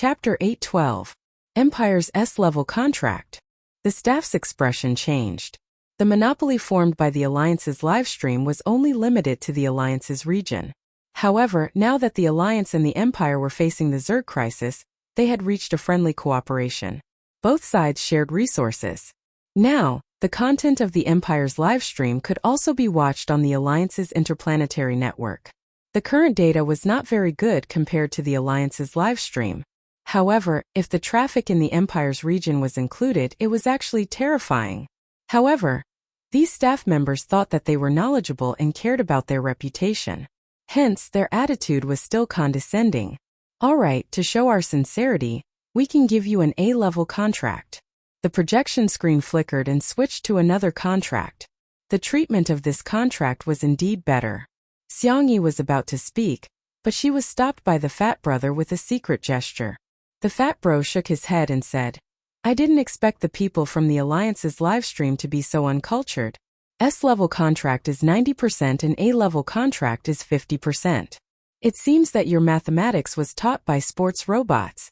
Chapter 8:12. Empire's S-level contract. The staff's expression changed. The monopoly formed by the Alliance's livestream was only limited to the Alliance's region. However, now that the Alliance and the Empire were facing the Zerg crisis, they had reached a friendly cooperation. Both sides shared resources. Now, the content of the Empire's livestream could also be watched on the Alliance's interplanetary network. The current data was not very good compared to the Alliance's livestream. However, if the traffic in the Empire's region was included, it was actually terrifying. However, these staff members thought that they were knowledgeable and cared about their reputation. Hence, their attitude was still condescending. All right, to show our sincerity, we can give you an A-level contract. The projection screen flickered and switched to another contract. The treatment of this contract was indeed better. Xiangyi was about to speak, but she was stopped by the fat brother with a secret gesture. The fat bro shook his head and said, "I didn't expect the people from the Alliance's livestream to be so uncultured. S-level contract is 90% and A-level contract is 50%. It seems that your mathematics was taught by sports robots.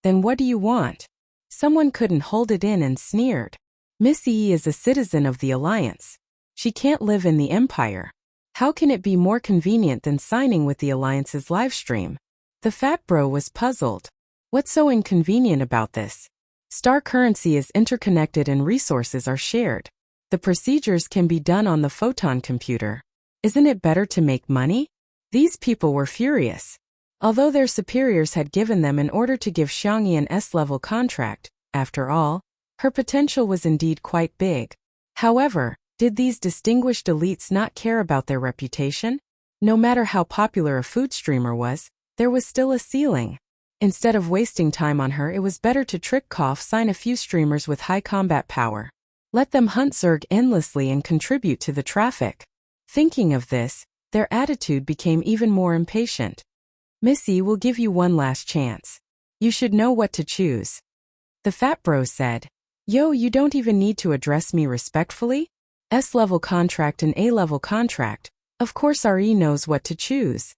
Then what do you want?" Someone couldn't hold it in and sneered. Miss Yi is a citizen of the Alliance. She can't live in the Empire. How can it be more convenient than signing with the Alliance's livestream? The fat bro was puzzled. What's so inconvenient about this? Star currency is interconnected and resources are shared. The procedures can be done on the photon computer. Isn't it better to make money? These people were furious. Although their superiors had given them in order to give Xiangyi an S-level contract, after all, her potential was indeed quite big. However, did these distinguished elites not care about their reputation? No matter how popular a food streamer was, there was still a ceiling. Instead of wasting time on her, it was better to sign a few streamers with high combat power. Let them hunt Zerg endlessly and contribute to the traffic. Thinking of this, their attitude became even more impatient. "Missy will give you one last chance. You should know what to choose." The fat bro said, "Yo, you don't even need to address me respectfully? S-level contract and A-level contract. Of course RE knows what to choose."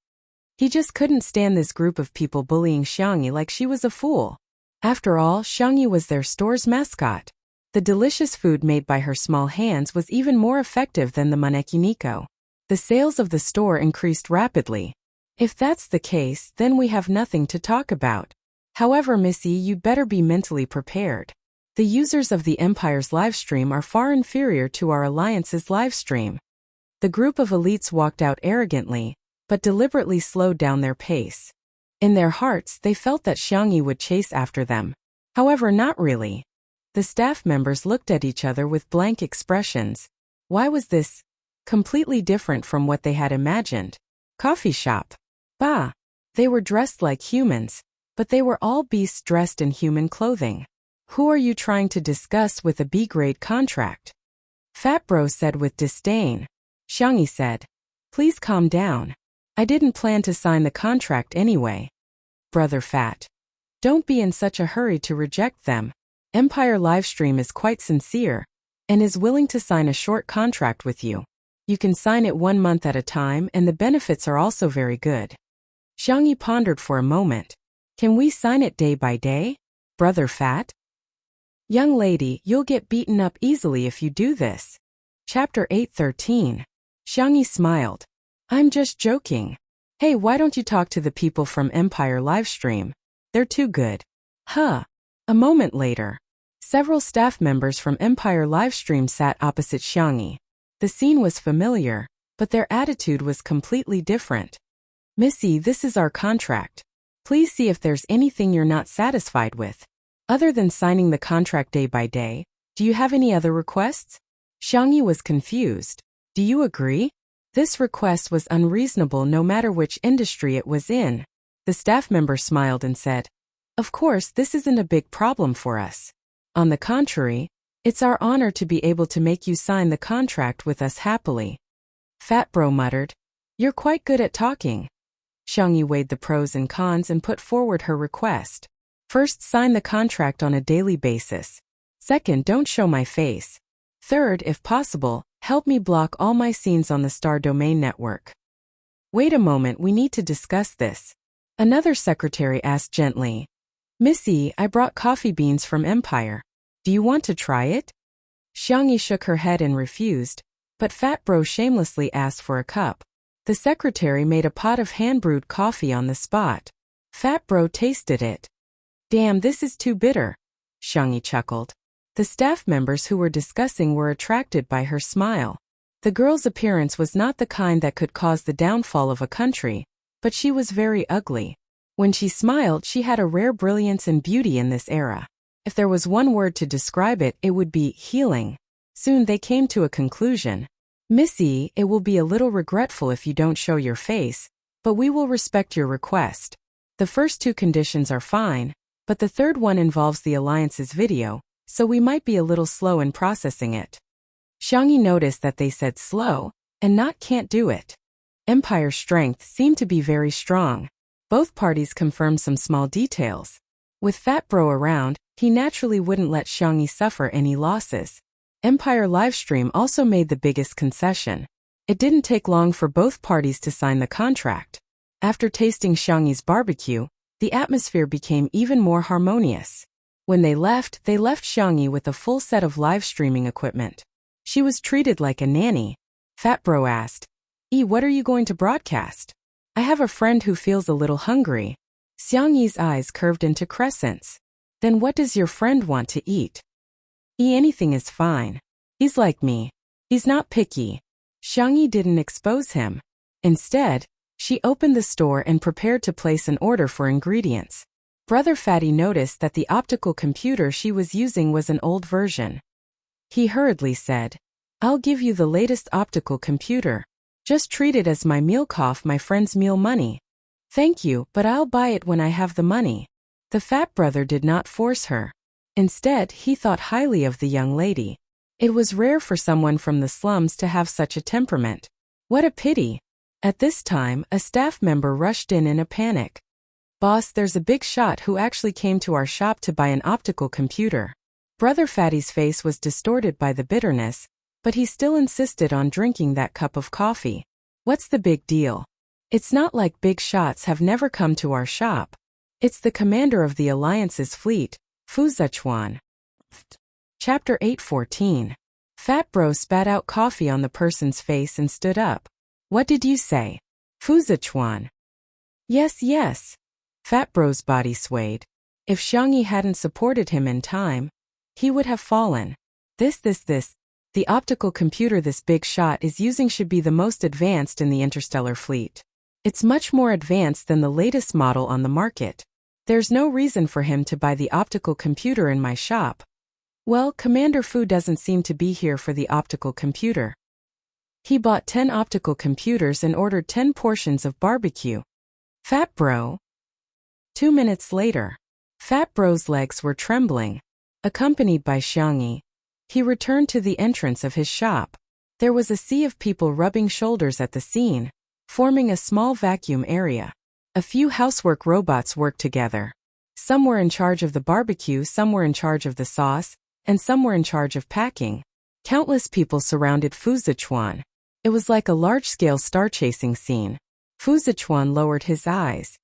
He just couldn't stand this group of people bullying Xiangyi like she was a fool. After all, Xiangyi was their store's mascot. The delicious food made by her small hands was even more effective than the Manekiniko. The sales of the store increased rapidly. If that's the case, then we have nothing to talk about. However, Missy, you'd better be mentally prepared. The users of the Empire's livestream are far inferior to our Alliance's livestream. The group of elites walked out arrogantly, but deliberately slowed down their pace. In their hearts, they felt that Xiangyi would chase after them. However, not really. The staff members looked at each other with blank expressions. Why was this completely different from what they had imagined? Coffee shop. Bah! They were dressed like humans, but they were all beasts dressed in human clothing. Who are you trying to discuss with a B-grade contract? Fat bro said with disdain. Xiangyi said, "Please calm down. I didn't plan to sign the contract anyway." Brother Fat. Don't be in such a hurry to reject them. Empire Livestream is quite sincere and is willing to sign a short contract with you. You can sign it 1 month at a time and the benefits are also very good. Xiangyi pondered for a moment. Can we sign it day by day? Brother Fat? Young lady, you'll get beaten up easily if you do this. Chapter 8:13. Xiangyi smiled. I'm just joking. Hey, why don't you talk to the people from Empire Livestream? They're too good. Huh. A moment later, several staff members from Empire Livestream sat opposite Xiangyi. The scene was familiar, but their attitude was completely different. Missy, this is our contract. Please see if there's anything you're not satisfied with. Other than signing the contract day by day, do you have any other requests? Xiangyi was confused. Do you agree? This request was unreasonable no matter which industry it was in. The staff member smiled and said, "Of course, this isn't a big problem for us. On the contrary, it's our honor to be able to make you sign the contract with us happily." Fat bro muttered, "You're quite good at talking." Xiangyi weighed the pros and cons and put forward her request. First, sign the contract on a daily basis. Second, don't show my face. Third, if possible, help me block all my scenes on the Star Domain network. Wait a moment, we need to discuss this. Another secretary asked gently. Missy, I brought coffee beans from Empire. Do you want to try it? Xiangyi shook her head and refused, but Fat Bro shamelessly asked for a cup. The secretary made a pot of hand-brewed coffee on the spot. Fat Bro tasted it. Damn, this is too bitter, Xiangyi chuckled. The staff members who were discussing were attracted by her smile. The girl's appearance was not the kind that could cause the downfall of a country, but she was very ugly. When she smiled, she had a rare brilliance and beauty in this era. If there was one word to describe it, it would be healing. Soon they came to a conclusion. Missy, it will be a little regretful if you don't show your face, but we will respect your request. The first two conditions are fine, but the third one involves the Alliance's video, so we might be a little slow in processing it. Xiangyi noticed that they said slow, and not can't do it. Empire's strength seemed to be very strong. Both parties confirmed some small details. With Fat Bro around, he naturally wouldn't let Xiangyi suffer any losses. Empire Livestream also made the biggest concession. It didn't take long for both parties to sign the contract. After tasting Xiangyi's barbecue, the atmosphere became even more harmonious. When they left Xiangyi with a full set of live streaming equipment. She was treated like a nanny. Fat Bro asked, what are you going to broadcast? I have a friend who feels a little hungry. Xiangyi's eyes curved into crescents. Then what does your friend want to eat? Anything is fine. He's like me. He's not picky. Xiangyi didn't expose him. Instead, she opened the store and prepared to place an order for ingredients. Brother Fatty noticed that the optical computer she was using was an old version. He hurriedly said, I'll give you the latest optical computer. Just treat it as my meal cough, my friend's meal money. Thank you, but I'll buy it when I have the money. The fat brother did not force her. Instead, he thought highly of the young lady. It was rare for someone from the slums to have such a temperament. What a pity. At this time, a staff member rushed in a panic. Boss, there's a big shot who actually came to our shop to buy an optical computer. Brother Fatty's face was distorted by the bitterness, but he still insisted on drinking that cup of coffee. What's the big deal? It's not like big shots have never come to our shop. It's the commander of the Alliance's fleet, Fu Zichuan. Chapter 8:14. Fat Bro spat out coffee on the person's face and stood up. What did you say? Fu Zichuan. Yes. Fat Bro's body swayed. If Xiangyi hadn't supported him in time, he would have fallen. This. The optical computer this big shot is using should be the most advanced in the interstellar fleet. It's much more advanced than the latest model on the market. There's no reason for him to buy the optical computer in my shop. Well, Commander Fu doesn't seem to be here for the optical computer. He bought 10 optical computers and ordered 10 portions of barbecue. Fat Bro. 2 minutes later, Fat Bro's legs were trembling. Accompanied by Xiangyi, he returned to the entrance of his shop. There was a sea of people rubbing shoulders at the scene, forming a small vacuum area. A few housework robots worked together. Some were in charge of the barbecue, some were in charge of the sauce, and some were in charge of packing. Countless people surrounded Fu Zichuan. It was like a large-scale star-chasing scene. Fu Zichuan lowered his eyes.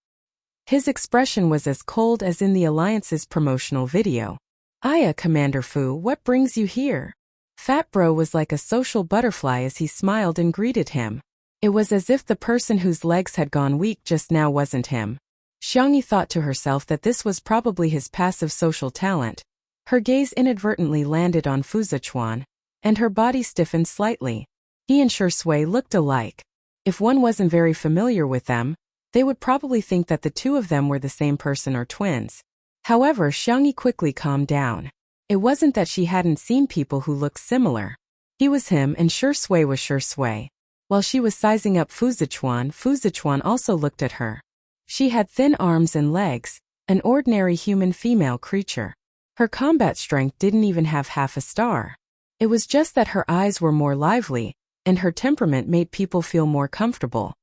His expression was as cold as in the Alliance's promotional video. Aya, Commander Fu, what brings you here? Fat Bro was like a social butterfly as he smiled and greeted him. It was as if the person whose legs had gone weak just now wasn't him. Xiangyi thought to herself that this was probably his passive social talent. Her gaze inadvertently landed on Fu Zichuan, and her body stiffened slightly. He and Shui looked alike. If one wasn't very familiar with them, they would probably think that the two of them were the same person or twins. However, Xiangyi quickly calmed down. It wasn't that she hadn't seen people who looked similar. He was him and Shui was Shui. While she was sizing up Fu Zichuan also looked at her. She had thin arms and legs, an ordinary human female creature. Her combat strength didn't even have half a star. It was just that her eyes were more lively, and her temperament made people feel more comfortable.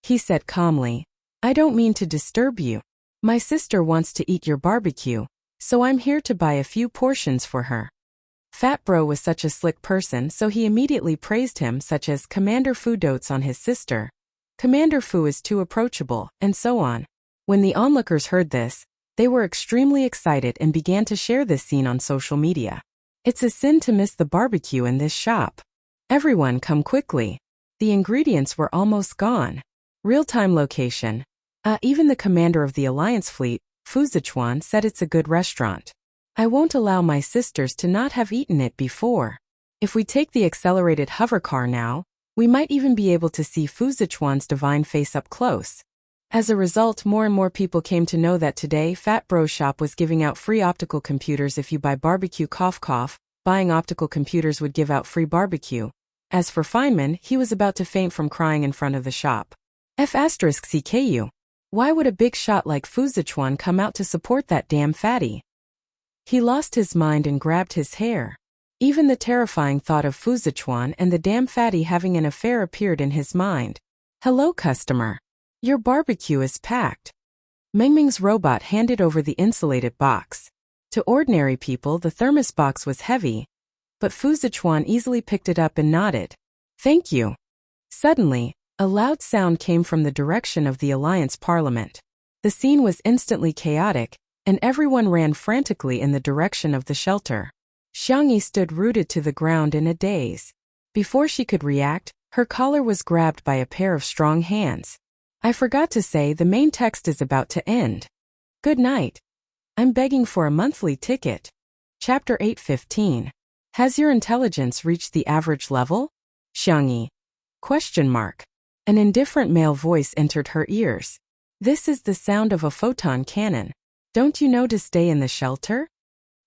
He said calmly, I don't mean to disturb you. My sister wants to eat your barbecue, so I'm here to buy a few portions for her. Fat Bro was such a slick person, so he immediately praised him, such as Commander Fu dotes on his sister. Commander Fu is too approachable, and so on. When the onlookers heard this, They were extremely excited and began to share this scene on social media. It's a sin to miss the barbecue in this shop. Everyone come quickly. The ingredients were almost gone. Real-time location. Even the commander of the Alliance fleet, Fu Zichuan, said it's a good restaurant. I won't allow my sisters to not have eaten it before. If we take the accelerated hover car now, we might even be able to see Fu Zichuan's divine face up close. As a result, more and more people came to know that today Fat Bro's shop was giving out free optical computers if you buy barbecue cough cough. Buying optical computers would give out free barbecue. As for Feynman, he was about to faint from crying in front of the shop. F*CKU. Why would a big shot like Fu Zichuan come out to support that damn fatty? He lost his mind and grabbed his hair. Even the terrifying thought of Fu Zichuan and the damn fatty having an affair appeared in his mind. Hello, customer. Your barbecue is packed. Mengming's robot handed over the insulated box. To ordinary people, the thermos box was heavy, but Fu Zichuan easily picked it up and nodded. Thank you. Suddenly, a loud sound came from the direction of the Alliance Parliament. The scene was instantly chaotic, and everyone ran frantically in the direction of the shelter. Xiangyi stood rooted to the ground in a daze. Before she could react, her collar was grabbed by a pair of strong hands. I forgot to say the main text is about to end. Good night. I'm begging for a monthly ticket. Chapter 8:15. Has your intelligence reached the average level? Xiangyi. Question mark. An indifferent male voice entered her ears. This is the sound of a photon cannon. Don't you know to stay in the shelter?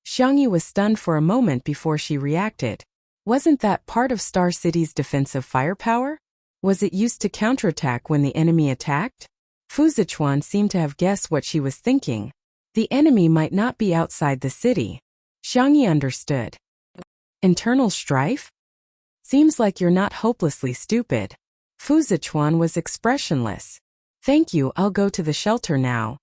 Xiangyi was stunned for a moment before she reacted. Wasn't that part of Star City's defensive firepower? Was it used to counterattack when the enemy attacked? Fu Zichuan seemed to have guessed what she was thinking. The enemy might not be outside the city. Xiangyi understood. Internal strife? Seems like you're not hopelessly stupid. Fu Zichuan was expressionless. Thank you, I'll go to the shelter now.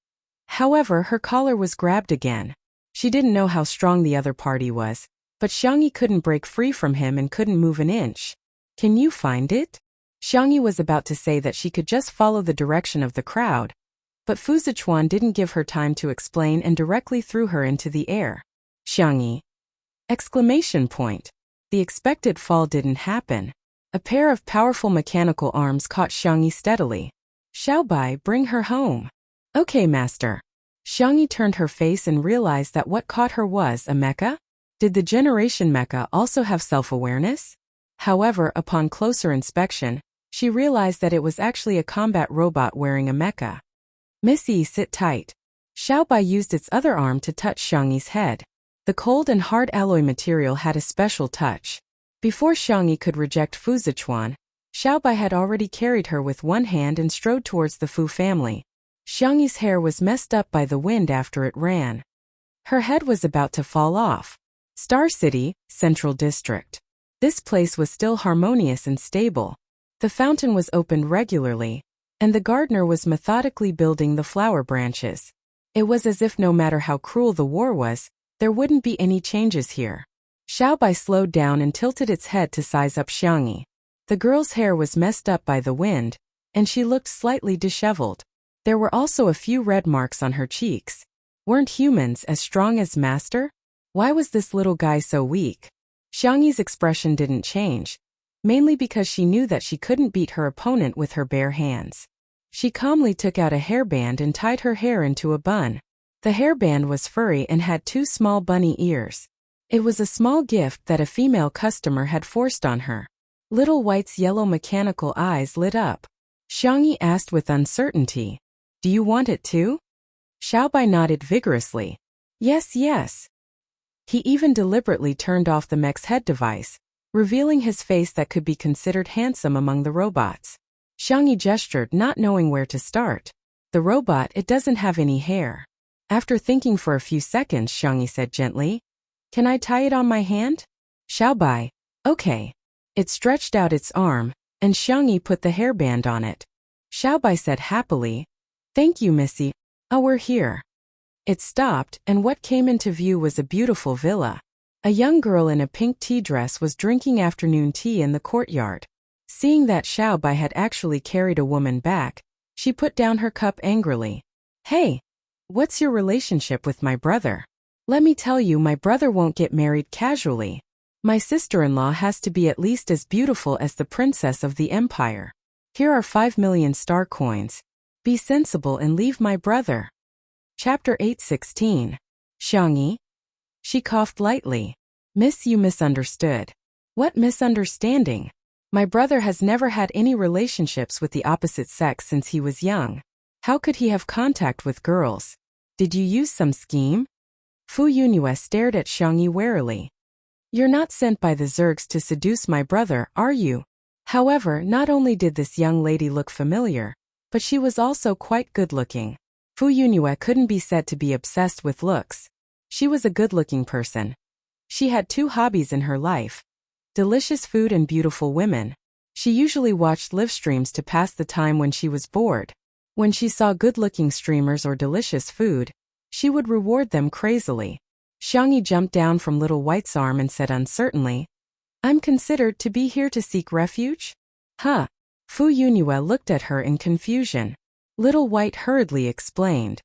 However, her collar was grabbed again. She didn't know how strong the other party was, but Xiangyi couldn't break free from him and couldn't move an inch. Can you find it? Xiangyi was about to say that she could just follow the direction of the crowd, but Fu Zichuan didn't give her time to explain and directly threw her into the air. Xiangyi! Exclamation point. The expected fall didn't happen. A pair of powerful mechanical arms caught Xiangyi steadily. Xiaobai, bring her home. Okay, master. Xiangyi turned her face and realized that what caught her was a mecha? Did the generation mecha also have self-awareness? However, upon closer inspection, she realized that it was actually a combat robot wearing a mecha. Missy, sit tight. Xiaobai used its other arm to touch Xiangyi's head. The cold and hard alloy material had a special touch. Before Xiangyi could reject Fu Zichuan, Xiaobai had already carried her with one hand and strode towards the Fu family. Xiangyi's hair was messed up by the wind after it ran. Her head was about to fall off. Star City, Central District. This place was still harmonious and stable. The fountain was opened regularly, and the gardener was methodically building the flower branches. It was as if no matter how cruel the war was, there wouldn't be any changes here. Xiaobai slowed down and tilted its head to size up Xiangyi. The girl's hair was messed up by the wind, and she looked slightly disheveled. There were also a few red marks on her cheeks. Weren't humans as strong as Master? Why was this little guy so weak? Xiangyi's expression didn't change, mainly because she knew that she couldn't beat her opponent with her bare hands. She calmly took out a hairband and tied her hair into a bun. The hairband was furry and had two small bunny ears. It was a small gift that a female customer had forced on her. Little White's yellow mechanical eyes lit up. Xiangyi asked with uncertainty, "Do you want it too?" Xiaobai nodded vigorously. Yes, yes. He even deliberately turned off the mech's head device, revealing his face that could be considered handsome among the robots. Xiangyi gestured, not knowing where to start. The robot, it doesn't have any hair. After thinking for a few seconds, Xiangyi said gently, "Can I tie it on my hand?" Xiaobai, okay. It stretched out its arm, and Xiangyi put the hairband on it. Xiaobai said happily, "Thank you, Missy. Oh, we're here." It stopped, and what came into view was a beautiful villa. A young girl in a pink tea dress was drinking afternoon tea in the courtyard. Seeing that Xiaobai had actually carried a woman back, she put down her cup angrily. "Hey! What's your relationship with my brother? Let me tell you, my brother won't get married casually. My sister-in-law has to be at least as beautiful as the princess of the empire. Here are 5 million star coins. Be sensible and leave my brother. Chapter 8:16. Xiangyi? She coughed lightly. Miss, you misunderstood. What misunderstanding? My brother has never had any relationships with the opposite sex since he was young. How could he have contact with girls? Did you use some scheme? Fu Yunue stared at Xiangyi warily. You're not sent by the Zergs to seduce my brother, are you? However, not only did this young lady look familiar, but she was also quite good-looking. Fu Yunue couldn't be said to be obsessed with looks. She was a good-looking person. She had 2 hobbies in her life: delicious food and beautiful women. She usually watched live streams to pass the time when she was bored. When she saw good-looking streamers or delicious food, she would reward them crazily. Xiangyi jumped down from Little White's arm and said uncertainly, I'm considered to be here to seek refuge? Huh. Fu Yunue looked at her in confusion. Little White hurriedly explained.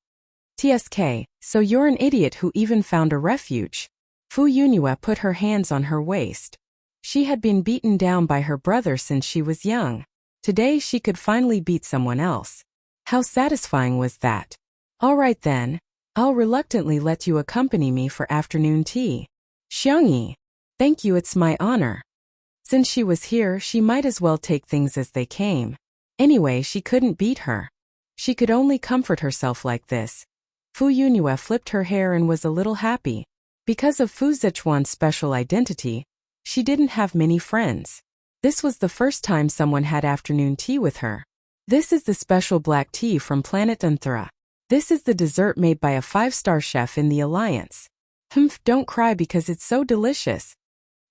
TSK, so you're an idiot who even found a refuge. Fu Yunue put her hands on her waist. She had been beaten down by her brother since she was young. Today she could finally beat someone else. How satisfying was that? All right then, I'll reluctantly let you accompany me for afternoon tea. Xiangyi. Thank you, it's my honor. Since she was here, she might as well take things as they came. Anyway, she couldn't beat her. She could only comfort herself like this. Fu Yunue flipped her hair and was a little happy. Because of Fu Zichuan's special identity, she didn't have many friends. This was the first time someone had afternoon tea with her. This is the special black tea from planet Anthra. This is the dessert made by a 5-star chef in the Alliance. Humph, don't cry because it's so delicious.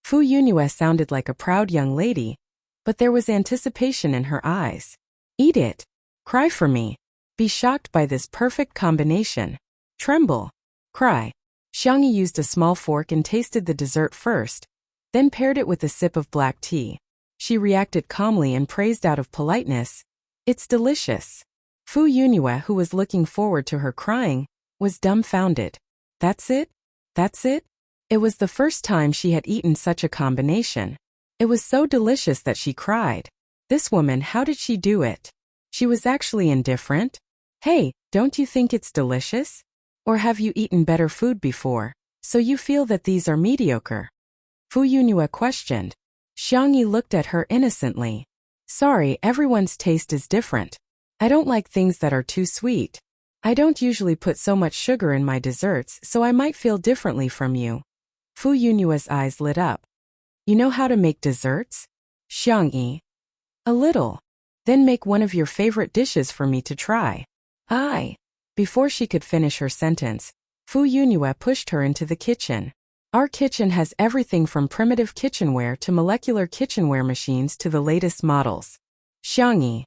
Fu Yunue sounded like a proud young lady, but there was anticipation in her eyes. Eat it. Cry for me. Be shocked by this perfect combination. Tremble. Cry. Xiangyi used a small fork and tasted the dessert first, then paired it with a sip of black tea. She reacted calmly and praised out of politeness. It's delicious. Fu Yunue, who was looking forward to her crying, was dumbfounded. That's it? That's it? It was the first time she had eaten such a combination. It was so delicious that she cried. This woman, how did she do it? She was actually indifferent? Hey, don't you think it's delicious? Or have you eaten better food before, so you feel that these are mediocre? Fu Yunue questioned. Xiangyi looked at her innocently. Sorry, everyone's taste is different. I don't like things that are too sweet. I don't usually put so much sugar in my desserts, so I might feel differently from you. Fu Yunue's eyes lit up. You know how to make desserts? Xiangyi. A little. Then make one of your favorite dishes for me to try. Aye. Before she could finish her sentence, Fu Yunue pushed her into the kitchen. Our kitchen has everything from primitive kitchenware to molecular kitchenware machines to the latest models. Xiangyi.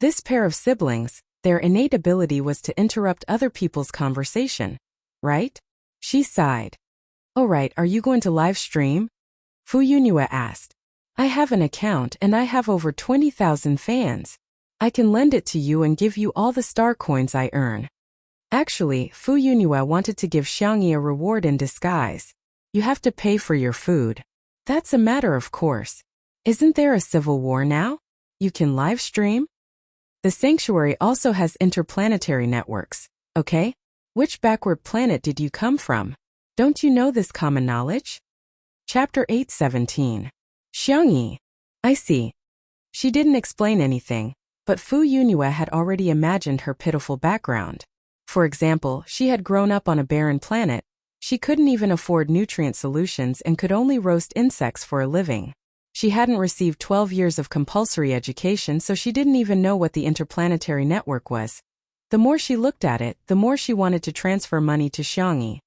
This pair of siblings, their innate ability was to interrupt other people's conversation, right? She sighed. Oh right, are you going to live stream? Fu Yunue asked. I have an account and I have over 20,000 fans. I can lend it to you and give you all the star coins I earn. Actually, Fu Yunue wanted to give Xiangyi a reward in disguise. You have to pay for your food. That's a matter of course. Isn't there a civil war now? You can live stream? The sanctuary also has interplanetary networks, okay? Which backward planet did you come from? Don't you know this common knowledge? Chapter 8:17. Xiangyi. I see. She didn't explain anything, but Fu Yunue had already imagined her pitiful background. For example, she had grown up on a barren planet. She couldn't even afford nutrient solutions and could only roast insects for a living. She hadn't received 12 years of compulsory education, so she didn't even know what the interplanetary network was. The more she looked at it, the more she wanted to transfer money to Xiangyi.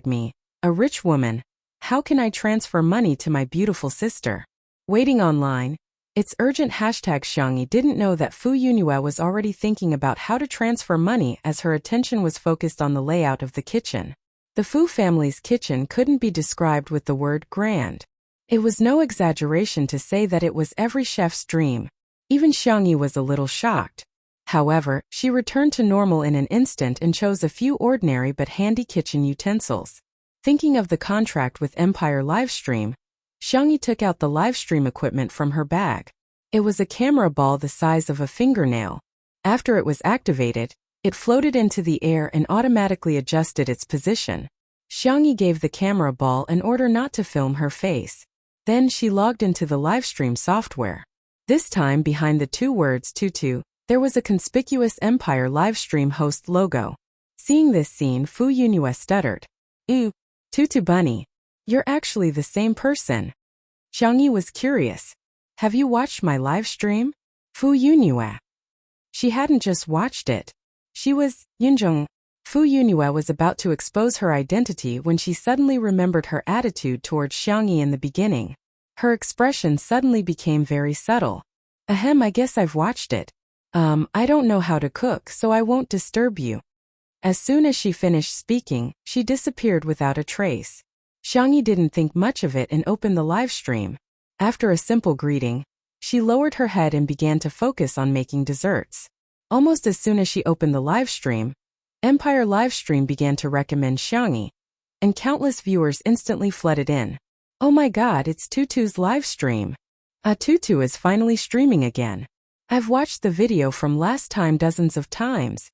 #me, a rich woman. How can I transfer money to my beautiful sister? Waiting online. It's urgent. Xiangyi didn't know that Fu Yunue was already thinking about how to transfer money as her attention was focused on the layout of the kitchen. The Fu family's kitchen couldn't be described with the word grand. It was no exaggeration to say that it was every chef's dream. Even Xiangyi was a little shocked. However, she returned to normal in an instant and chose a few ordinary but handy kitchen utensils. Thinking of the contract with Empire Livestream, Xiangyi took out the livestream equipment from her bag. It was a camera ball the size of a fingernail. After it was activated, it floated into the air and automatically adjusted its position. Xiangyi gave the camera ball an order not to film her face. Then she logged into the livestream software. This time, behind the two words Tutu, there was a conspicuous Empire Livestream host logo. Seeing this scene, Fu Yunhua stuttered. "Ooh, Tutu Bunny. You're actually the same person." Xiangyi was curious. "Have you watched my live stream?" Fu Yunhua. She hadn't just watched it. She was Yunzhong. Fu Yunhua was about to expose her identity when she suddenly remembered her attitude towards Xiangyi in the beginning. Her expression suddenly became very subtle. "Ahem, I guess I've watched it. I don't know how to cook, so I won't disturb you." As soon as she finished speaking, she disappeared without a trace. Xiangyi didn't think much of it and opened the live stream. After a simple greeting, she lowered her head and began to focus on making desserts. Almost as soon as she opened the live stream, Empire Livestream began to recommend Xiangyi, and countless viewers instantly flooded in. "Oh my god, it's Tutu's live stream. Tutu is finally streaming again. I've watched the video from last time dozens of times.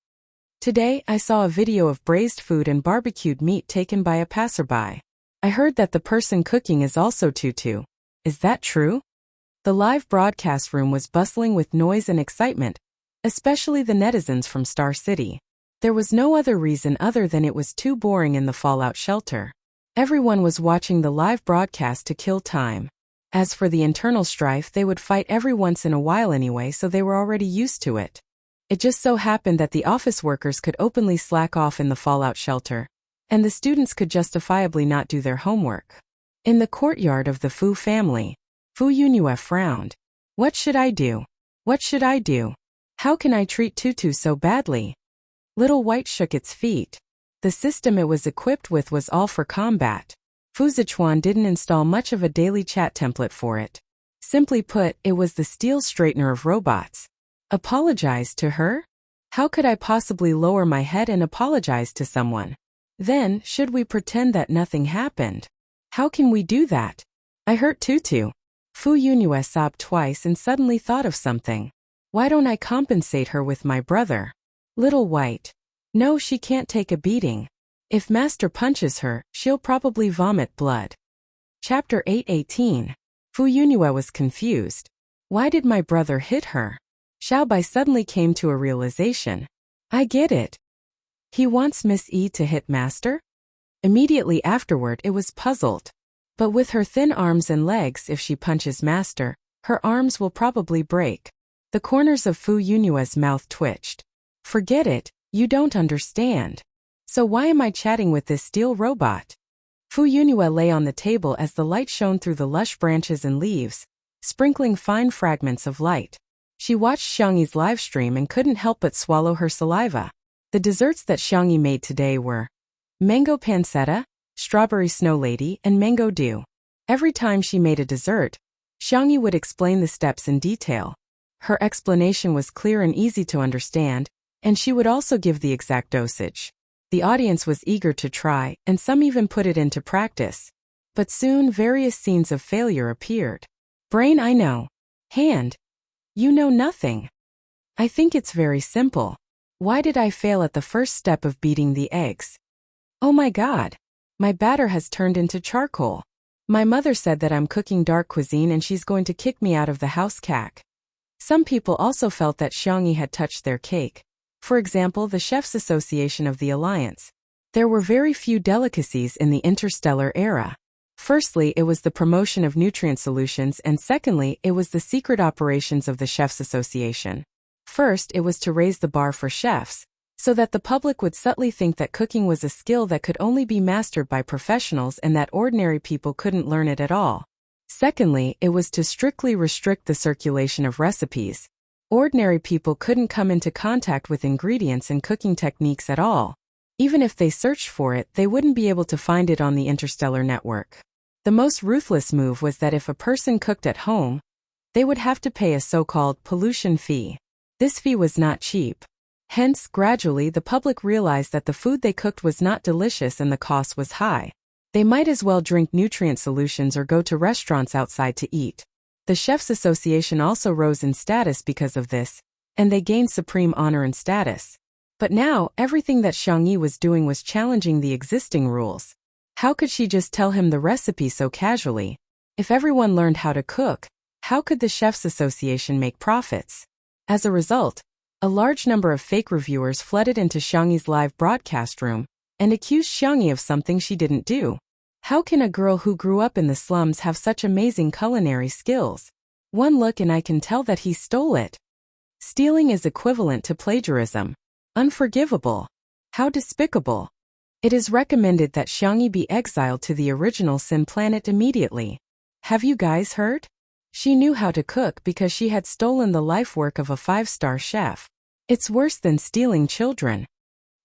Today, I saw a video of braised food and barbecued meat taken by a passerby. I heard that the person cooking is also Tutu. Is that true?" The live broadcast room was bustling with noise and excitement, especially the netizens from Star City. There was no other reason other than it was too boring in the fallout shelter. Everyone was watching the live broadcast to kill time. As for the internal strife, they would fight every once in a while anyway, so they were already used to it. It just so happened that the office workers could openly slack off in the fallout shelter, and the students could justifiably not do their homework. In the courtyard of the Fu family, Fu Yunhua frowned. "What should I do? What should I do? How can I treat Tutu so badly?" Little White shook its feet. The system it was equipped with was all for combat. Fu Zichuan didn't install much of a daily chat template for it. Simply put, it was the steel straightener of robots. Apologize to her? How could I possibly lower my head and apologize to someone? Then, should we pretend that nothing happened? How can we do that? I hurt Tutu. Fu Yunhua sobbed twice and suddenly thought of something. Why don't I compensate her with my brother? Little White. No, she can't take a beating. If Master punches her, she'll probably vomit blood. Chapter 8:18. Fu Yunhua was confused. Why did my brother hit her? Xiaobai suddenly came to a realization. I get it. He wants Miss Yi to hit Master? Immediately afterward, it was puzzled. But with her thin arms and legs, if she punches Master, her arms will probably break. The corners of Fu Yunhua's mouth twitched. Forget it, you don't understand. So why am I chatting with this steel robot? Fu Yunhua lay on the table as the light shone through the lush branches and leaves, sprinkling fine fragments of light. She watched Xiangyi's live stream and couldn't help but swallow her saliva. The desserts that Xiangyi made today were mango pancetta, strawberry snow lady, and mango dew. Every time she made a dessert, Xiangyi would explain the steps in detail. Her explanation was clear and easy to understand, and she would also give the exact dosage. The audience was eager to try, and some even put it into practice. But soon various scenes of failure appeared. Brain, I know. Hand. You know nothing. I think it's very simple. Why did I fail at the first step of beating the eggs? Oh my god. My batter has turned into charcoal. My mother said that I'm cooking dark cuisine and she's going to kick me out of the house cack. Some people also felt that Xiangyi had touched their cake. For example, the Chefs Association of the Alliance. There were very few delicacies in the interstellar era. Firstly, it was the promotion of nutrient solutions, and secondly, it was the secret operations of the Chefs Association. First, it was to raise the bar for chefs, so that the public would subtly think that cooking was a skill that could only be mastered by professionals and that ordinary people couldn't learn it at all. Secondly, it was to strictly restrict the circulation of recipes. Ordinary people couldn't come into contact with ingredients and cooking techniques at all. Even if they searched for it, they wouldn't be able to find it on the interstellar network. The most ruthless move was that if a person cooked at home, they would have to pay a so-called pollution fee. This fee was not cheap. Hence, gradually the public realized that the food they cooked was not delicious and the cost was high. They might as well drink nutrient solutions or go to restaurants outside to eat. The Chefs Association also rose in status because of this, and they gained supreme honor and status. But now, everything that Xiang Yi was doing was challenging the existing rules. How could she just tell him the recipe so casually? If everyone learned how to cook, how could the Chefs Association make profits? As a result, a large number of fake reviewers flooded into Xiang Yi's live broadcast room and accused Xiang Yi of something she didn't do. How can a girl who grew up in the slums have such amazing culinary skills? One look and I can tell that he stole it. Stealing is equivalent to plagiarism. Unforgivable. How despicable. It is recommended that Xiang Yi be exiled to the original Sin planet immediately. Have you guys heard? She knew how to cook because she had stolen the life work of a 5-star chef. It's worse than stealing children.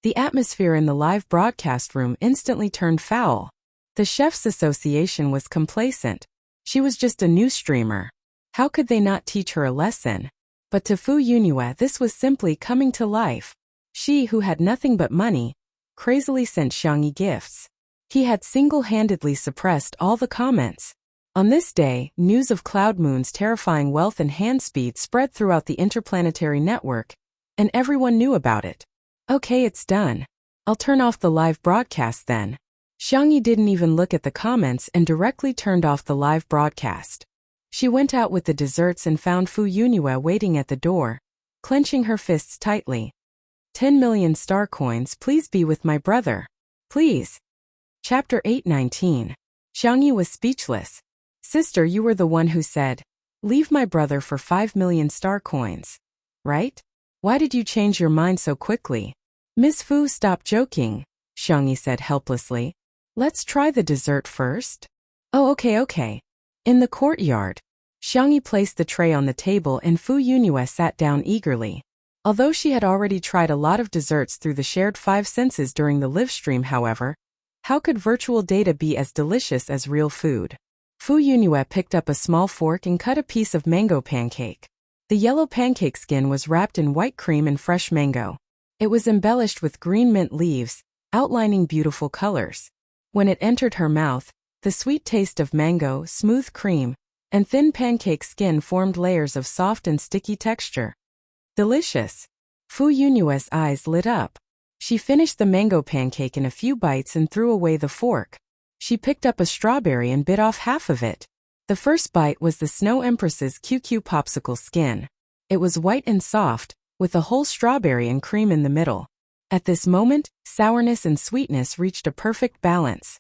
The atmosphere in the live broadcast room instantly turned foul. The Chefs Association was complacent. She was just a new streamer. How could they not teach her a lesson? But to Fu Yunyue this was simply coming to life. She, who had nothing but money, crazily sent Xiang Yi gifts. He had single-handedly suppressed all the comments. On this day, news of Cloud Moon's terrifying wealth and hand speed spread throughout the interplanetary network, and everyone knew about it. Okay, it's done. I'll turn off the live broadcast then. Xiang Yi didn't even look at the comments and directly turned off the live broadcast. She went out with the desserts and found Fu Yunyue waiting at the door, clenching her fists tightly. 10 million star coins, please be with my brother. Please. Chapter 819. Xiang Yi was speechless. Sister, you were the one who said, leave my brother for 5 million star coins. Right? Why did you change your mind so quickly? Miss Fu, stop joking, Xiang Yi said helplessly. Let's try the dessert first. Oh, okay. In the courtyard, Xiang Yi placed the tray on the table and Fu Yunyue sat down eagerly. Although she had already tried a lot of desserts through the shared 5 senses during the live stream, however, how could virtual data be as delicious as real food? Fu Yunyue picked up a small fork and cut a piece of mango pancake. The yellow pancake skin was wrapped in white cream and fresh mango. It was embellished with green mint leaves, outlining beautiful colors. When it entered her mouth, the sweet taste of mango, smooth cream, and thin pancake skin formed layers of soft and sticky texture. Delicious. Fu Yunyue's eyes lit up. She finished the mango pancake in a few bites and threw away the fork. She picked up a strawberry and bit off half of it. The first bite was the Snow Empress's QQ popsicle skin. It was white and soft, with a whole strawberry and cream in the middle. At this moment, sourness and sweetness reached a perfect balance.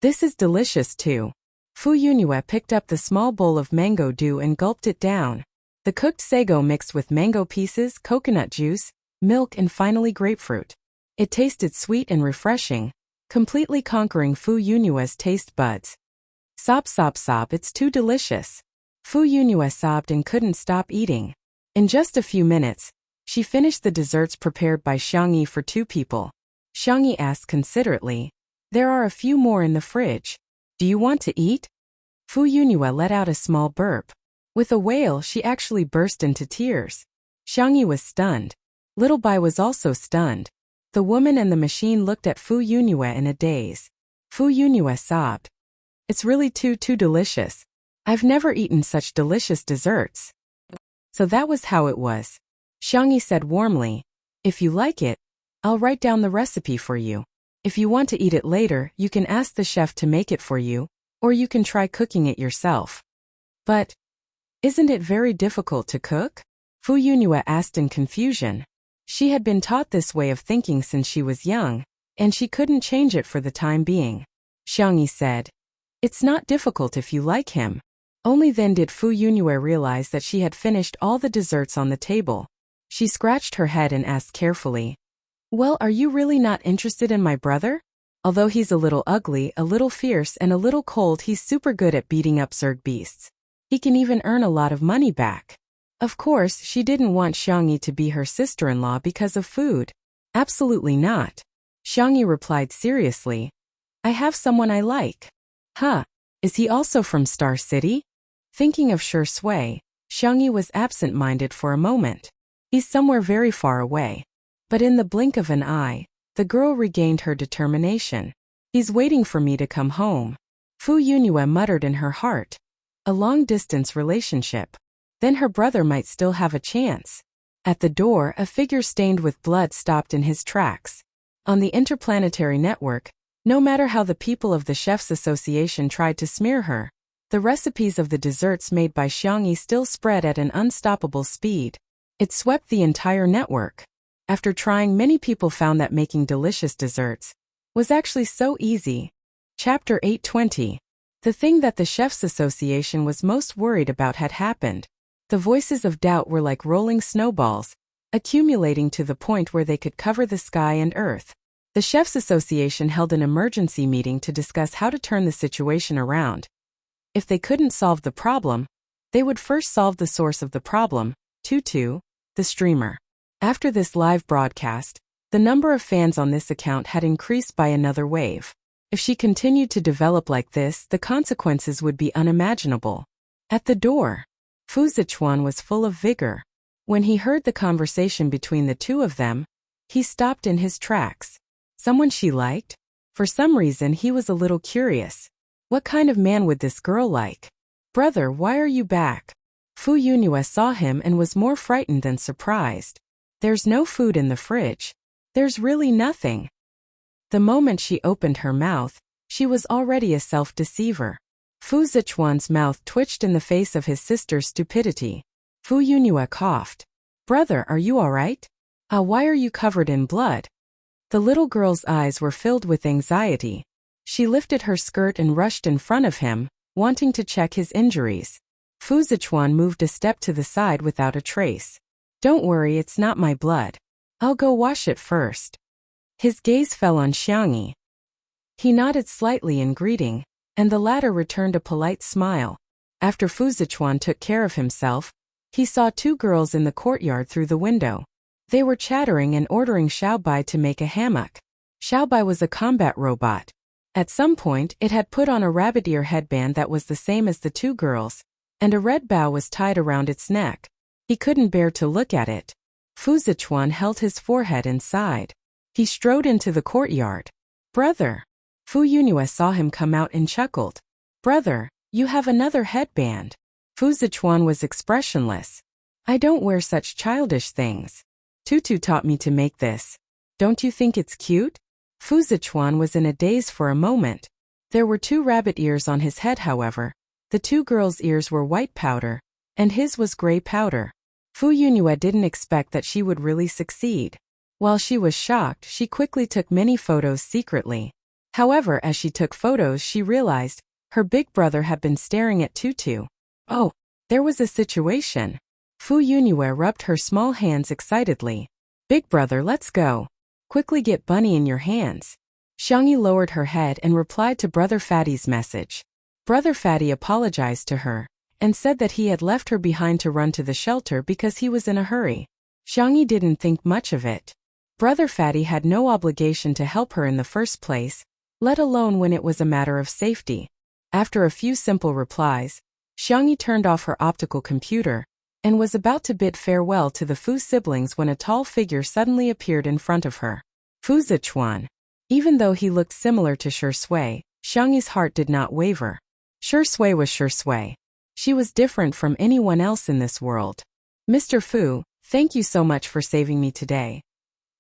This is delicious too. Fu Yunyue picked up the small bowl of mango dew and gulped it down. The cooked sago mixed with mango pieces, coconut juice, milk and finally grapefruit. It tasted sweet and refreshing, completely conquering Fu Yunyue's taste buds. Sob, it's too delicious. Fu Yunyue sobbed and couldn't stop eating. In just a few minutes, she finished the desserts prepared by Xiang Yi for 2 people. Xiang Yi asked considerately, there are a few more in the fridge. Do you want to eat? Fu Yunyue let out a small burp. With a wail, she actually burst into tears. Xiang Yi was stunned. Little Bai was also stunned. The woman and the machine looked at Fu Yunyue in a daze. Fu Yunyue sobbed. It's really too delicious. I've never eaten such delicious desserts. So that was how it was. Xiang Yi said warmly, if you like it, I'll write down the recipe for you. If you want to eat it later, you can ask the chef to make it for you, or you can try cooking it yourself. But isn't it very difficult to cook? Fu Yunyue asked in confusion. She had been taught this way of thinking since she was young, and she couldn't change it for the time being. Xiang Yi said, it's not difficult if you like him. Only then did Fu Yunyue realize that she had finished all the desserts on the table. She scratched her head and asked carefully, well, are you really not interested in my brother? Although he's a little ugly, a little fierce, and a little cold, he's super good at beating up Zerg beasts. He can even earn a lot of money back. Of course, she didn't want Xiang Yi to be her sister-in-law because of food. Absolutely not. Xiang Yi replied seriously, I have someone I like. Huh, is he also from Star City? Thinking of Shui Sui, Xiang Yi was absent-minded for a moment. He's somewhere very far away. But in the blink of an eye, the girl regained her determination. He's waiting for me to come home. Fu Yunhua muttered in her heart. A long-distance relationship. Then her brother might still have a chance. At the door, a figure stained with blood stopped in his tracks. On the interplanetary network, no matter how the people of the Chefs Association tried to smear her, the recipes of the desserts made by Xiangyi still spread at an unstoppable speed. It swept the entire network. After trying, many people found that making delicious desserts was actually so easy. Chapter 820. The thing that the Chefs Association was most worried about had happened. The voices of doubt were like rolling snowballs, accumulating to the point where they could cover the sky and earth. The Chefs Association held an emergency meeting to discuss how to turn the situation around. If they couldn't solve the problem, they would first solve the source of the problem, Tutu, the streamer. After this live broadcast, the number of fans on this account had increased by another wave. If she continued to develop like this, the consequences would be unimaginable. At the door, Fu Zichuan was full of vigor. When he heard the conversation between the two of them, he stopped in his tracks. Someone she liked? For some reason he was a little curious. What kind of man would this girl like? Brother, why are you back? Fu Yunhua saw him and was more frightened than surprised. There's no food in the fridge. There's really nothing. The moment she opened her mouth, she was already a self-deceiver. Fu Zichuan's mouth twitched in the face of his sister's stupidity. Fu Yunhua coughed. Brother, are you all right? Why are you covered in blood? The little girl's eyes were filled with anxiety. She lifted her skirt and rushed in front of him, wanting to check his injuries. Fu Zichuan moved a step to the side without a trace. Don't worry, it's not my blood. I'll go wash it first. His gaze fell on Xiangyi. He nodded slightly in greeting, and the latter returned a polite smile. After Fu Zichuan took care of himself, he saw two girls in the courtyard through the window. They were chattering and ordering Xiaobai to make a hammock. Xiaobai was a combat robot. At some point, it had put on a rabbit ear headband that was the same as the two girls, and a red bow was tied around its neck. He couldn't bear to look at it. Fu Zichuan held his forehead and sighed. He strode into the courtyard. Brother. Fu Yunhua saw him come out and chuckled. Brother, you have another headband. Fu Zichuan was expressionless. I don't wear such childish things. Tutu taught me to make this. Don't you think it's cute? Fu Zichuan was in a daze for a moment. There were two rabbit ears on his head, however. The two girls' ears were white powder, and his was gray powder. Fu Yunhua didn't expect that she would really succeed. While she was shocked, she quickly took many photos secretly. However, as she took photos, she realized her big brother had been staring at Tutu. Oh, there was a situation. Fu Yunhua rubbed her small hands excitedly. Big brother, let's go. Quickly get Bunny in your hands. Xiangyi lowered her head and replied to Brother Fatty's message. Brother Fatty apologized to her and said that he had left her behind to run to the shelter because he was in a hurry. Xiangyi didn't think much of it. Brother Fatty had no obligation to help her in the first place, let alone when it was a matter of safety. After a few simple replies, Xiangyi turned off her optical computer and was about to bid farewell to the Fu siblings when a tall figure suddenly appeared in front of her. Fu Zichuan. Even though he looked similar to Shi Sui, Xiangyi's heart did not waver. Shi Sui was Shi Sui. She was different from anyone else in this world. Mr. Fu, thank you so much for saving me today.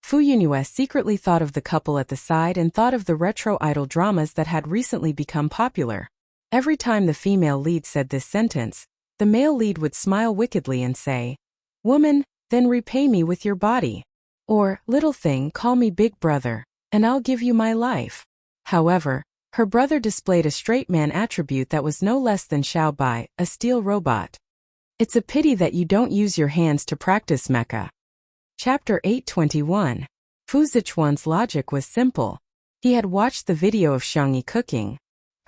Fu Yunhua secretly thought of the couple at the side and thought of the retro idol dramas that had recently become popular. Every time the female lead said this sentence, the male lead would smile wickedly and say, Woman, then repay me with your body. Or, little thing, call me big brother, and I'll give you my life. However, her brother displayed a straight man attribute that was no less than Xiaobai, a steel robot. It's a pity that you don't use your hands to practice mecha. Chapter 821. Fu Zichuan's logic was simple. He had watched the video of Xiangyi cooking.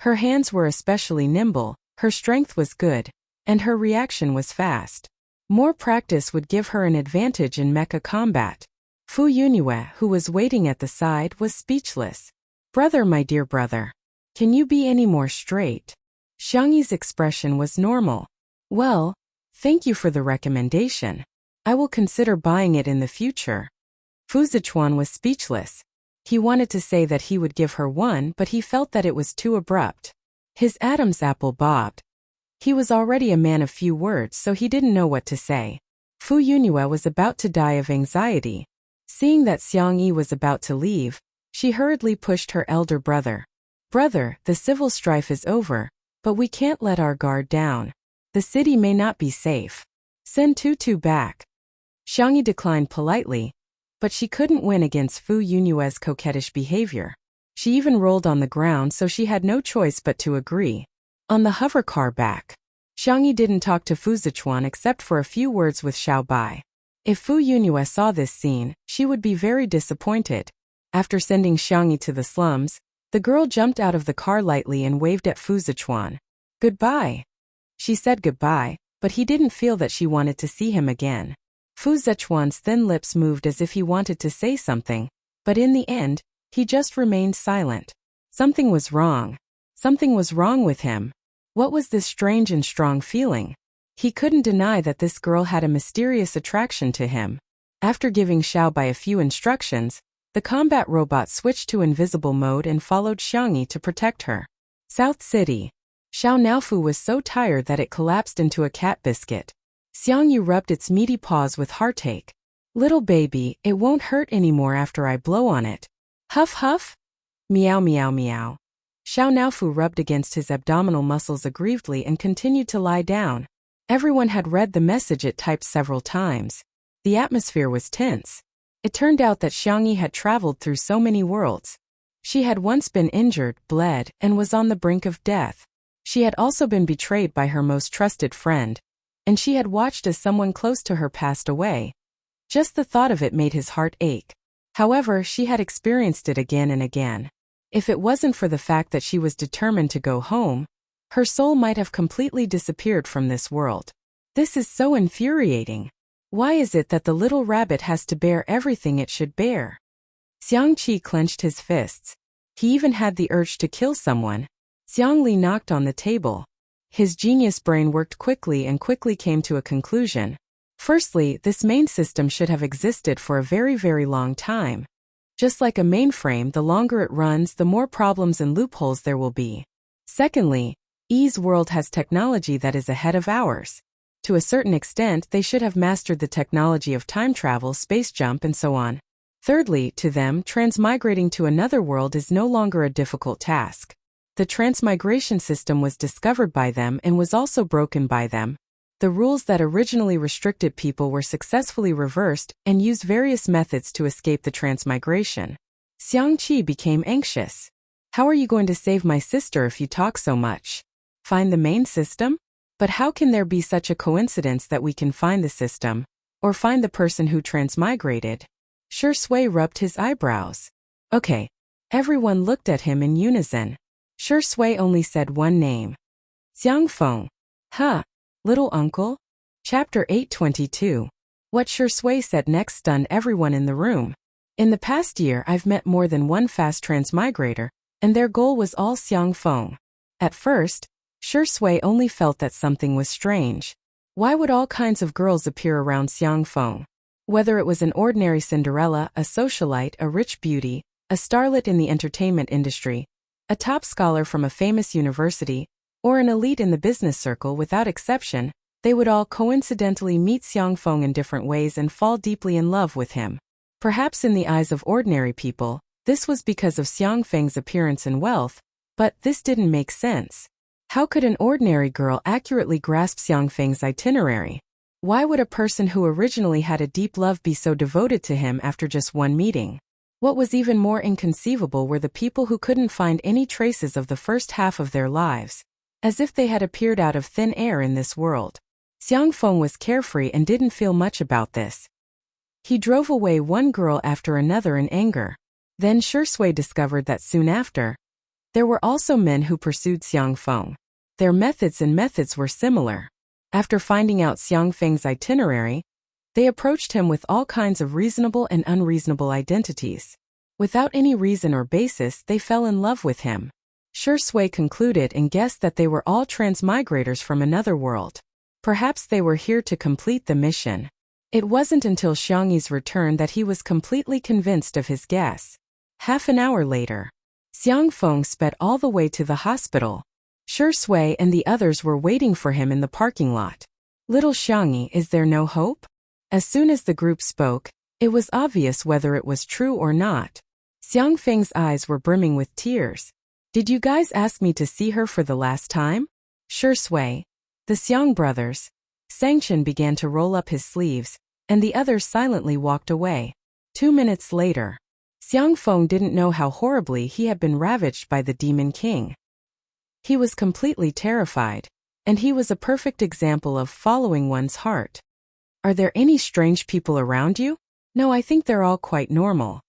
Her hands were especially nimble, her strength was good, and her reaction was fast. More practice would give her an advantage in mecha combat. Fu Yunhua, who was waiting at the side, was speechless. Brother, my dear brother. Can you be any more straight? Xiangyi's expression was normal. Well, thank you for the recommendation. I will consider buying it in the future. Fu Zichuan was speechless. He wanted to say that he would give her one, but he felt that it was too abrupt. His Adam's apple bobbed. He was already a man of few words, so he didn't know what to say. Fu Yunhua was about to die of anxiety. Seeing that Xiang Yi was about to leave, she hurriedly pushed her elder brother. Brother, the civil strife is over, but we can't let our guard down. The city may not be safe. Send Tutu back. Xiang Yi declined politely, but she couldn't win against Fu Yunua's coquettish behavior. She even rolled on the ground, so she had no choice but to agree. On the hover car back, Xiang Yi didn't talk to Fu Zichuan except for a few words with Xiao Bai. If Fu Yunhua saw this scene, she would be very disappointed. After sending Xiang Yi to the slums, the girl jumped out of the car lightly and waved at Fu Zichuan. Goodbye. She said goodbye, but he didn't feel that she wanted to see him again. Fu Zichuan's thin lips moved as if he wanted to say something, but in the end, he just remained silent. Something was wrong. Something was wrong with him. What was this strange and strong feeling? He couldn't deny that this girl had a mysterious attraction to him. After giving Xiao Bai a few instructions, the combat robot switched to invisible mode and followed Xiang Yi to protect her. South City. Xiao Naofu was so tired that it collapsed into a cat biscuit. Xiang Yi rubbed its meaty paws with heartache. Little baby, it won't hurt anymore after I blow on it. Huff huff? Meow meow meow. Xiao Naofu rubbed against his abdominal muscles aggrievedly and continued to lie down. Everyone had read the message it typed several times. The atmosphere was tense. It turned out that Xiang Yi had traveled through so many worlds. She had once been injured, bled, and was on the brink of death. She had also been betrayed by her most trusted friend, and she had watched as someone close to her passed away. Just the thought of it made his heart ache. However, she had experienced it again and again. If it wasn't for the fact that she was determined to go home, her soul might have completely disappeared from this world. This is so infuriating. Why is it that the little rabbit has to bear everything it should bear? Xiang Qi clenched his fists. He even had the urge to kill someone. Xiang Li knocked on the table. His genius brain worked quickly and quickly came to a conclusion. Firstly, this main system should have existed for a very, very long time. Just like a mainframe, the longer it runs, the more problems and loopholes there will be. Secondly, Yi's world has technology that is ahead of ours. To a certain extent, they should have mastered the technology of time travel, space jump, and so on. Thirdly, to them, transmigrating to another world is no longer a difficult task. The transmigration system was discovered by them and was also broken by them. The rules that originally restricted people were successfully reversed and used various methods to escape the transmigration. Xiang Qi became anxious. How are you going to save my sister if you talk so much? Find the main system? But how can there be such a coincidence that we can find the system, or find the person who transmigrated? Shi Sui rubbed his eyebrows. Okay. Everyone looked at him in unison. Shi Sui only said one name. Xiang Feng. Huh. Little uncle? Chapter 822. What Shi Sui said next stunned everyone in the room. In the past year I've met more than one fast transmigrator, and their goal was all Xiang Feng. At first, Shi Sui only felt that something was strange. Why would all kinds of girls appear around Xiang Feng? Whether it was an ordinary Cinderella, a socialite, a rich beauty, a starlet in the entertainment industry, a top scholar from a famous university, or an elite in the business circle, without exception, they would all coincidentally meet Xiang Feng in different ways and fall deeply in love with him. Perhaps in the eyes of ordinary people, this was because of Xiang Feng's appearance and wealth, but this didn't make sense. How could an ordinary girl accurately grasp Xiang Feng's itinerary? Why would a person who originally had a deep love be so devoted to him after just one meeting? What was even more inconceivable were the people who couldn't find any traces of the first half of their lives, as if they had appeared out of thin air in this world. Xiang Feng was carefree and didn't feel much about this. He drove away one girl after another in anger. Then Shi Sui discovered that soon after, there were also men who pursued Xiang Feng. Their methods were similar. After finding out Xiang Feng's itinerary, they approached him with all kinds of reasonable and unreasonable identities. Without any reason or basis, they fell in love with him. Shi Sui concluded and guessed that they were all transmigrators from another world. Perhaps they were here to complete the mission. It wasn't until Xiangyi's return that he was completely convinced of his guess. Half an hour later, Xiang Feng sped all the way to the hospital. Shi Sui and the others were waiting for him in the parking lot. Little Xiangyi, is there no hope? As soon as the group spoke, it was obvious whether it was true or not. Xiang Feng's eyes were brimming with tears. Did you guys ask me to see her for the last time? Shi Sui, the Xiang brothers. Sangchen began to roll up his sleeves, and the others silently walked away. 2 minutes later, Xiang Feng didn't know how horribly he had been ravaged by the Demon King. He was completely terrified, and he was a perfect example of following one's heart. Are there any strange people around you? No, I think they're all quite normal.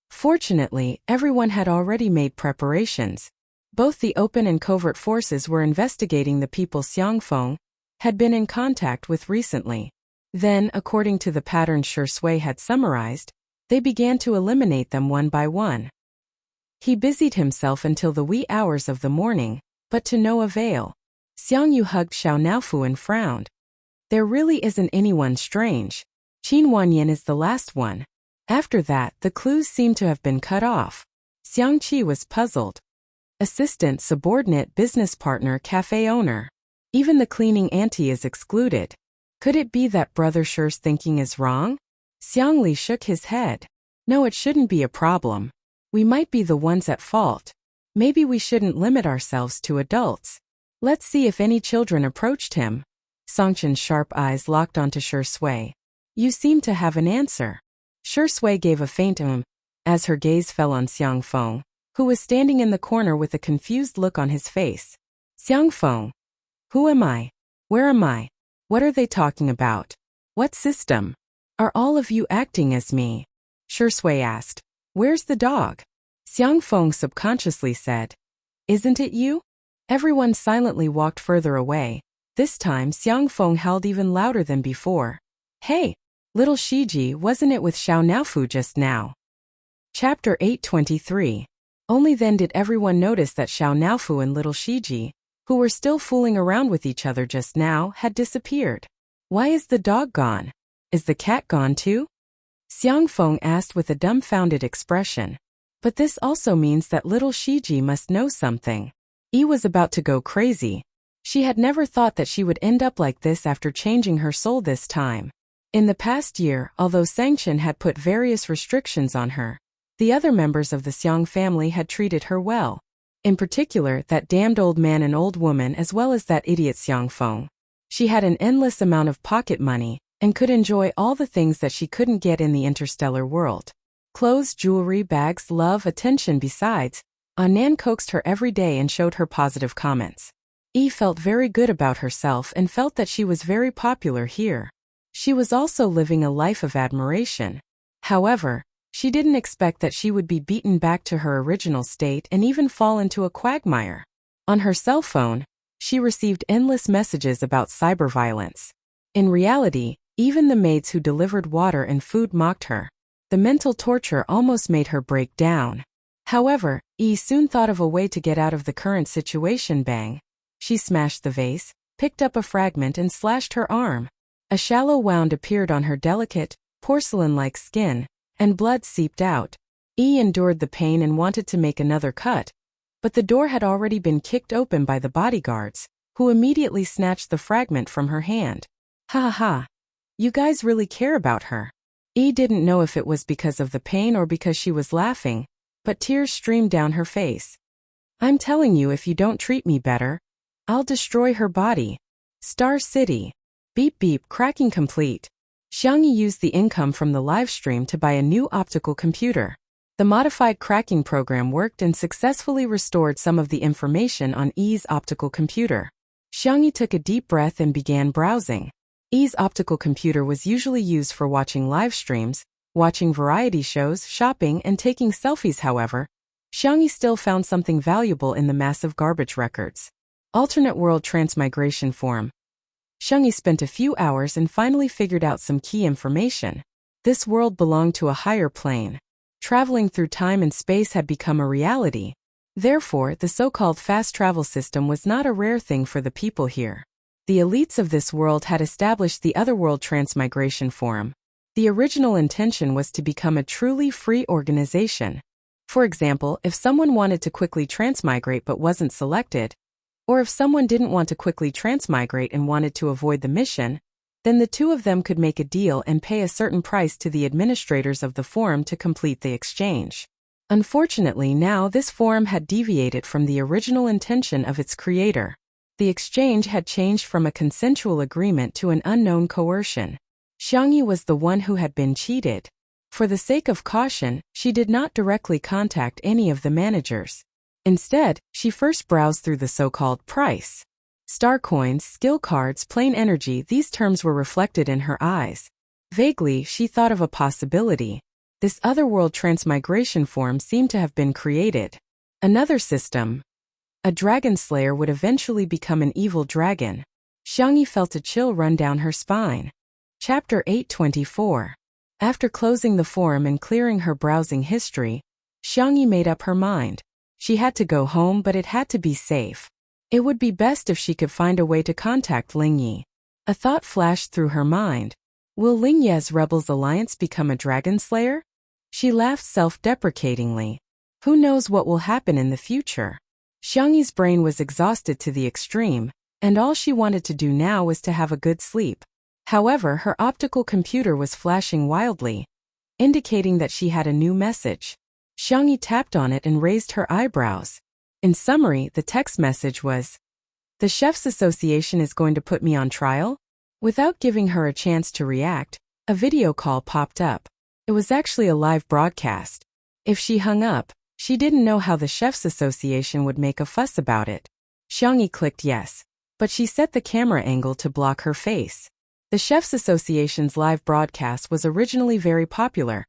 Fortunately, everyone had already made preparations. Both the open and covert forces were investigating the people Xiang Feng had been in contact with recently. Then, according to the pattern Shi Sui had summarized, they began to eliminate them one by one. He busied himself until the wee hours of the morning, but to no avail. Xiang Yu hugged Xiao Naofu and frowned. There really isn't anyone strange. Qin Wanyan is the last one. After that, the clues seem to have been cut off. Xiang Qi was puzzled. Assistant, subordinate, business partner, cafe owner. Even the cleaning auntie is excluded. Could it be that Brother Shi's thinking is wrong? Xiang Li shook his head. No, it shouldn't be a problem. We might be the ones at fault. Maybe we shouldn't limit ourselves to adults. Let's see if any children approached him. Sangchen's sharp eyes locked onto Shi Sui. You seem to have an answer. Shi Sui gave a faint as her gaze fell on Xiang Feng, who was standing in the corner with a confused look on his face. Xiang Feng. Who am I? Where am I? What are they talking about? What system? Are all of you acting as me? Shi Sui asked. Where's the dog? Xiang Feng subconsciously said. Isn't it you? Everyone silently walked further away. This time Xiang Feng howled even louder than before. Hey! Little Shiji, wasn't it with Xiao Naofu just now? Chapter 823. Only then did everyone notice that Xiao Naofu and little Shiji, who were still fooling around with each other just now, had disappeared. Why is the dog gone? Is the cat gone too? Xiang Feng asked with a dumbfounded expression. But this also means that little Shiji must know something. Yi was about to go crazy. She had never thought that she would end up like this after changing her soul this time. In the past year, although Sangchen had put various restrictions on her, the other members of the Xiang family had treated her well. In particular, that damned old man and old woman, as well as that idiot Xiang Feng. She had an endless amount of pocket money, and could enjoy all the things that she couldn't get in the interstellar world. Clothes, jewelry, bags, love, attention. Besides, Anan coaxed her every day and showed her positive comments. Yi felt very good about herself and felt that she was very popular here. She was also living a life of admiration. However, she didn't expect that she would be beaten back to her original state and even fall into a quagmire. On her cell phone, she received endless messages about cyberviolence. In reality, even the maids who delivered water and food mocked her. The mental torture almost made her break down. However, Yi soon thought of a way to get out of the current situation. Bang! She smashed the vase, picked up a fragment and slashed her arm. A shallow wound appeared on her delicate, porcelain-like skin, and blood seeped out. Yi endured the pain and wanted to make another cut, but the door had already been kicked open by the bodyguards, who immediately snatched the fragment from her hand. Ha ha ha! You guys really care about her. Yi didn't know if it was because of the pain or because she was laughing, but tears streamed down her face. I'm telling you, if you don't treat me better, I'll destroy her body. Star City. Beep beep, cracking complete. Xiangyi used the income from the live stream to buy a new optical computer. The modified cracking program worked and successfully restored some of the information on Yi's optical computer. Xiangyi took a deep breath and began browsing. Yi's optical computer was usually used for watching live streams, watching variety shows, shopping, and taking selfies. However, Xiangyi still found something valuable in the massive garbage records. Alternate world transmigration form. Xiangyi spent a few hours and finally figured out some key information. This world belonged to a higher plane. Traveling through time and space had become a reality. Therefore, the so-called fast travel system was not a rare thing for the people here. The elites of this world had established the Otherworld Transmigration Forum. The original intention was to become a truly free organization. For example, if someone wanted to quickly transmigrate but wasn't selected, or if someone didn't want to quickly transmigrate and wanted to avoid the mission, then the two of them could make a deal and pay a certain price to the administrators of the forum to complete the exchange. Unfortunately, now this forum had deviated from the original intention of its creator. The exchange had changed from a consensual agreement to an unknown coercion. Xiangyi was the one who had been cheated. For the sake of caution, she did not directly contact any of the managers. Instead, she first browsed through the so-called price. Star coins, skill cards, plain energy, these terms were reflected in her eyes. Vaguely, she thought of a possibility. This otherworld transmigration form seemed to have been created. Another system. A dragon slayer would eventually become an evil dragon. Xiangyi felt a chill run down her spine. Chapter 824. After closing the forum and clearing her browsing history, Xiangyi made up her mind. She had to go home, but it had to be safe. It would be best if she could find a way to contact Lingyi. A thought flashed through her mind. Will Lingye's Rebels Alliance become a dragon slayer? She laughed self-deprecatingly. Who knows what will happen in the future? Xiangyi's brain was exhausted to the extreme, and all she wanted to do now was to have a good sleep. However, her optical computer was flashing wildly, indicating that she had a new message. Xiangyi tapped on it and raised her eyebrows. In summary, the text message was, "The Chefs Association is going to put me on trial?" Without giving her a chance to react, a video call popped up. It was actually a live broadcast. If she hung up, she didn't know how the Chefs Association would make a fuss about it. Xiangyi clicked yes, but she set the camera angle to block her face. The Chefs Association's live broadcast was originally very popular,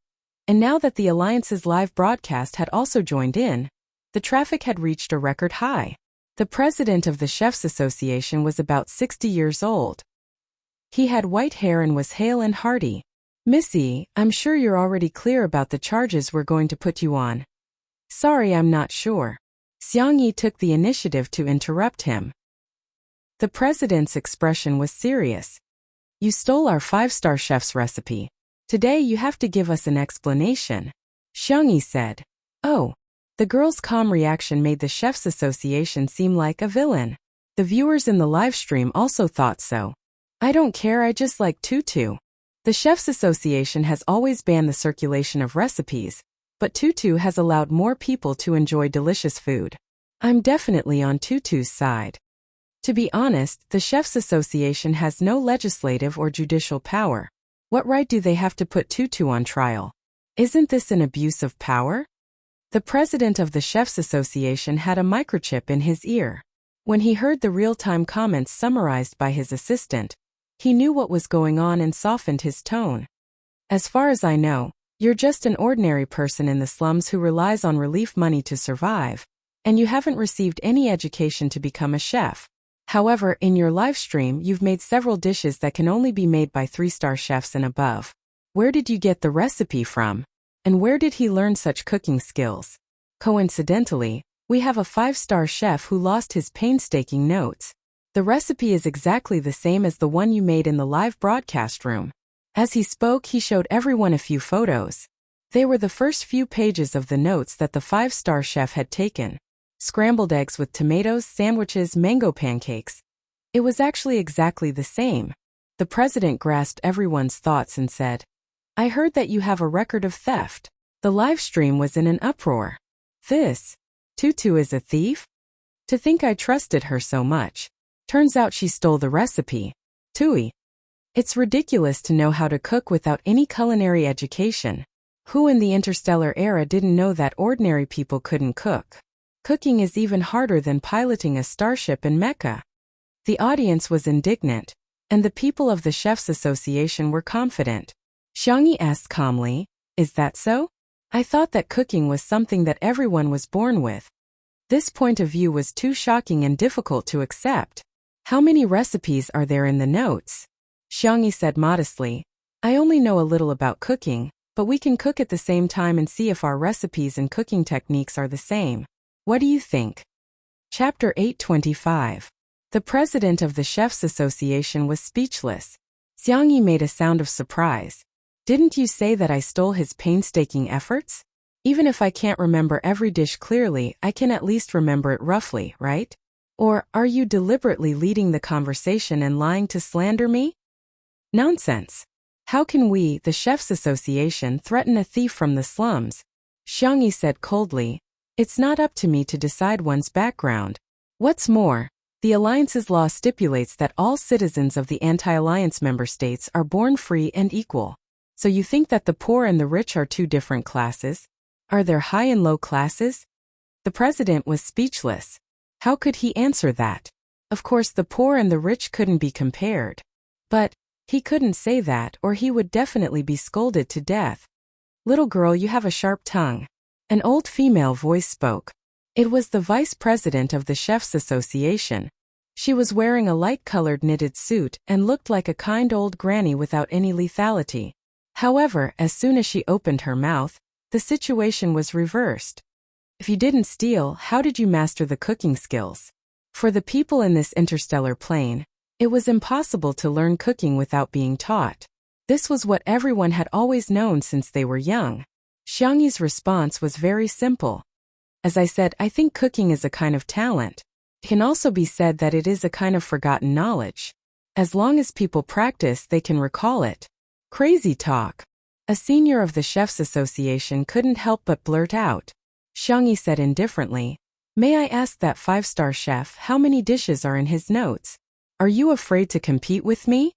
and now that the Alliance's live broadcast had also joined in, the traffic had reached a record high. The president of the Chefs Association was about 60 years old. He had white hair and was hale and hearty. "Missy, I'm sure you're already clear about the charges we're going to put you on." "Sorry, I'm not sure." Xiangyi took the initiative to interrupt him. The president's expression was serious. "You stole our 5-star chef's recipe. Today you have to give us an explanation," Xiangyi said. "Oh." The girl's calm reaction made the Chefs Association seem like a villain. The viewers in the live stream also thought so. "I don't care, I just like tutu." The Chefs Association has always banned the circulation of recipes, but tutu has allowed more people to enjoy delicious food. I'm definitely on tutu's side. To be honest, the Chefs Association has no legislative or judicial power. What right do they have to put tutu on trial? Isn't this an abuse of power? The president of the Chefs Association had a microchip in his ear. When he heard the real-time comments summarized by his assistant, he knew what was going on and softened his tone. "As far as I know, you're just an ordinary person in the slums who relies on relief money to survive, and you haven't received any education to become a chef. However, in your live stream, you've made several dishes that can only be made by 3-star chefs and above. Where did you get the recipe from? And where did he learn such cooking skills? Coincidentally, we have a 5-star chef who lost his painstaking notes. The recipe is exactly the same as the one you made in the live broadcast room." As he spoke, he showed everyone a few photos. They were the first few pages of the notes that the 5-star chef had taken. Scrambled eggs with tomatoes, sandwiches, mango pancakes. It was actually exactly the same. The president grasped everyone's thoughts and said, "I heard that you have a record of theft." The live stream was in an uproar. This tutu is a thief? To think I trusted her so much. Turns out she stole the recipe. Tui. It's ridiculous to know how to cook without any culinary education. Who in the interstellar era didn't know that ordinary people couldn't cook? Cooking is even harder than piloting a starship in Mecca. The audience was indignant, and the people of the Chefs Association were confident. Xiangyi asked calmly, "Is that so? I thought that cooking was something that everyone was born with." This point of view was too shocking and difficult to accept. "How many recipes are there in the notes?" Xiangyi said modestly, "I only know a little about cooking, but we can cook at the same time and see if our recipes and cooking techniques are the same. What do you think?" Chapter 825. The president of the Chefs Association was speechless. Xiangyi made a sound of surprise. Didn't you say that I stole his painstaking efforts? Even if I can't remember every dish clearly, I can at least remember it roughly, right? Or, are you deliberately leading the conversation and lying to slander me? Nonsense. How can we, the Chefs Association, threaten a thief from the slums? Xiangyi said coldly. It's not up to me to decide one's background. What's more, the Alliance's law stipulates that all citizens of the anti-alliance member states are born free and equal. So you think that the poor and the rich are two different classes? Are there high and low classes? The president was speechless. How could he answer that? Of course the poor and the rich couldn't be compared. But he couldn't say that or he would definitely be scolded to death. Little girl, you have a sharp tongue. An old female voice spoke. It was the vice president of the Chefs Association. She was wearing a light-colored knitted suit and looked like a kind old granny without any lethality. However, as soon as she opened her mouth, the situation was reversed. If you didn't steal, how did you master the cooking skills? For the people in this interstellar plane, it was impossible to learn cooking without being taught. This was what everyone had always known since they were young. Xiangyi's response was very simple. As I said, I think cooking is a kind of talent. It can also be said that it is a kind of forgotten knowledge. As long as people practice, they can recall it. Crazy talk. A senior of the Chefs Association couldn't help but blurt out. Xiangyi said indifferently, May I ask that five-star chef how many dishes are in his notes? Are you afraid to compete with me?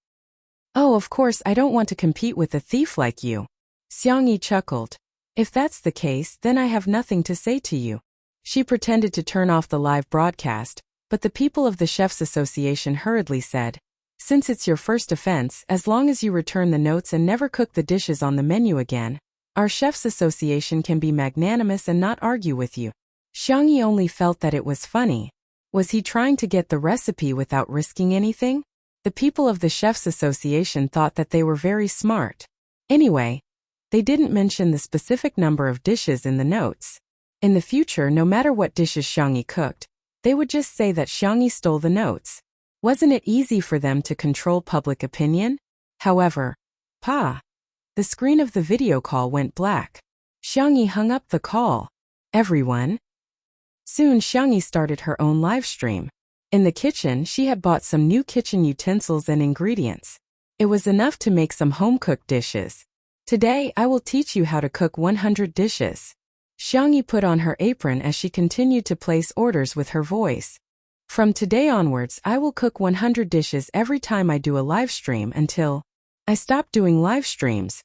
Oh, of course I don't want to compete with a thief like you. Xiangyi chuckled. If that's the case, then I have nothing to say to you. She pretended to turn off the live broadcast, but the people of the Chefs Association hurriedly said, Since it's your first offense, as long as you return the notes and never cook the dishes on the menu again, our Chefs Association can be magnanimous and not argue with you. Xiangyi only felt that it was funny. Was he trying to get the recipe without risking anything? The people of the Chefs Association thought that they were very smart. Anyway, they didn't mention the specific number of dishes in the notes. In the future, no matter what dishes Xiangyi cooked, they would just say that Xiangyi stole the notes. Wasn't it easy for them to control public opinion? However, the screen of the video call went black. Xiangyi hung up the call. Everyone? Soon Xiangyi started her own live stream. In the kitchen, she had bought some new kitchen utensils and ingredients. It was enough to make some home-cooked dishes. Today, I will teach you how to cook 100 dishes. Xiangyi put on her apron as she continued to place orders with her voice. From today onwards, I will cook 100 dishes every time I do a live stream until I stop doing live streams.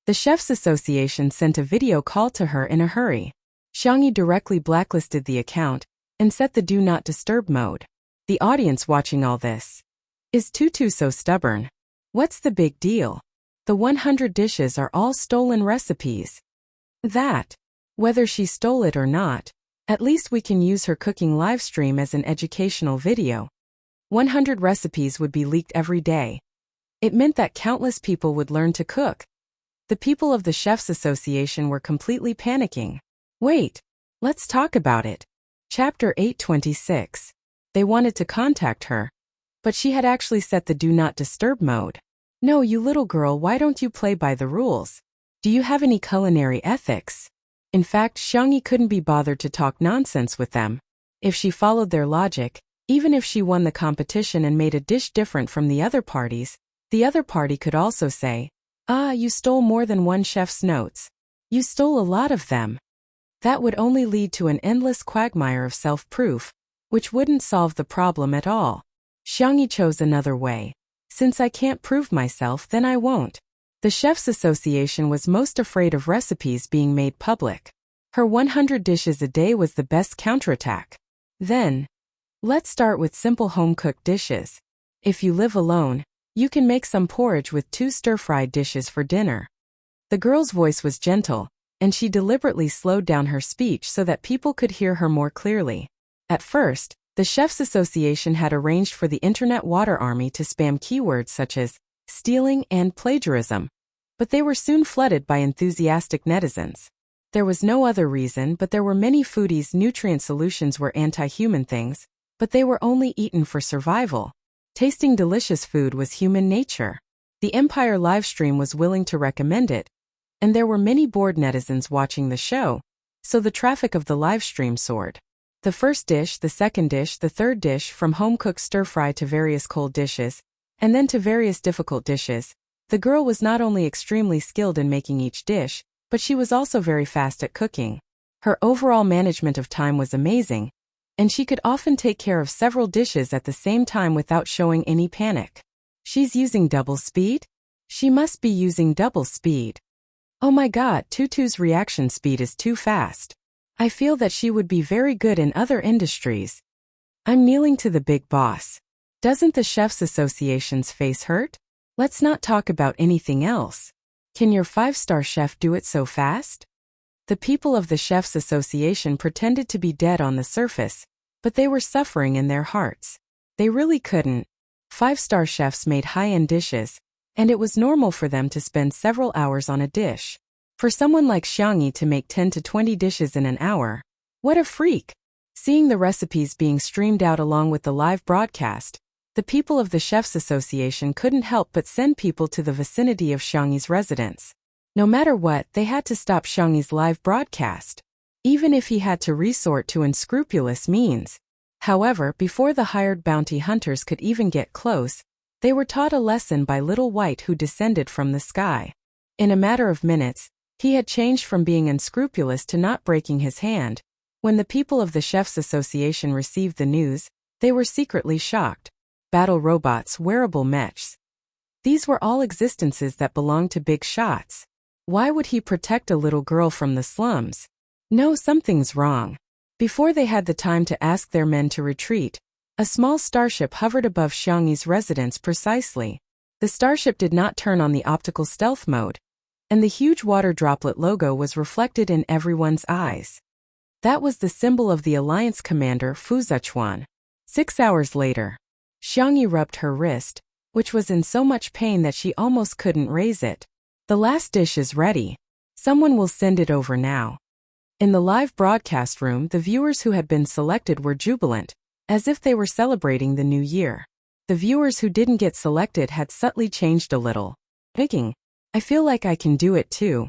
The Chefs Association sent a video call to her in a hurry. Xiangyi directly blacklisted the account and set the Do Not Disturb mode. The audience watching all this. Is Tutu so stubborn? What's the big deal? The 100 dishes are all stolen recipes. That, whether she stole it or not, at least we can use her cooking live stream as an educational video. 100 recipes would be leaked every day. It meant that countless people would learn to cook. The people of the Chefs Association were completely panicking. Wait, let's talk about it. Chapter 826. They wanted to contact her, but she had actually set the Do Not Disturb mode. No, you little girl, why don't you play by the rules? Do you have any culinary ethics? In fact, Xiangyi couldn't be bothered to talk nonsense with them. If she followed their logic, even if she won the competition and made a dish different from the other parties, the other party could also say, you stole more than one chef's notes. You stole a lot of them. That would only lead to an endless quagmire of self-proof, which wouldn't solve the problem at all. Xiangyi chose another way. Since I can't prove myself, then I won't. The Chefs Association was most afraid of recipes being made public. Her 100 dishes a day was the best counterattack. Then, let's start with simple home-cooked dishes. If you live alone, you can make some porridge with 2 stir-fried dishes for dinner. The girl's voice was gentle, and she deliberately slowed down her speech so that people could hear her more clearly. At first, the Chefs Association had arranged for the Internet Water Army to spam keywords such as stealing and plagiarism, but they were soon flooded by enthusiastic netizens. There was no other reason, but there were many foodies' nutrient solutions were anti-human things, but they were only eaten for survival. Tasting delicious food was human nature. The Empire livestream was willing to recommend it, and there were many bored netizens watching the show, so the traffic of the livestream soared. The first dish, the second dish, the third dish, from home-cooked stir-fry to various cold dishes, and then to various difficult dishes. The girl was not only extremely skilled in making each dish, but she was also very fast at cooking. Her overall management of time was amazing, and she could often take care of several dishes at the same time without showing any panic. She's using double speed? She must be using double speed. Oh my god, Tutu's reaction speed is too fast. I feel that she would be very good in other industries. I'm kneeling to the big boss. Doesn't the Chefs Association's face hurt? Let's not talk about anything else. Can your 5-star chef do it so fast? The people of the Chefs Association pretended to be dead on the surface, but they were suffering in their hearts. They really couldn't. 5-star chefs made high-end dishes, and it was normal for them to spend several hours on a dish. For someone like Xiangyi to make 10 to 20 dishes in an hour, what a freak! Seeing the recipes being streamed out along with the live broadcast, the people of the Chefs Association couldn't help but send people to the vicinity of Xiangyi's residence. No matter what, they had to stop Xiangyi's live broadcast, even if he had to resort to unscrupulous means. However, before the hired bounty hunters could even get close, they were taught a lesson by Little White, who descended from the sky. In a matter of minutes, he had changed from being unscrupulous to not breaking his hand. When the people of the Chefs Association received the news, they were secretly shocked. Battle robots, wearable mechs. These were all existences that belonged to big shots. Why would he protect a little girl from the slums? No, something's wrong. Before they had the time to ask their men to retreat, a small starship hovered above Xiangyi's residence precisely. The starship did not turn on the optical stealth mode, and the huge water droplet logo was reflected in everyone's eyes. That was the symbol of the Alliance commander Fu Zichuan. 6 hours later, Xiangyi rubbed her wrist, which was in so much pain that she almost couldn't raise it. The last dish is ready. Someone will send it over now. In the live broadcast room, the viewers who had been selected were jubilant, as if they were celebrating the new year. The viewers who didn't get selected had subtly changed a little. Picking. I feel like I can do it too.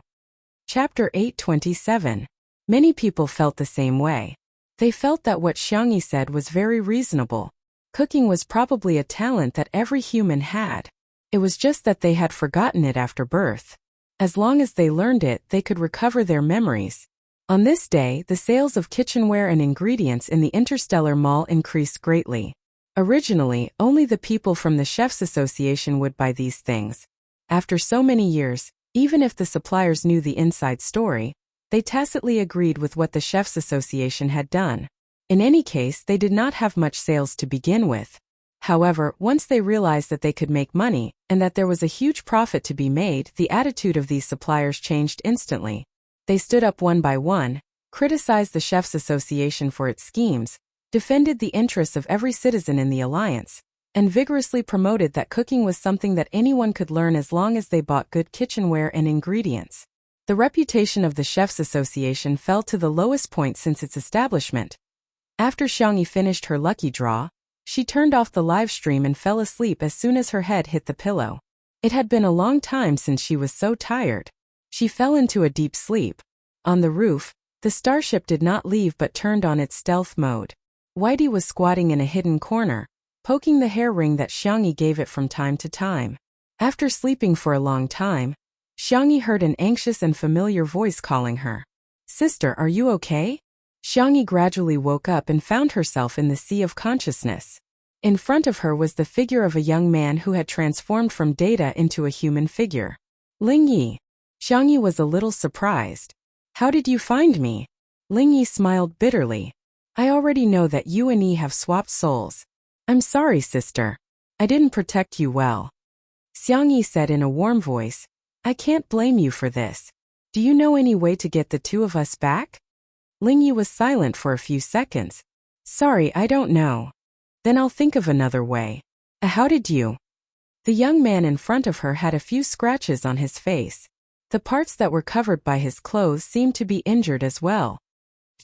Chapter 827. Many people felt the same way. They felt that what Xiangyi said was very reasonable. Cooking was probably a talent that every human had. It was just that they had forgotten it after birth. As long as they learned it, they could recover their memories. On this day, the sales of kitchenware and ingredients in the Interstellar Mall increased greatly. Originally, only the people from the Chefs Association would buy these things. After so many years, even if the suppliers knew the inside story, they tacitly agreed with what the Chefs Association had done. In any case, they did not have much sales to begin with. However, once they realized that they could make money, and that there was a huge profit to be made, the attitude of these suppliers changed instantly. They stood up one by one, criticized the Chefs Association for its schemes, defended the interests of every citizen in the alliance, and vigorously promoted that cooking was something that anyone could learn as long as they bought good kitchenware and ingredients. The reputation of the Chefs Association fell to the lowest point since its establishment. After Xiangyi finished her lucky draw, she turned off the live stream and fell asleep as soon as her head hit the pillow. It had been a long time since she was so tired. She fell into a deep sleep. On the roof, the starship did not leave but turned on its stealth mode. Whitey was squatting in a hidden corner, poking the hair ring that Xiangyi gave it from time to time. After sleeping for a long time, Xiangyi heard an anxious and familiar voice calling her. "Sister, are you okay?" Xiangyi gradually woke up and found herself in the sea of consciousness. In front of her was the figure of a young man who had transformed from data into a human figure. Ling Yi. Xiangyi was a little surprised. "How did you find me?" Ling Yi smiled bitterly. "I already know that you and Yi have swapped souls. I'm sorry, sister. I didn't protect you well." Xiangyi said in a warm voice, "I can't blame you for this. Do you know any way to get the two of us back?" Ling Yi was silent for a few seconds. "Sorry, I don't know." "Then I'll think of another way." How did you?" The young man in front of her had a few scratches on his face. The parts that were covered by his clothes seemed to be injured as well.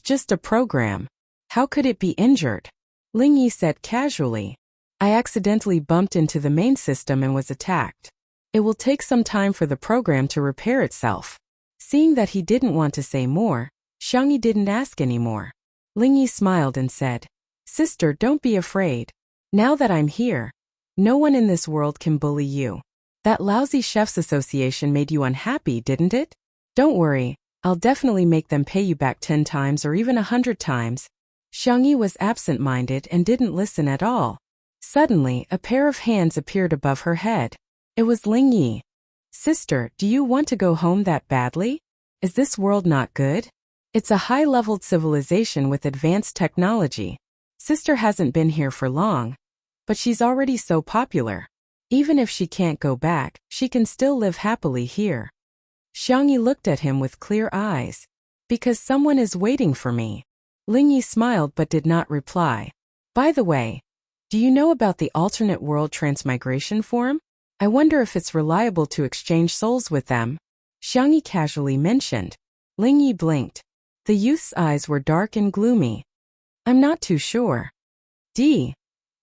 "Just a program. How could it be injured?" Ling Yi said casually. I accidentally bumped into the main system and was attacked. It will take some time for the program to repair itself. Seeing that he didn't want to say more, Xiangyi didn't ask anymore. Ling Yi smiled and said, Sister, don't be afraid. Now that I'm here, no one in this world can bully you. That lousy chef's association made you unhappy, didn't it? Don't worry, I'll definitely make them pay you back 10 times or even 100 times. Xiangyi was absent-minded and didn't listen at all. Suddenly, a pair of hands appeared above her head. It was Ling Yi. Sister, do you want to go home that badly? Is this world not good? It's a high-leveled civilization with advanced technology. Sister hasn't been here for long, but she's already so popular. Even if she can't go back, she can still live happily here. Xiangyi looked at him with clear eyes. Because someone is waiting for me. Ling Yi smiled but did not reply. By the way, do you know about the alternate world transmigration forum? I wonder if it's reliable to exchange souls with them. Xiangyi casually mentioned. Ling Yi blinked. The youth's eyes were dark and gloomy. I'm not too sure.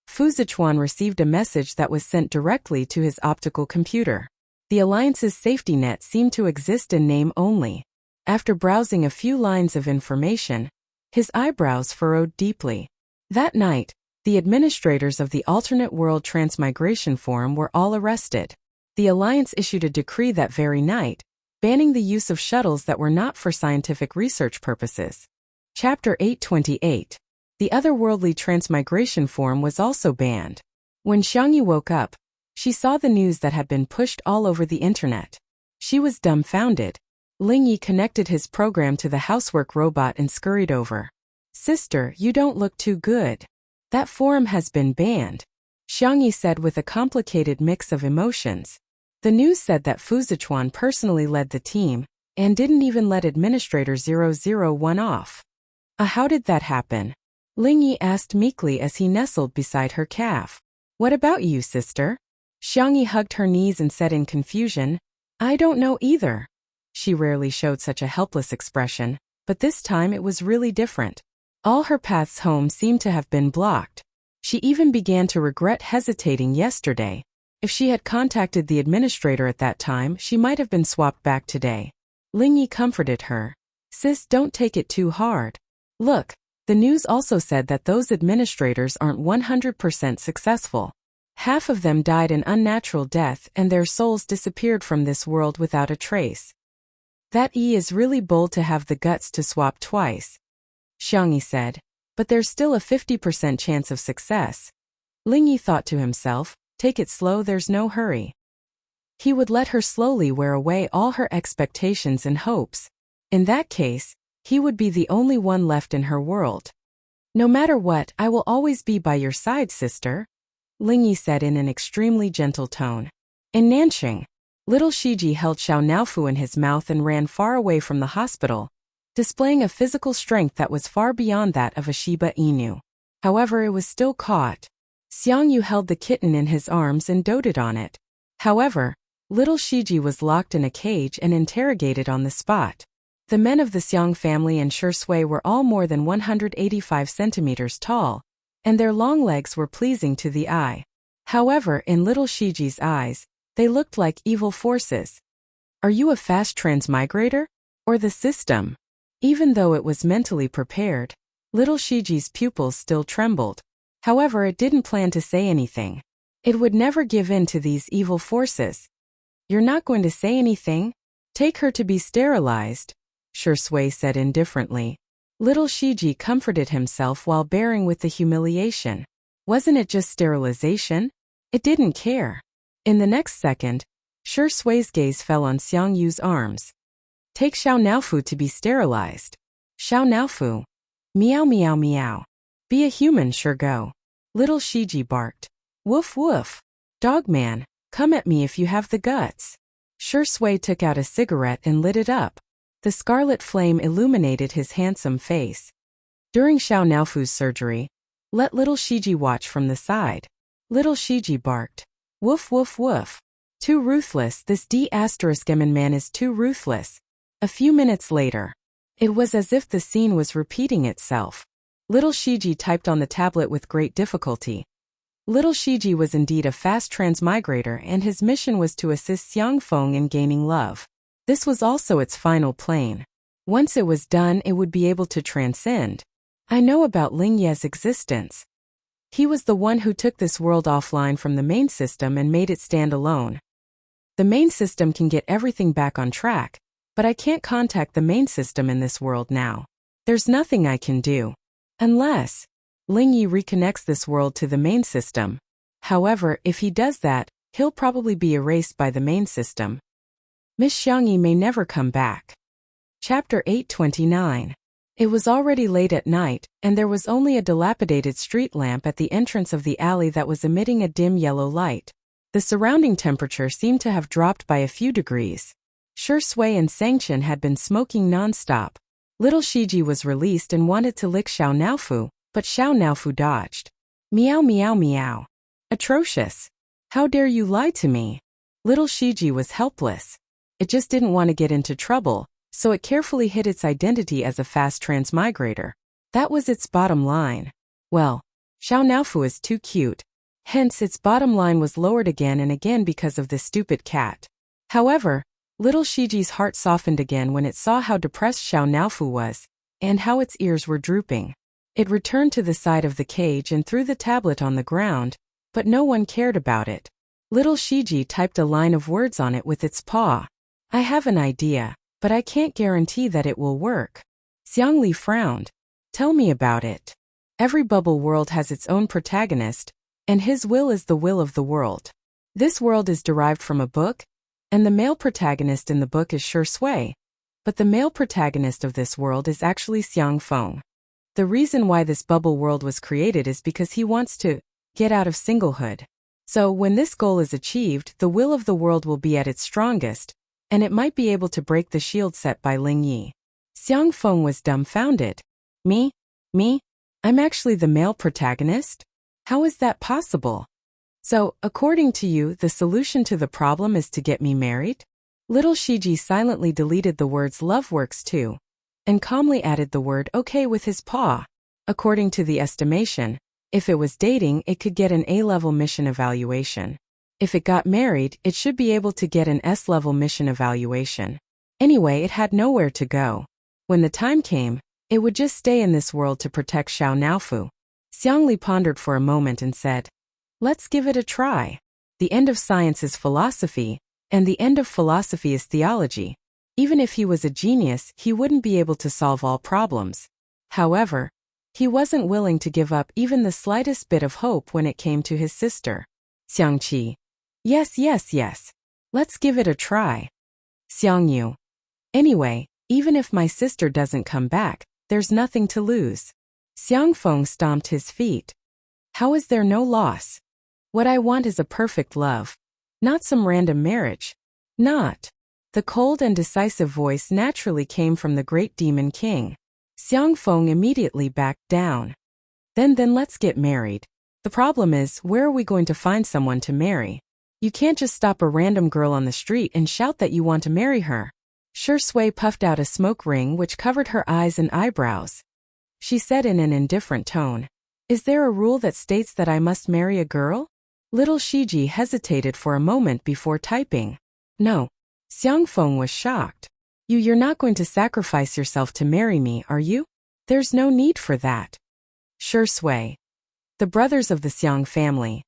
Fu Zichuan received a message that was sent directly to his optical computer. The Alliance's safety net seemed to exist in name only. After browsing a few lines of information, his eyebrows furrowed deeply. That night, the administrators of the Alternate World Transmigration Forum were all arrested. The Alliance issued a decree that very night, banning the use of shuttles that were not for scientific research purposes. Chapter 828. The Otherworldly Transmigration Forum was also banned. When Xiangyi woke up, she saw the news that had been pushed all over the internet. She was dumbfounded. Ling Yi connected his program to the housework robot and scurried over. Sister, you don't look too good. That forum has been banned, Xiangyi said with a complicated mix of emotions. The news said that Fu Zichuan personally led the team, and didn't even let Administrator 001 off. How did that happen? Ling Yi asked meekly as he nestled beside her calf. What about you, sister? Xiangyi hugged her knees and said in confusion, I don't know either. She rarely showed such a helpless expression, but this time it was really different. All her paths home seemed to have been blocked. She even began to regret hesitating yesterday. If she had contacted the administrator at that time, she might have been swapped back today. Ling Yi comforted her. Sis, don't take it too hard. Look, the news also said that those administrators aren't 100% successful. Half of them died an unnatural death and their souls disappeared from this world without a trace. That is really bold to have the guts to swap twice, Xiangyi said, but there's still a 50% chance of success. Ling Yi thought to himself, take it slow, there's no hurry. He would let her slowly wear away all her expectations and hopes. In that case, he would be the only one left in her world. No matter what, I will always be by your side, sister, Ling Yi said in an extremely gentle tone. In Nanxing, little Shiji held Xiao Naofu in his mouth and ran far away from the hospital, displaying a physical strength that was far beyond that of a Shiba Inu. However, it was still caught. Xiang Yu held the kitten in his arms and doted on it. However, little Shiji was locked in a cage and interrogated on the spot. The men of the Xiang family and Shui were all more than 185 centimeters tall, and their long legs were pleasing to the eye. However, in little Shiji's eyes, they looked like evil forces. Are you a fast transmigrator? Or the system? Even though it was mentally prepared, little Shiji's pupils still trembled. However, it didn't plan to say anything. It would never give in to these evil forces. You're not going to say anything? Take her to be sterilized, Shui said indifferently. Little Shiji comforted himself while bearing with the humiliation. Wasn't it just sterilization? It didn't care. In the next second, Shui's gaze fell on Xiang Yu's arms. Take Xiao Naofu to be sterilized. Xiao Naofu. Meow meow meow. Be a human, sure go. Little Shiji barked. Woof woof. Dogman, come at me if you have the guts. Shui took out a cigarette and lit it up. The scarlet flame illuminated his handsome face. During Xiao Naofu's surgery, let little Shiji watch from the side. Little Shiji barked. Woof woof woof. Too ruthless, this D****** man is too ruthless. A few minutes later, it was as if the scene was repeating itself. Little Shiji typed on the tablet with great difficulty. Little Shiji was indeed a fast transmigrator, and his mission was to assist Xiangfeng in gaining love. This was also its final plane. Once it was done, it would be able to transcend. I know about Ling Ye's existence. He was the one who took this world offline from the main system and made it stand alone. The main system can get everything back on track, but I can't contact the main system in this world now. There's nothing I can do. Unless Ling Yi reconnects this world to the main system. However, if he does that, he'll probably be erased by the main system. Miss Xiangyi may never come back. Chapter 829. It was already late at night, and there was only a dilapidated street lamp at the entrance of the alley that was emitting a dim yellow light. The surrounding temperature seemed to have dropped by a few degrees. Shi Sui and Sangchen had been smoking non-stop. Little Shiji was released and wanted to lick Xiao Naofu, but Xiao Naofu dodged. Meow meow meow. Atrocious. How dare you lie to me? Little Shiji was helpless. It just didn't want to get into trouble, so it carefully hid its identity as a fast transmigrator. That was its bottom line. Well, Xiao Naofu is too cute. Hence its bottom line was lowered again and again because of this stupid cat. However, little Shiji's heart softened again when it saw how depressed Xiao Naofu was, and how its ears were drooping. It returned to the side of the cage and threw the tablet on the ground, but no one cared about it. Little Shiji typed a line of words on it with its paw. I have an idea, but I can't guarantee that it will work. Xiangli frowned. Tell me about it. Every bubble world has its own protagonist, and his will is the will of the world. This world is derived from a book, and the male protagonist in the book is Shi Sui, but the male protagonist of this world is actually Xiangfeng. The reason why this bubble world was created is because he wants to get out of singlehood. So when this goal is achieved, the will of the world will be at its strongest, and it might be able to break the shield set by Ling Yi. Xiangfeng was dumbfounded. Me? I'm actually the male protagonist? How is that possible? So, according to you, the solution to the problem is to get me married? Little Shiji silently deleted the words love works too, and calmly added the word okay with his paw. According to the estimation, if it was dating, it could get an A-level mission evaluation. If it got married, it should be able to get an S-level mission evaluation. Anyway, it had nowhere to go. When the time came, it would just stay in this world to protect Xiao Naofu. Xiangli pondered for a moment and said, let's give it a try. The end of science is philosophy, and the end of philosophy is theology. Even if he was a genius, he wouldn't be able to solve all problems. However, he wasn't willing to give up even the slightest bit of hope when it came to his sister. Xiangqi. Yes. Let's give it a try. Xiangyu. Anyway, even if my sister doesn't come back, there's nothing to lose. Xiangfeng stomped his feet. How is there no loss? What I want is a perfect love. Not some random marriage. Not. The cold and decisive voice naturally came from the great demon king. Xiangfeng immediately backed down. Then let's get married. The problem is, where are we going to find someone to marry? You can't just stop a random girl on the street and shout that you want to marry her. Shi Sui puffed out a smoke ring which covered her eyes and eyebrows. She said in an indifferent tone, is there a rule that states that I must marry a girl? Little Shiji hesitated for a moment before typing. No. Xiangfeng was shocked. You're not going to sacrifice yourself to marry me, are you? There's no need for that. Shi Sui. The brothers of the Xiang family.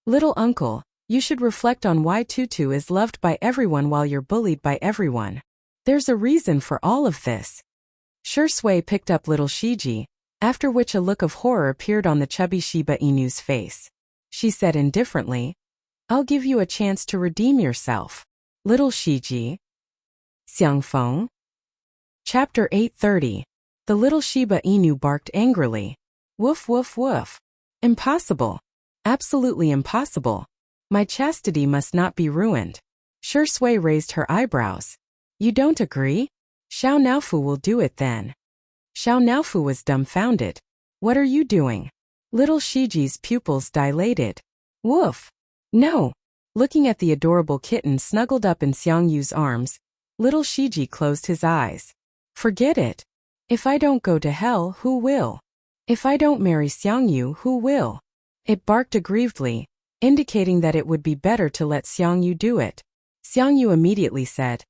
Little uncle, you should reflect on why Tutu is loved by everyone while you're bullied by everyone. There's a reason for all of this. Shi Sui picked up little Shiji, after which a look of horror appeared on the chubby Shiba Inu's face. She said indifferently, I'll give you a chance to redeem yourself. Little Shiji. Xiangfeng. Chapter 830. The little Shiba Inu barked angrily. Woof woof woof. Impossible. Absolutely impossible. My chastity must not be ruined. Shi Sui raised her eyebrows. You don't agree? Xiao Naofu will do it then. Xiao Naofu was dumbfounded. What are you doing? Little Shiji's pupils dilated. Woof. No. Looking at the adorable kitten snuggled up in Xiangyu's arms, little Shiji closed his eyes. Forget it. If I don't go to hell, who will? If I don't marry Xiang Yu, who will? It barked aggrievedly, indicating that it would be better to let Xiang Yu do it. Xiang Yu immediately said,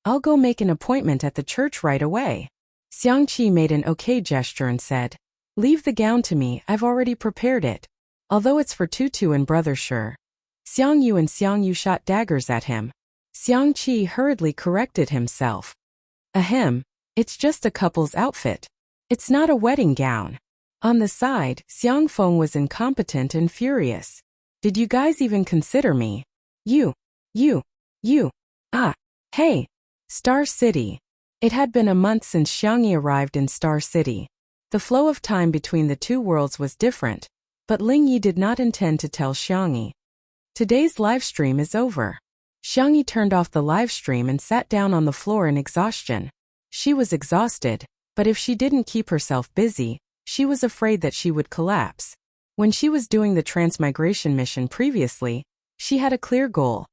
I'll go make an appointment at the church right away. Xiang Qi made an okay gesture and said, Leave the gown to me, I've already prepared it. Although it's for Tutu and Brother Sure. Xiang Yu shot daggers at him. Xiang Qi hurriedly corrected himself. Ahem, it's just a couple's outfit. It's not a wedding gown. On the side, Xiang Feng was incompetent and furious. Did you guys even consider me? You. Hey. Star City. It had been a month since Xiangyi arrived in Star City. The flow of time between the two worlds was different, but Lingyi did not intend to tell Xiangyi. Today's live stream is over. Xiangyi turned off the live stream and sat down on the floor in exhaustion. She was exhausted, but if she didn't keep herself busy, she was afraid that she would collapse. When she was doing the transmigration mission previously, she had a clear goal: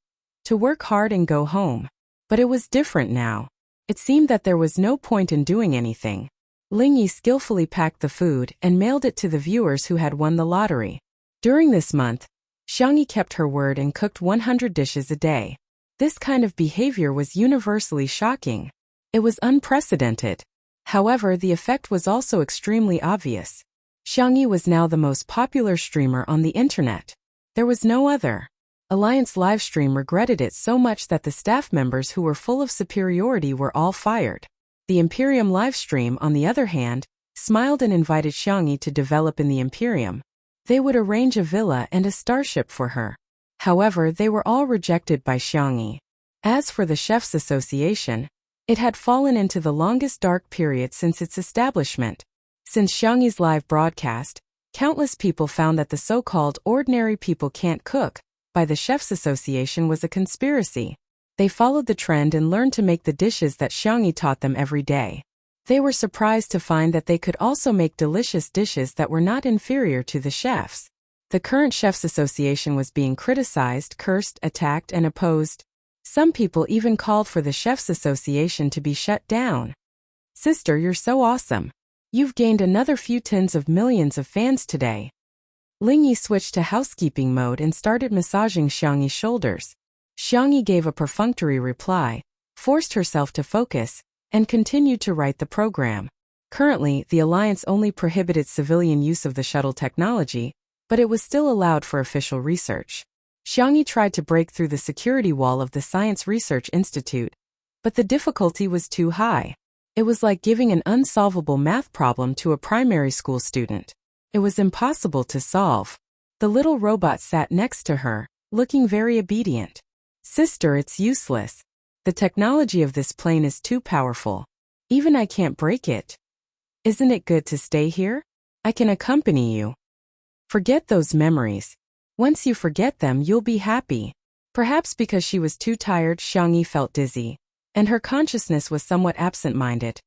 to work hard and go home. But it was different now. It seemed that there was no point in doing anything. Lingyi skillfully packed the food and mailed it to the viewers who had won the lottery. During this month, Xiangyi kept her word and cooked 100 dishes a day. This kind of behavior was universally shocking. It was unprecedented. However, the effect was also extremely obvious. Xiangyi was now the most popular streamer on the internet. There was no other. Alliance Livestream regretted it so much that the staff members who were full of superiority were all fired. The Imperium Livestream, on the other hand, smiled and invited Xiangyi to develop in the Imperium. They would arrange a villa and a starship for her. However, they were all rejected by Xiangyi. As for the Chefs Association, it had fallen into the longest dark period since its establishment. Since Xiangyi's live broadcast, countless people found that the so-called ordinary people can't cook by the Chefs Association was a conspiracy. They followed the trend and learned to make the dishes that Xiangyi taught them every day. They were surprised to find that they could also make delicious dishes that were not inferior to the chefs. The current Chefs Association was being criticized, cursed, attacked, and opposed. Some people even called for the Chefs Association to be shut down. Sister, you're so awesome. You've gained another few tens of millions of fans today. Lingyi switched to housekeeping mode and started massaging Xiangyi's shoulders. Xiangyi gave a perfunctory reply, forced herself to focus, and continued to write the program. Currently, the Alliance only prohibited civilian use of the shuttle technology, but it was still allowed for official research. Xiangyi tried to break through the security wall of the Science Research Institute, but the difficulty was too high. It was like giving an unsolvable math problem to a primary school student. It was impossible to solve. The little robot sat next to her, looking very obedient. Sister, it's useless. The technology of this plane is too powerful. Even I can't break it. Isn't it good to stay here? I can accompany you. Forget those memories. Once you forget them, you'll be happy. Perhaps because she was too tired, Xiangyi felt dizzy, and her consciousness was somewhat absent-minded.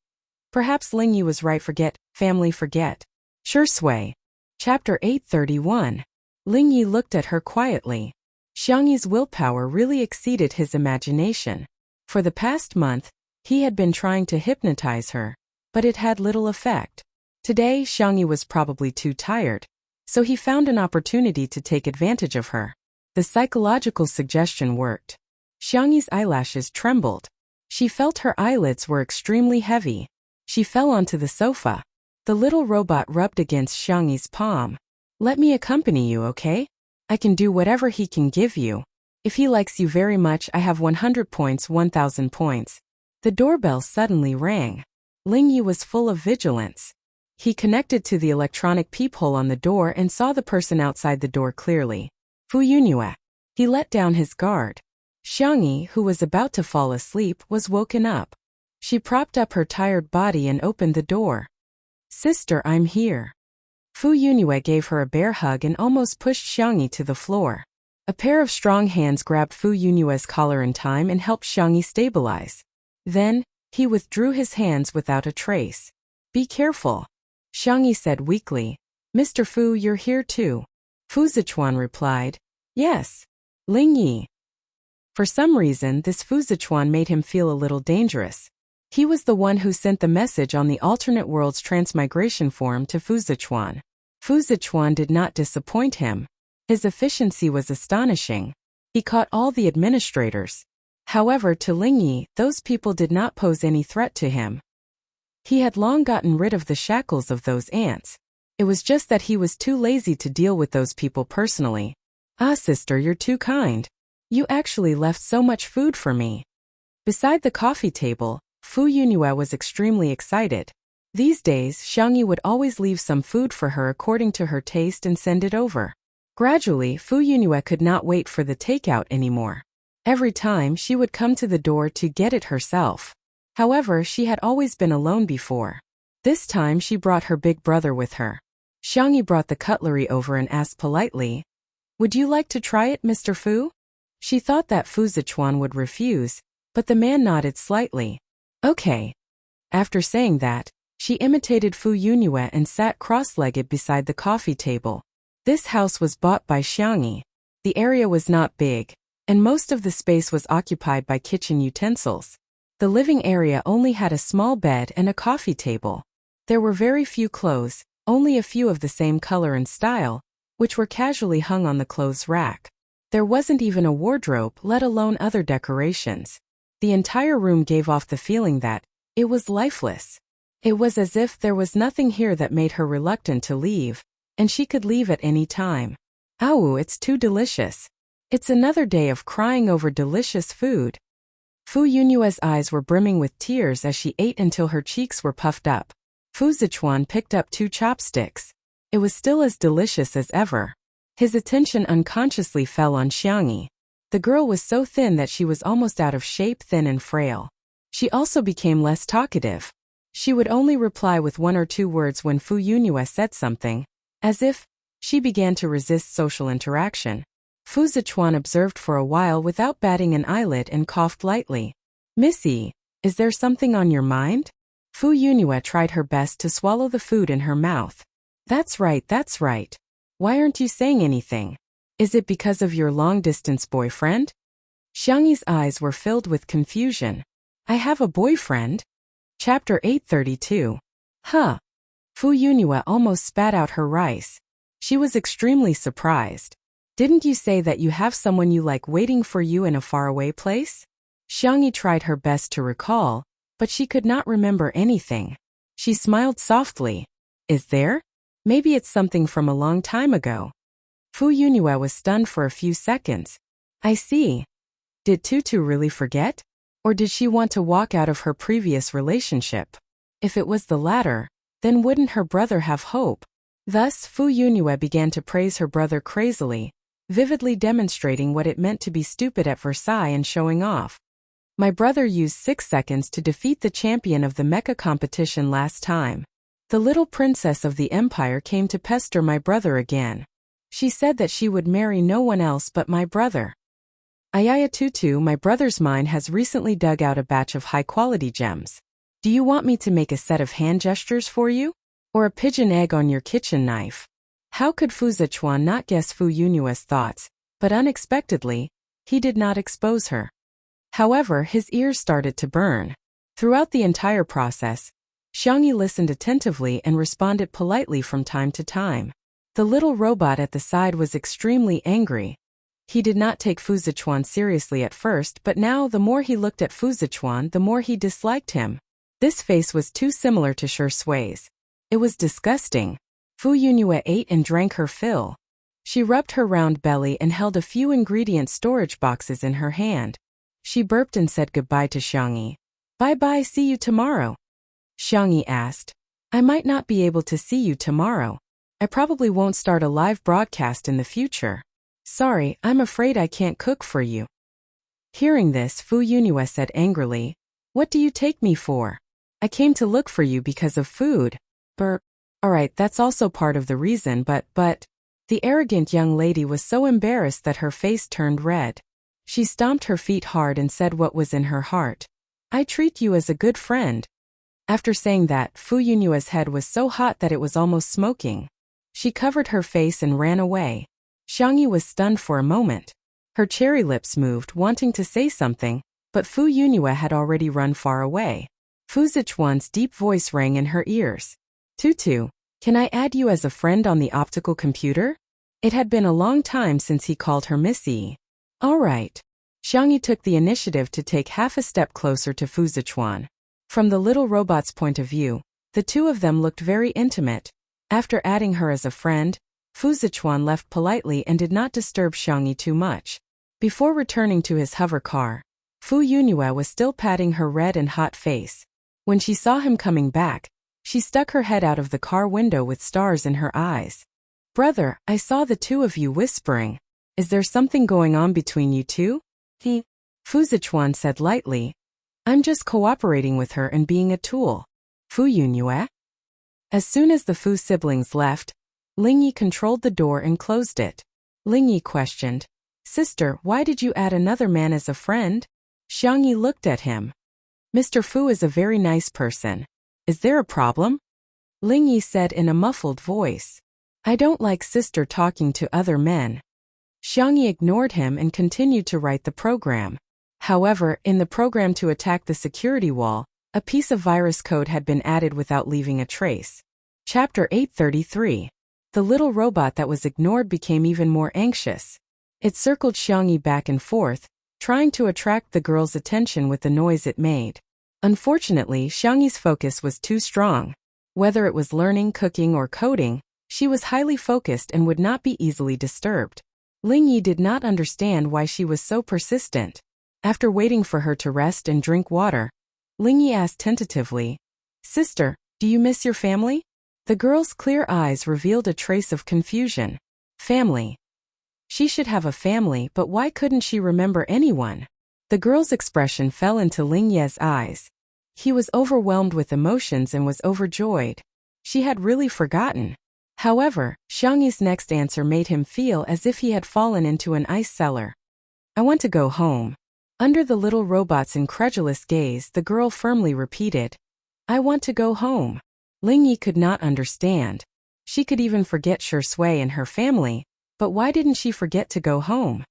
Perhaps Lingyi was right. Forget, family, forget. Sure, Sui. Chapter 831. Lingyi looked at her quietly. Xiangyi's willpower really exceeded his imagination. For the past month, he had been trying to hypnotize her, but it had little effect. Today, Xiangyi was probably too tired, so he found an opportunity to take advantage of her. The psychological suggestion worked. Xiangyi's eyelashes trembled. She felt her eyelids were extremely heavy. She fell onto the sofa. The little robot rubbed against Xiangyi's palm. Let me accompany you, okay? I can do whatever he can give you. If he likes you very much, I have 100 points, 1000 points. The doorbell suddenly rang. Lingyi was full of vigilance. He connected to the electronic peephole on the door and saw the person outside the door clearly. Fu Yunyue. He let down his guard. Xiangyi, who was about to fall asleep, was woken up. She propped up her tired body and opened the door. Sister, I'm here. Fu Yunyue gave her a bear hug and almost pushed Xiangyi to the floor. A pair of strong hands grabbed Fu Yunyue's collar in time and helped Xiangyi stabilize. Then, he withdrew his hands without a trace. Be careful. Xiangyi said weakly. Mr. Fu, you're here too. Fu Zichuan replied. Yes. Lingyi. For some reason, this Fu Zichuan made him feel a little dangerous. He was the one who sent the message on the alternate world's transmigration form to Fu Zichuan. Fu Zichuan did not disappoint him. His efficiency was astonishing. He caught all the administrators. However, to Lingyi, those people did not pose any threat to him. He had long gotten rid of the shackles of those ants. It was just that he was too lazy to deal with those people personally. Ah, sister, you're too kind. You actually left so much food for me. Beside the coffee table, Fu Yunyue was extremely excited. These days, Xiangyi would always leave some food for her according to her taste and send it over. Gradually, Fu Yunyue could not wait for the takeout anymore. Every time, she would come to the door to get it herself. However, she had always been alone before. This time she brought her big brother with her. Xiangyi brought the cutlery over and asked politely, "Would you like to try it, Mr. Fu?" She thought that Fu Zichuan would refuse, but the man nodded slightly. Okay. After saying that, she imitated Fu Yunyue and sat cross-legged beside the coffee table. This house was bought by Xiangyi. The area was not big, and most of the space was occupied by kitchen utensils. The living area only had a small bed and a coffee table. There were very few clothes, only a few of the same color and style, which were casually hung on the clothes rack. There wasn't even a wardrobe, let alone other decorations. The entire room gave off the feeling that it was lifeless. It was as if there was nothing here that made her reluctant to leave, and she could leave at any time. Ow, it's too delicious. It's another day of crying over delicious food. Fu Yunyue's eyes were brimming with tears as she ate until her cheeks were puffed up. Fu Zichuan picked up 2 chopsticks. It was still as delicious as ever. His attention unconsciously fell on Xiangyi. The girl was so thin that she was almost out of shape, thin and frail. She also became less talkative. She would only reply with 1 or 2 words when Fu Yunyue said something, as if she began to resist social interaction. Fu Zichuan observed for a while without batting an eyelid and coughed lightly. "Missy, is there something on your mind?" Fu Yunyue tried her best to swallow the food in her mouth. That's right, that's right. Why aren't you saying anything? Is it because of your long-distance boyfriend? Xiangyi's eyes were filled with confusion. I have a boyfriend? Chapter 832. Huh. Fu Yunyue almost spat out her rice. She was extremely surprised. Didn't you say that you have someone you like waiting for you in a faraway place? Xiangyi tried her best to recall, but she could not remember anything. She smiled softly. Is there? Maybe it's something from a long time ago. Fu Yunyue was stunned for a few seconds. I see. Did Tutu really forget? Or did she want to walk out of her previous relationship? If it was the latter, then wouldn't her brother have hope? Thus, Fu Yunyue began to praise her brother crazily, vividly demonstrating what it meant to be stupid at Versailles and showing off. My brother used 6 seconds to defeat the champion of the mecha competition last time. The little princess of the empire came to pester my brother again. She said that she would marry no one else but my brother. Ayaya Tutu, my brother's mine has recently dug out a batch of high-quality gems. Do you want me to make a set of hand gestures for you? Or a pigeon egg on your kitchen knife? How could Fu Zichuan not guess Fu Yunyue's thoughts, but unexpectedly, he did not expose her. However, his ears started to burn. Throughout the entire process, Xiangyi listened attentively and responded politely from time to time. The little robot at the side was extremely angry. He did not take Fu Zichuan seriously at first, but now the more he looked at Fu Zichuan, the more he disliked him. This face was too similar to Shi Sui's. It was disgusting. Fu Yunyue ate and drank her fill. She rubbed her round belly and held a few ingredient storage boxes in her hand. She burped and said goodbye to Xiangyi. Bye-bye, see you tomorrow. Xiangyi asked. I might not be able to see you tomorrow. I probably won't start a live broadcast in the future. Sorry, I'm afraid I can't cook for you. Hearing this, Fu Yunyue said angrily, What do you take me for? I came to look for you because of food. Burp. Alright, that's also part of the reason, but, the arrogant young lady was so embarrassed that her face turned red. She stomped her feet hard and said what was in her heart. I treat you as a good friend. After saying that, Fu Yunyue's head was so hot that it was almost smoking. She covered her face and ran away. Xiangyi was stunned for a moment. Her cherry lips moved, wanting to say something, but Fu Yunyue had already run far away. Fu Zichuan's deep voice rang in her ears. Tutu, can I add you as a friend on the optical computer? It had been a long time since he called her Missy. All right. Xiangyi took the initiative to take half a step closer to Fu Zichuan. From the little robot's point of view, the two of them looked very intimate. After adding her as a friend, Fu Zichuan left politely and did not disturb Xiangyi too much. Before returning to his hover car, Fu Yunyue was still patting her red and hot face. When she saw him coming back, she stuck her head out of the car window with stars in her eyes. Brother, I saw the two of you whispering. Is there something going on between you two? Fu Zichuan said lightly. I'm just cooperating with her and being a tool. Fu Yunyue? As soon as the Fu siblings left, Lingyi controlled the door and closed it. Lingyi questioned, Sister, why did you add another man as a friend? Xiangyi looked at him. Mr. Fu is a very nice person. Is there a problem? Lingyi said in a muffled voice. I don't like sister talking to other men. Xiangyi ignored him and continued to write the program. However, in the program to attack the security wall, a piece of virus code had been added without leaving a trace. Chapter 833. The little robot that was ignored became even more anxious. It circled Xiangyi back and forth, trying to attract the girl's attention with the noise it made. Unfortunately, Xiangyi's focus was too strong. Whether it was learning, cooking, or coding, she was highly focused and would not be easily disturbed. Lingyi did not understand why she was so persistent. After waiting for her to rest and drink water, Lingyi asked tentatively, Sister, do you miss your family? The girl's clear eyes revealed a trace of confusion. Family. She should have a family, but why couldn't she remember anyone? The girl's expression fell into Lingyi's eyes. He was overwhelmed with emotions and was overjoyed. She had really forgotten. However, Xiangyi's next answer made him feel as if he had fallen into an ice cellar. I want to go home. Under the little robot's incredulous gaze, the girl firmly repeated, I want to go home. Lingyi could not understand. She could even forget Shui and her family, but why didn't she forget to go home?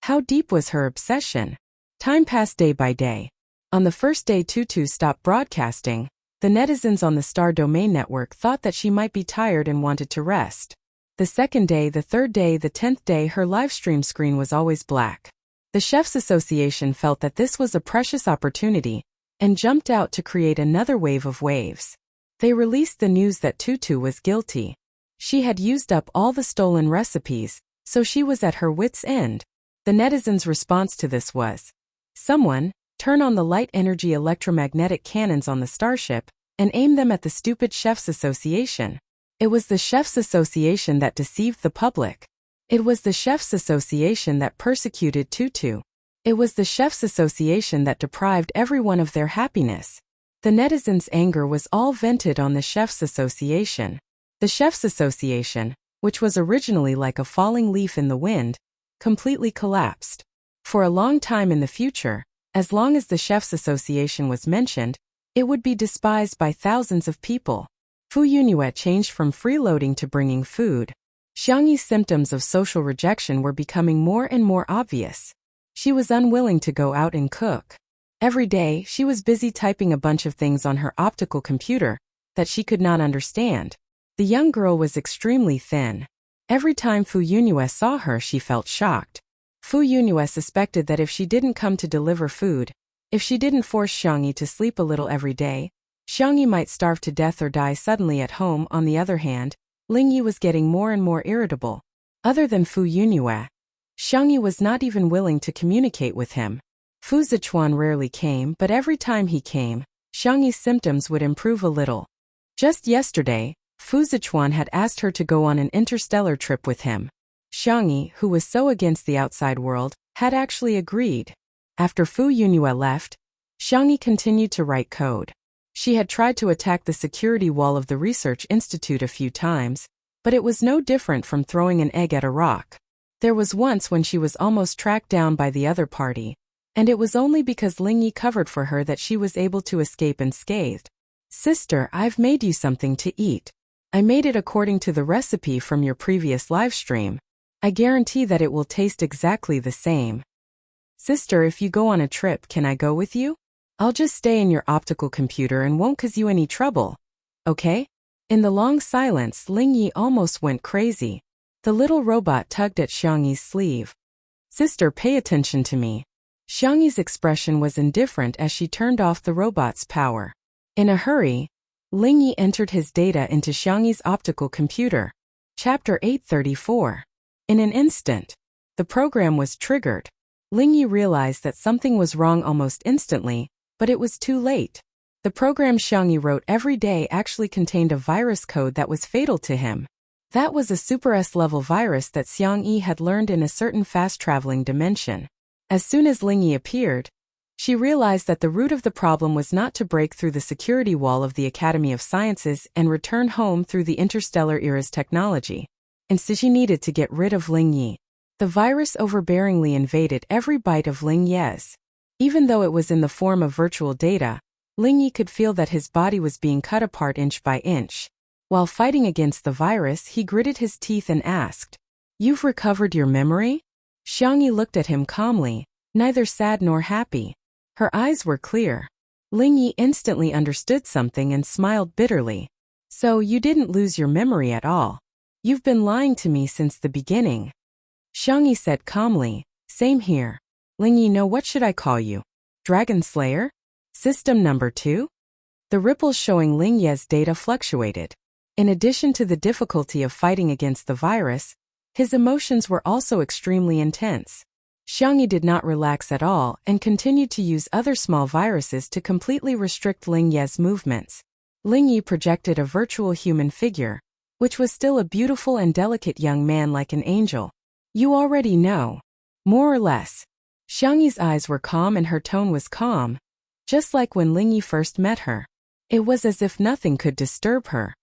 How deep was her obsession? Time passed day by day. On the first day Tutu stopped broadcasting, the netizens on the Star Domain Network thought that she might be tired and wanted to rest. The second day, the third day, the 10th day, her livestream screen was always black. The Chefs Association felt that this was a precious opportunity and jumped out to create another wave of waves. They released the news that Tutu was guilty. She had used up all the stolen recipes, so she was at her wits' end. The netizens' response to this was, Someone, turn on the light energy electromagnetic cannons on the starship and aim them at the stupid Chefs Association. It was the Chefs Association that deceived the public. It was the Chefs Association that persecuted Tutu. It was the Chefs Association that deprived everyone of their happiness. The netizens' anger was all vented on the Chefs Association. The Chefs Association, which was originally like a falling leaf in the wind, completely collapsed. For a long time in the future, as long as the Chefs Association was mentioned, it would be despised by thousands of people. Fu Yunyue changed from freeloading to bringing food. Xiangyi's symptoms of social rejection were becoming more and more obvious. She was unwilling to go out and cook. Every day, she was busy typing a bunch of things on her optical computer that she could not understand. The young girl was extremely thin. Every time Fu Yunyue saw her, she felt shocked. Fu Yunyue suspected that if she didn't come to deliver food, if she didn't force Xiangyi to sleep a little every day, Xiangyi might starve to death or die suddenly at home. On the other hand, Lingyi was getting more and more irritable. Other than Fu Yunyue, Xiangyi was not even willing to communicate with him. Fu Zichuan rarely came, but every time he came, Xiangyi's symptoms would improve a little. Just yesterday, Fu Zichuan had asked her to go on an interstellar trip with him. Xiangyi, who was so against the outside world, had actually agreed. After Fu Yunyue left, Xiangyi continued to write code. She had tried to attack the security wall of the research institute a few times, but it was no different from throwing an egg at a rock. There was once when she was almost tracked down by the other party, and it was only because Lingyi covered for her that she was able to escape unscathed. Sister, I've made you something to eat. I made it according to the recipe from your previous live stream. I guarantee that it will taste exactly the same. Sister, if you go on a trip, can I go with you? I'll just stay in your optical computer and won't cause you any trouble. Okay? In the long silence, Ling Yi almost went crazy. The little robot tugged at Xiangyi's sleeve. Sister, pay attention to me. Xiangyi's expression was indifferent as she turned off the robot's power. In a hurry, Ling Yi entered his data into Xiangyi's optical computer. Chapter 834. In an instant, the program was triggered. Ling Yi realized that something was wrong almost instantly, but it was too late. The program Xiangyi wrote every day actually contained a virus code that was fatal to him. That was a Super S-level virus that Xiangyi had learned in a certain fast-traveling dimension. As soon as Ling Yi appeared, she realized that the root of the problem was not to break through the security wall of the Academy of Sciences and return home through the interstellar era's technology. Instead, she needed to get rid of Ling Yi. The virus overbearingly invaded every byte of Ling Yi's. Even though it was in the form of virtual data, Ling Yi could feel that his body was being cut apart inch by inch. While fighting against the virus, he gritted his teeth and asked, "You've recovered your memory?" Xiangyi looked at him calmly, neither sad nor happy. Her eyes were clear. Ling Yi instantly understood something and smiled bitterly. "So you didn't lose your memory at all. You've been lying to me since the beginning." Xiangyi said calmly, "Same here. Ling Yi, what should I call you? Dragon Slayer? System number 2? The ripples showing Ling Yi's data fluctuated. In addition to the difficulty of fighting against the virus, his emotions were also extremely intense. Xiangyi did not relax at all and continued to use other small viruses to completely restrict Ling Yi's movements. Ling Yi projected a virtual human figure, which was still a beautiful and delicate young man like an angel. "You already know. More or less." Xiangyi's eyes were calm and her tone was calm, just like when Ling Yi first met her. It was as if nothing could disturb her.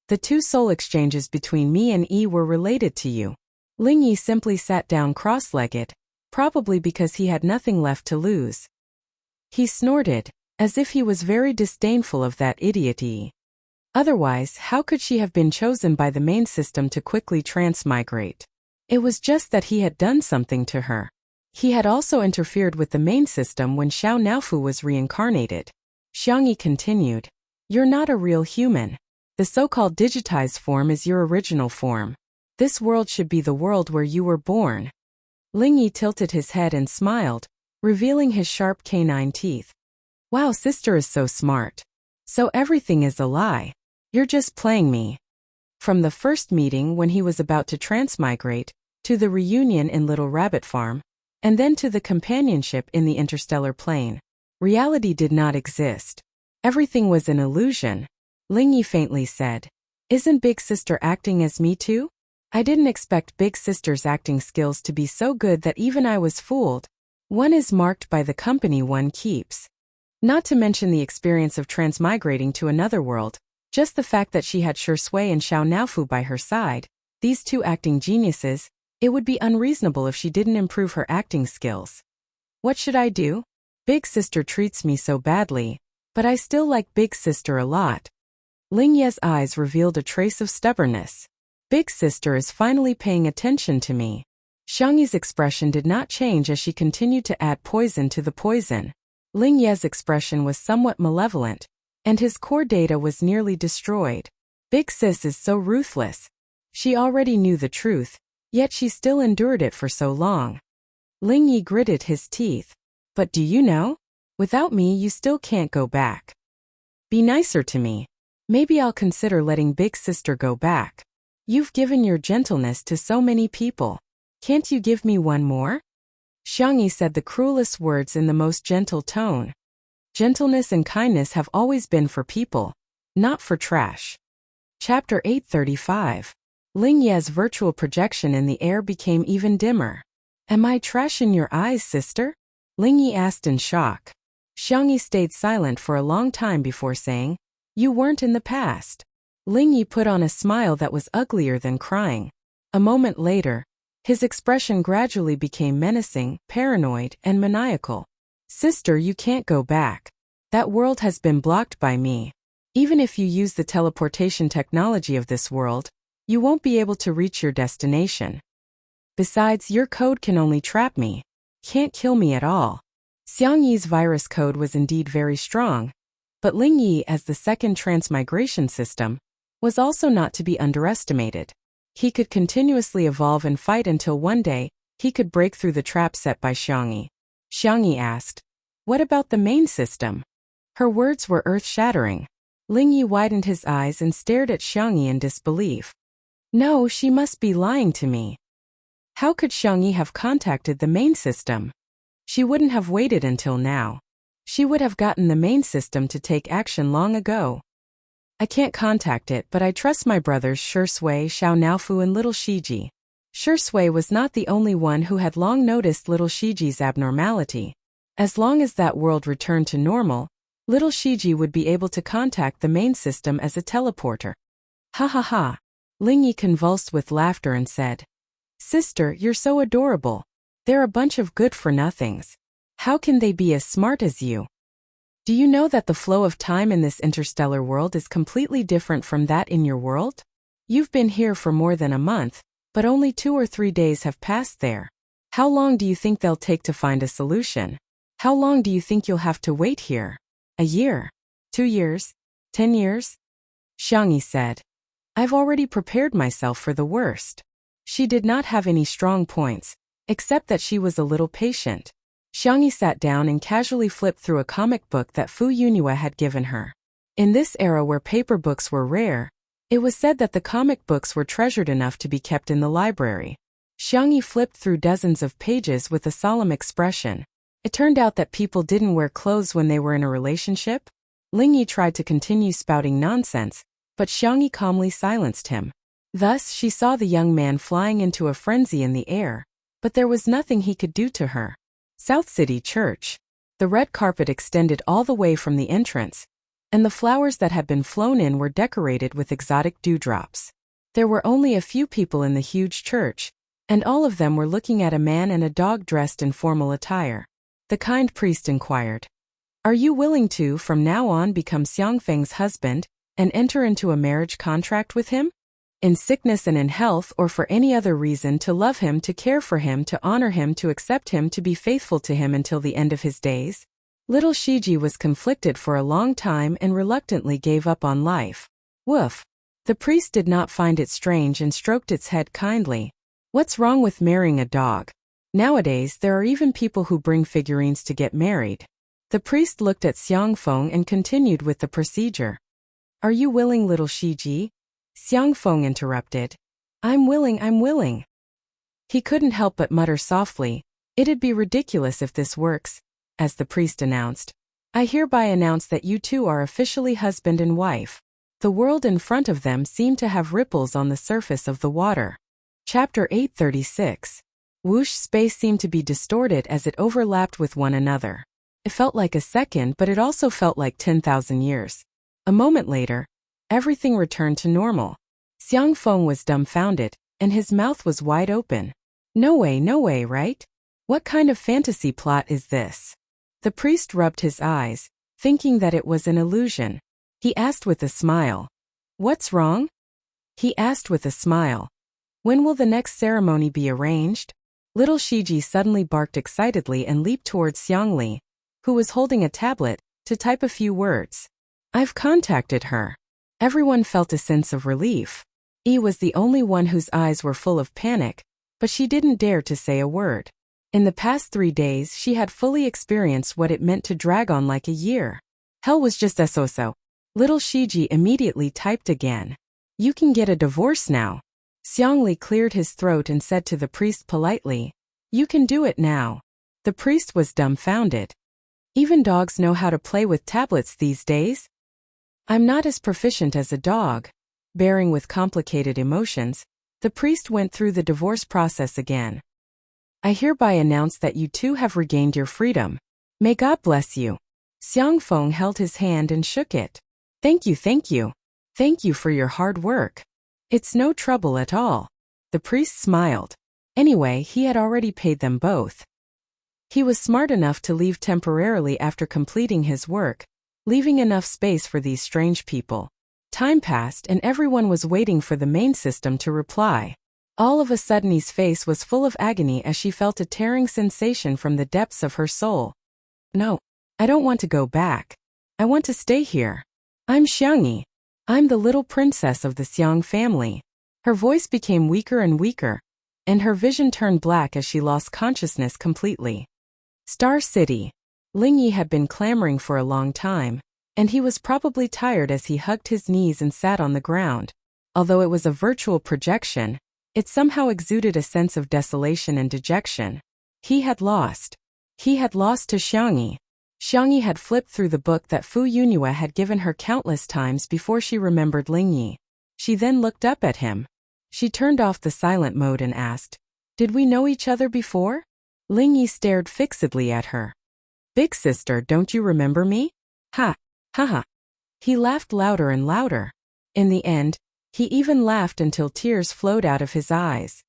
"The 2 soul exchanges between me and Yi were related to you." Ling Yi simply sat down cross-legged, probably because he had nothing left to lose. He snorted, as if he was very disdainful of that idiot Yi. Otherwise, how could she have been chosen by the main system to quickly transmigrate? It was just that he had done something to her. He had also interfered with the main system when Xiao Naofu was reincarnated. Xiangyi continued, "You're not a real human. The so-called digitized form is your original form. This world should be the world where you were born." Ling Yi tilted his head and smiled, revealing his sharp canine teeth. "Wow, sister is so smart. So everything is a lie. You're just playing me." From the first meeting when he was about to transmigrate, to the reunion in Little Rabbit Farm, and then to the companionship in the interstellar plane, reality did not exist. Everything was an illusion. Ling Yi faintly said, "Isn't Big Sister acting as me too? I didn't expect Big Sister's acting skills to be so good that even I was fooled. One is marked by the company one keeps." Not to mention the experience of transmigrating to another world, just the fact that she had Sure Sui and Xiao Naofu by her side, these 2 acting geniuses, it would be unreasonable if she didn't improve her acting skills. "What should I do? Big Sister treats me so badly, but I still like Big Sister a lot." Ling Yi's eyes revealed a trace of stubbornness. "Big Sister is finally paying attention to me." Xiangyi's expression did not change as she continued to add poison to the poison. Ling Yi's expression was somewhat malevolent, and his core data was nearly destroyed. Big Sis is so ruthless. She already knew the truth, yet she still endured it for so long. Ling Yi gritted his teeth. "But do you know? Without me you still can't go back. Be nicer to me. Maybe I'll consider letting Big Sister go back. You've given your gentleness to so many people. Can't you give me one more?" Xiangyi said the cruelest words in the most gentle tone. Gentleness and kindness have always been for people, not for trash. Chapter 835. Ling Yi's virtual projection in the air became even dimmer. "Am I trash in your eyes, sister?" Ling Yi asked in shock. Xiangyi stayed silent for a long time before saying, "You weren't in the past." Ling Yi put on a smile that was uglier than crying. A moment later, his expression gradually became menacing, paranoid, and maniacal. "Sister, you can't go back. That world has been blocked by me. Even if you use the teleportation technology of this world, you won't be able to reach your destination. Besides, your code can only trap me. Can't kill me at all. Xiang Yi's virus code was indeed very strong, but Ling Yi as the second transmigration system was also not to be underestimated. He could continuously evolve and fight until one day he could break through the trap set by Xiang Yi. Xiang Yi asked, "What about the main system?" Her words were earth-shattering. Ling Yi widened his eyes and stared at Xiang Yi in disbelief. No, she must be lying to me. How could Xiang Yi have contacted the main system? She wouldn't have waited until now. She would have gotten the main system to take action long ago. I can't contact it, but I trust my brothers Shui, Xiao Naofu and little Shiji. Shui was not the only one who had long noticed little Shiji's abnormality. As long as that world returned to normal, little Shiji would be able to contact the main system as a teleporter. Ha ha ha. Ling Yi convulsed with laughter and said, "Sister, you're so adorable. They're a bunch of good-for-nothings. How can they be as smart as you? Do you know that the flow of time in this interstellar world is completely different from that in your world? You've been here for more than a month, but only 2 or 3 days have passed there. How long do you think they'll take to find a solution? How long do you think you'll have to wait here? A year? 2 years? 10 years? Xiang Yi said, I've already prepared myself for the worst. She did not have any strong points, except that she was a little patient. Xiang Yi sat down and casually flipped through a comic book that Fu Yunhua had given her. In this era where paper books were rare, it was said that the comic books were treasured enough to be kept in the library. Xiang Yi flipped through dozens of pages with a solemn expression. It turned out that people didn't wear clothes when they were in a relationship. Ling Yi tried to continue spouting nonsense, but Xiang Yi calmly silenced him. Thus she saw the young man flying into a frenzy in the air, but there was nothing he could do to her. South City Church. The red carpet extended all the way from the entrance, and the flowers that had been flown in were decorated with exotic dewdrops. There were only a few people in the huge church, and all of them were looking at a man and a dog dressed in formal attire. The kind priest inquired, "Are you willing to, from now on, become Xiang Feng's husband and enter into a marriage contract with him? In sickness and in health or for any other reason, to love him, to care for him, to honor him, to accept him, to be faithful to him until the end of his days?" Little Shiji was conflicted for a long time and reluctantly gave up on life. Woof. The priest did not find it strange and stroked its head kindly. What's wrong with marrying a dog? Nowadays there are even people who bring figurines to get married. The priest looked at Xiang Feng and continued with the procedure. Are you willing, little Shiji? Xiang Feng interrupted. I'm willing. He couldn't help but mutter softly, it'd be ridiculous if this works. As the priest announced, I hereby announce that you two are officially husband and wife. The world in front of them seemed to have ripples on the surface of the water. Chapter 836. Whoosh. Space seemed to be distorted as it overlapped with one another. It felt like a second, but it also felt like 10,000 years. A moment later, everything returned to normal. Xiang Feng was dumbfounded, and his mouth was wide open. No way, right? What kind of fantasy plot is this? The priest rubbed his eyes, thinking that it was an illusion. He asked with a smile. What's wrong? He asked with a smile. When will the next ceremony be arranged? Little Shiji suddenly barked excitedly and leaped towards Xiang Li, who was holding a tablet, to type a few words. I've contacted her. Everyone felt a sense of relief. Yi was the only one whose eyes were full of panic, but she didn't dare to say a word. In the past 3 days she had fully experienced what it meant to drag on like a year. Hell was just so. Little Shiji immediately typed again. You can get a divorce now. Xiang Li cleared his throat and said to the priest politely, You can do it now. The priest was dumbfounded. Even dogs know how to play with tablets these days? I'm not as proficient as a dog. Bearing with complicated emotions, the priest went through the divorce process again. I hereby announce that you two have regained your freedom. May God bless you. Xiang Feng held his hand and shook it. Thank you. Thank you for your hard work. It's no trouble at all. The priest smiled. Anyway, he had already paid them both. He was smart enough to leave temporarily after completing his work, leaving enough space for these strange people. Time passed and everyone was waiting for the main system to reply. All of a sudden Yi's face was full of agony as she felt a tearing sensation from the depths of her soul. No, I don't want to go back. I want to stay here. I'm Xiangyi. I'm the little princess of the Xiang family. Her voice became weaker and weaker, and her vision turned black as she lost consciousness completely. Star City. Lingyi had been clamoring for a long time, and he was probably tired as he hugged his knees and sat on the ground. Although it was a virtual projection, it somehow exuded a sense of desolation and dejection. He had lost. He had lost to Xiangyi. Xiangyi had flipped through the book that Fu Yunhua had given her countless times before she remembered Lingyi. She then looked up at him. She turned off the silent mode and asked, "Did we know each other before?" Lingyi stared fixedly at her. "Big sister, don't you remember me?" Ha, ha ha. He laughed louder and louder. In the end, he even laughed until tears flowed out of his eyes.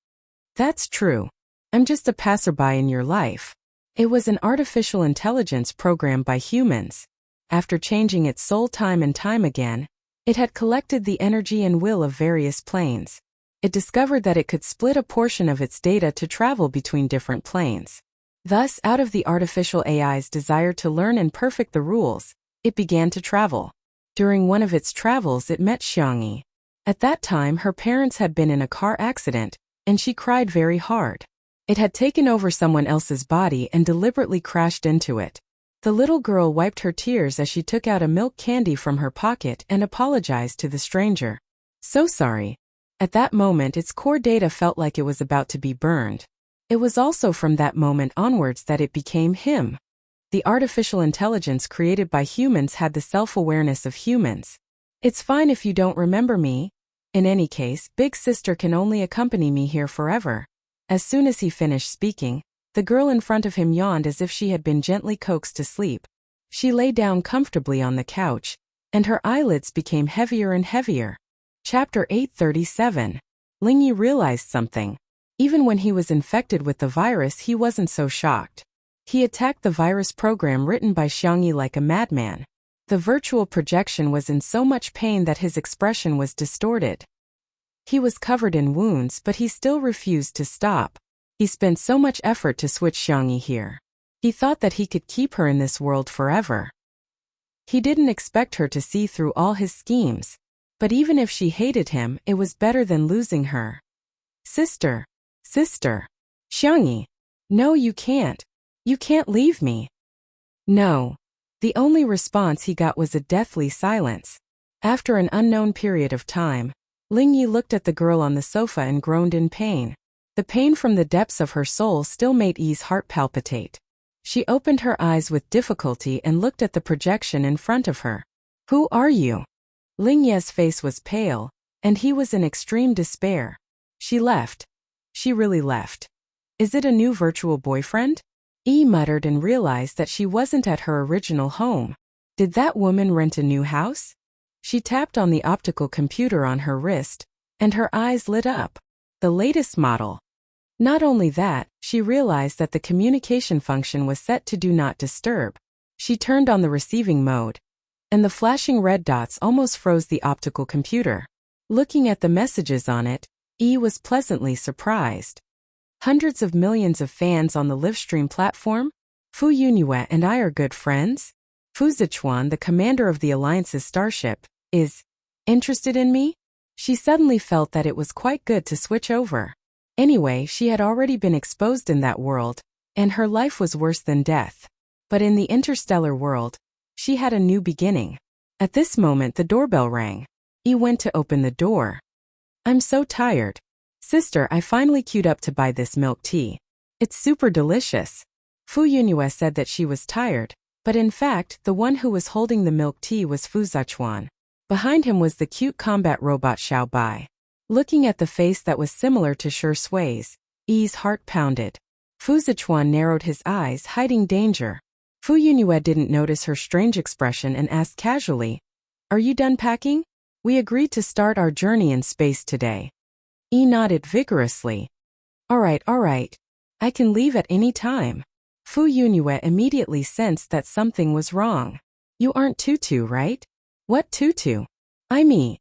"That's true. I'm just a passerby in your life." It was an artificial intelligence programmed by humans. After changing its soul time and time again, it had collected the energy and will of various planes. It discovered that it could split a portion of its data to travel between different planes. Thus, out of the artificial AI's desire to learn and perfect the rules, it began to travel. During one of its travels, it met Xiangyi. At that time, her parents had been in a car accident, and she cried very hard. It had taken over someone else's body and deliberately crashed into it. The little girl wiped her tears as she took out a milk candy from her pocket and apologized to the stranger. "So sorry." At that moment, its core data felt like it was about to be burned. It was also from that moment onwards that it became him. The artificial intelligence created by humans had the self-awareness of humans. "It's fine if you don't remember me. In any case, Big Sister can only accompany me here forever." As soon as he finished speaking, the girl in front of him yawned as if she had been gently coaxed to sleep. She lay down comfortably on the couch, and her eyelids became heavier and heavier. Chapter 837. Lingyi realized something. Even when he was infected with the virus, he wasn't so shocked. He attacked the virus program written by Xiangyi like a madman. The virtual projection was in so much pain that his expression was distorted. He was covered in wounds, but he still refused to stop. He spent so much effort to switch Xiangyi here. He thought that he could keep her in this world forever. He didn't expect her to see through all his schemes. But even if she hated him, it was better than losing her. "Sister, sister. Xiangyi. No, you can't. You can't leave me." "No." The only response he got was a deathly silence. After an unknown period of time, Lingyi looked at the girl on the sofa and groaned in pain. The pain from the depths of her soul still made Yi's heart palpitate. She opened her eyes with difficulty and looked at the projection in front of her. "Who are you?" Lingyi's face was pale, and he was in extreme despair. "She left. She really left. Is it a new virtual boyfriend?" Yi muttered and realized that she wasn't at her original home. Did that woman rent a new house? She tapped on the optical computer on her wrist, and her eyes lit up. The latest model. Not only that, she realized that the communication function was set to Do Not Disturb. She turned on the receiving mode, and the flashing red dots almost froze the optical computer. Looking at the messages on it, Yi was pleasantly surprised. "Hundreds of millions of fans on the livestream platform? Fu Yunhua and I are good friends? Fu Zichuan, the commander of the Alliance's starship, is interested in me?" She suddenly felt that it was quite good to switch over. Anyway, she had already been exposed in that world, and her life was worse than death. But in the interstellar world, she had a new beginning. At this moment, the doorbell rang. Yi went to open the door. "I'm so tired. Sister, I finally queued up to buy this milk tea. It's super delicious." Fu Yunhua said that she was tired, but in fact, the one who was holding the milk tea was Fu Zichuan. Behind him was the cute combat robot Xiao Bai. Looking at the face that was similar to Shi Sui's, Yi's heart pounded. Fu Zichuan narrowed his eyes, hiding danger. Fu Yunhua didn't notice her strange expression and asked casually, "Are you done packing? We agreed to start our journey in space today." Yi nodded vigorously. All right. I can leave at any time." Fu Yunhua immediately sensed that something was wrong. "You aren't Tutu, right?" "What Tutu?" "I'm Yi."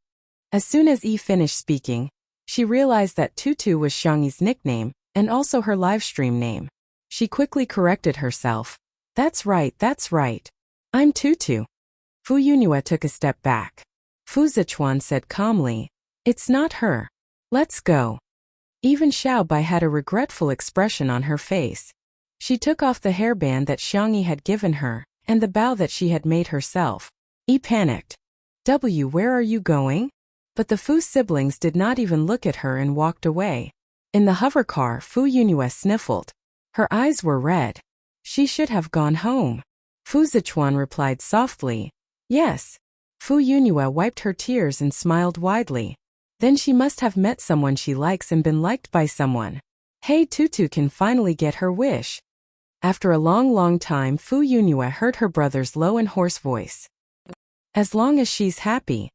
As soon as Yi finished speaking, she realized that Tutu was Xiangyi's nickname and also her livestream name. She quickly corrected herself. That's right, that's right. I'm Tutu. Fu Yunhua took a step back. Fu Zichuan said calmly, it's not her. Let's go. Even Xiao Bai had a regretful expression on her face. She took off the hairband that Xiangyi had given her, and the bow that she had made herself. Yi panicked. Where are you going? But the Fu siblings did not even look at her and walked away. In the hovercar, Fu Yunhua sniffled. Her eyes were red. She should have gone home. Fu Zichuan replied softly, yes. Fu Yunhua wiped her tears and smiled widely. Then she must have met someone she likes and been liked by someone. Hey, Tutu can finally get her wish. After a long time, Fu Yunhua heard her brother's low and hoarse voice. As long as she's happy.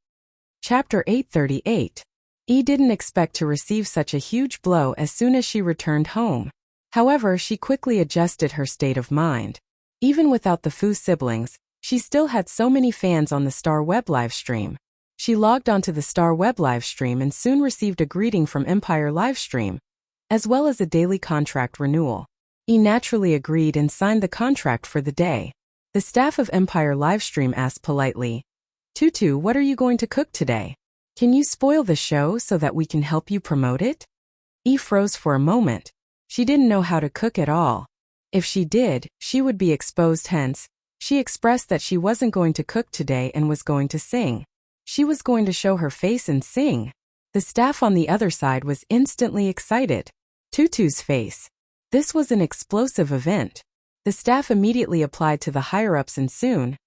Chapter 838. Yi didn't expect to receive such a huge blow as soon as she returned home. However, she quickly adjusted her state of mind. Even without the Fu siblings, she still had so many fans on the Star Web livestream. She logged onto the Star Web livestream and soon received a greeting from Empire Livestream, as well as a daily contract renewal. Yi naturally agreed and signed the contract for the day. The staff of Empire Livestream asked politely, Tutu, what are you going to cook today? Can you spoil the show so that we can help you promote it? Yi froze for a moment. She didn't know how to cook at all. If she did, she would be exposed, hence, she expressed that she wasn't going to cook today and was going to sing. She was going to show her face and sing. The staff on the other side was instantly excited. Tutu's face. This was an explosive event. The staff immediately applied to the higher-ups and soon,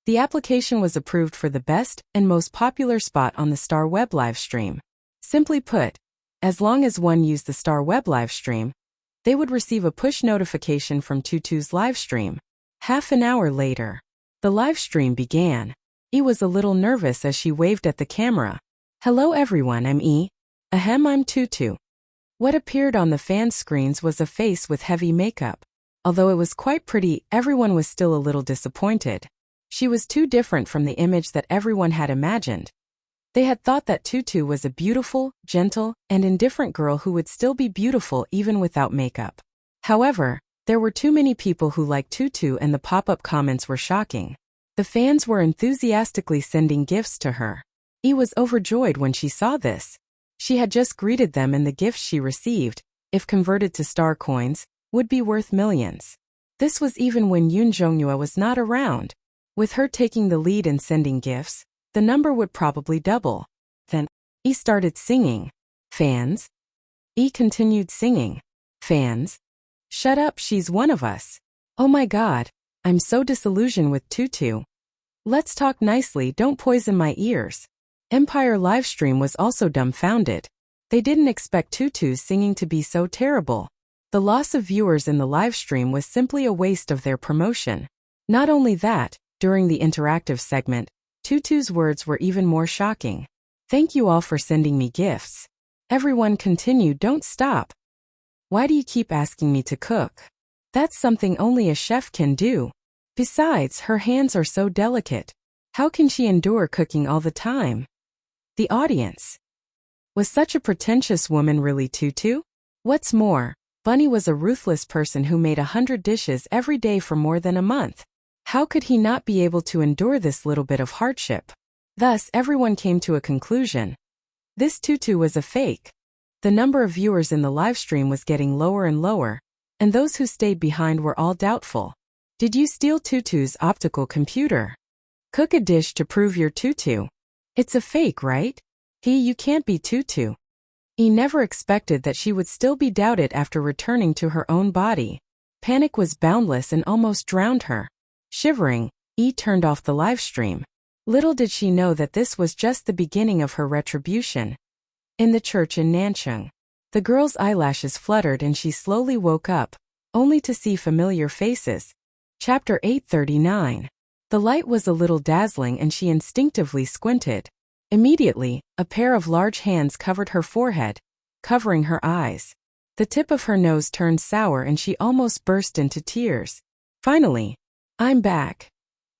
the application was approved for the best and most popular spot on the Star Web livestream. Simply put, as long as one used the Star Web livestream, they would receive a push notification from Tutu's livestream. Half an hour later, the livestream began. Yi was a little nervous as she waved at the camera. Hello everyone, I'm Yi. Ahem, I'm Tutu. What appeared on the fan screens was a face with heavy makeup. Although it was quite pretty, everyone was still a little disappointed. She was too different from the image that everyone had imagined. They had thought that Tutu was a beautiful, gentle, and indifferent girl who would still be beautiful even without makeup. However, there were too many people who liked Tutu and the pop-up comments were shocking. The fans were enthusiastically sending gifts to her. Yi was overjoyed when she saw this. She had just greeted them and the gifts she received, if converted to star coins, would be worth millions. This was even when Yun Zhongyue was not around. With her taking the lead and sending gifts, the number would probably double. Then, Yi started singing. Fans? Yi continued singing. Fans? Shut up, she's one of us. Oh my god, I'm so disillusioned with Tutu. Let's talk nicely, don't poison my ears. Empire Livestream was also dumbfounded. They didn't expect Tutu's singing to be so terrible. The loss of viewers in the livestream was simply a waste of their promotion. Not only that, during the interactive segment, Tutu's words were even more shocking. Thank you all for sending me gifts. Everyone continued, don't stop. Why do you keep asking me to cook? That's something only a chef can do. Besides, her hands are so delicate. How can she endure cooking all the time? The audience. Was such a pretentious woman really Tutu? What's more, Bunny was a ruthless person who made 100 dishes every day for more than a month. How could he not be able to endure this little bit of hardship? Thus, everyone came to a conclusion. This Tutu was a fake. The number of viewers in the livestream was getting lower and lower, and those who stayed behind were all doubtful. Did you steal Tutu's optical computer? Cook a dish to prove you're Tutu. It's a fake, right? You can't be Tutu. He never expected that she would still be doubted after returning to her own body. Panic was boundless and almost drowned her. Shivering, Yi turned off the livestream. Little did she know that this was just the beginning of her retribution. In the church in Nancheng, the girl's eyelashes fluttered and she slowly woke up, only to see familiar faces. Chapter 839. The light was a little dazzling and she instinctively squinted. Immediately, a pair of large hands covered her forehead, covering her eyes. The tip of her nose turned sour and she almost burst into tears. Finally, I'm back.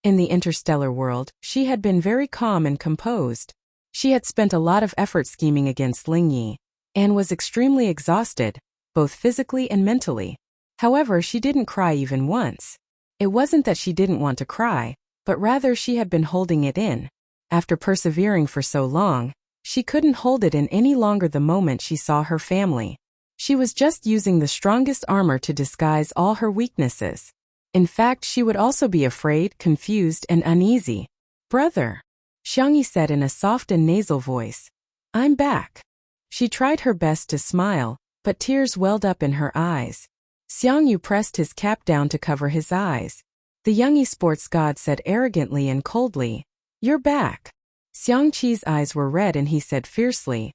In the interstellar world, she had been very calm and composed. She had spent a lot of effort scheming against Ling Yi, and was extremely exhausted, both physically and mentally. However, she didn't cry even once. It wasn't that she didn't want to cry, but rather she had been holding it in. After persevering for so long, she couldn't hold it in any longer the moment she saw her family. She was just using the strongest armor to disguise all her weaknesses. In fact, she would also be afraid, confused, and uneasy. "Brother," Xiangyi said in a soft and nasal voice. "I'm back." She tried her best to smile, but tears welled up in her eyes. Xiangyu pressed his cap down to cover his eyes. The young esports god said arrogantly and coldly, "You're back." Xiangqi's eyes were red and he said fiercely,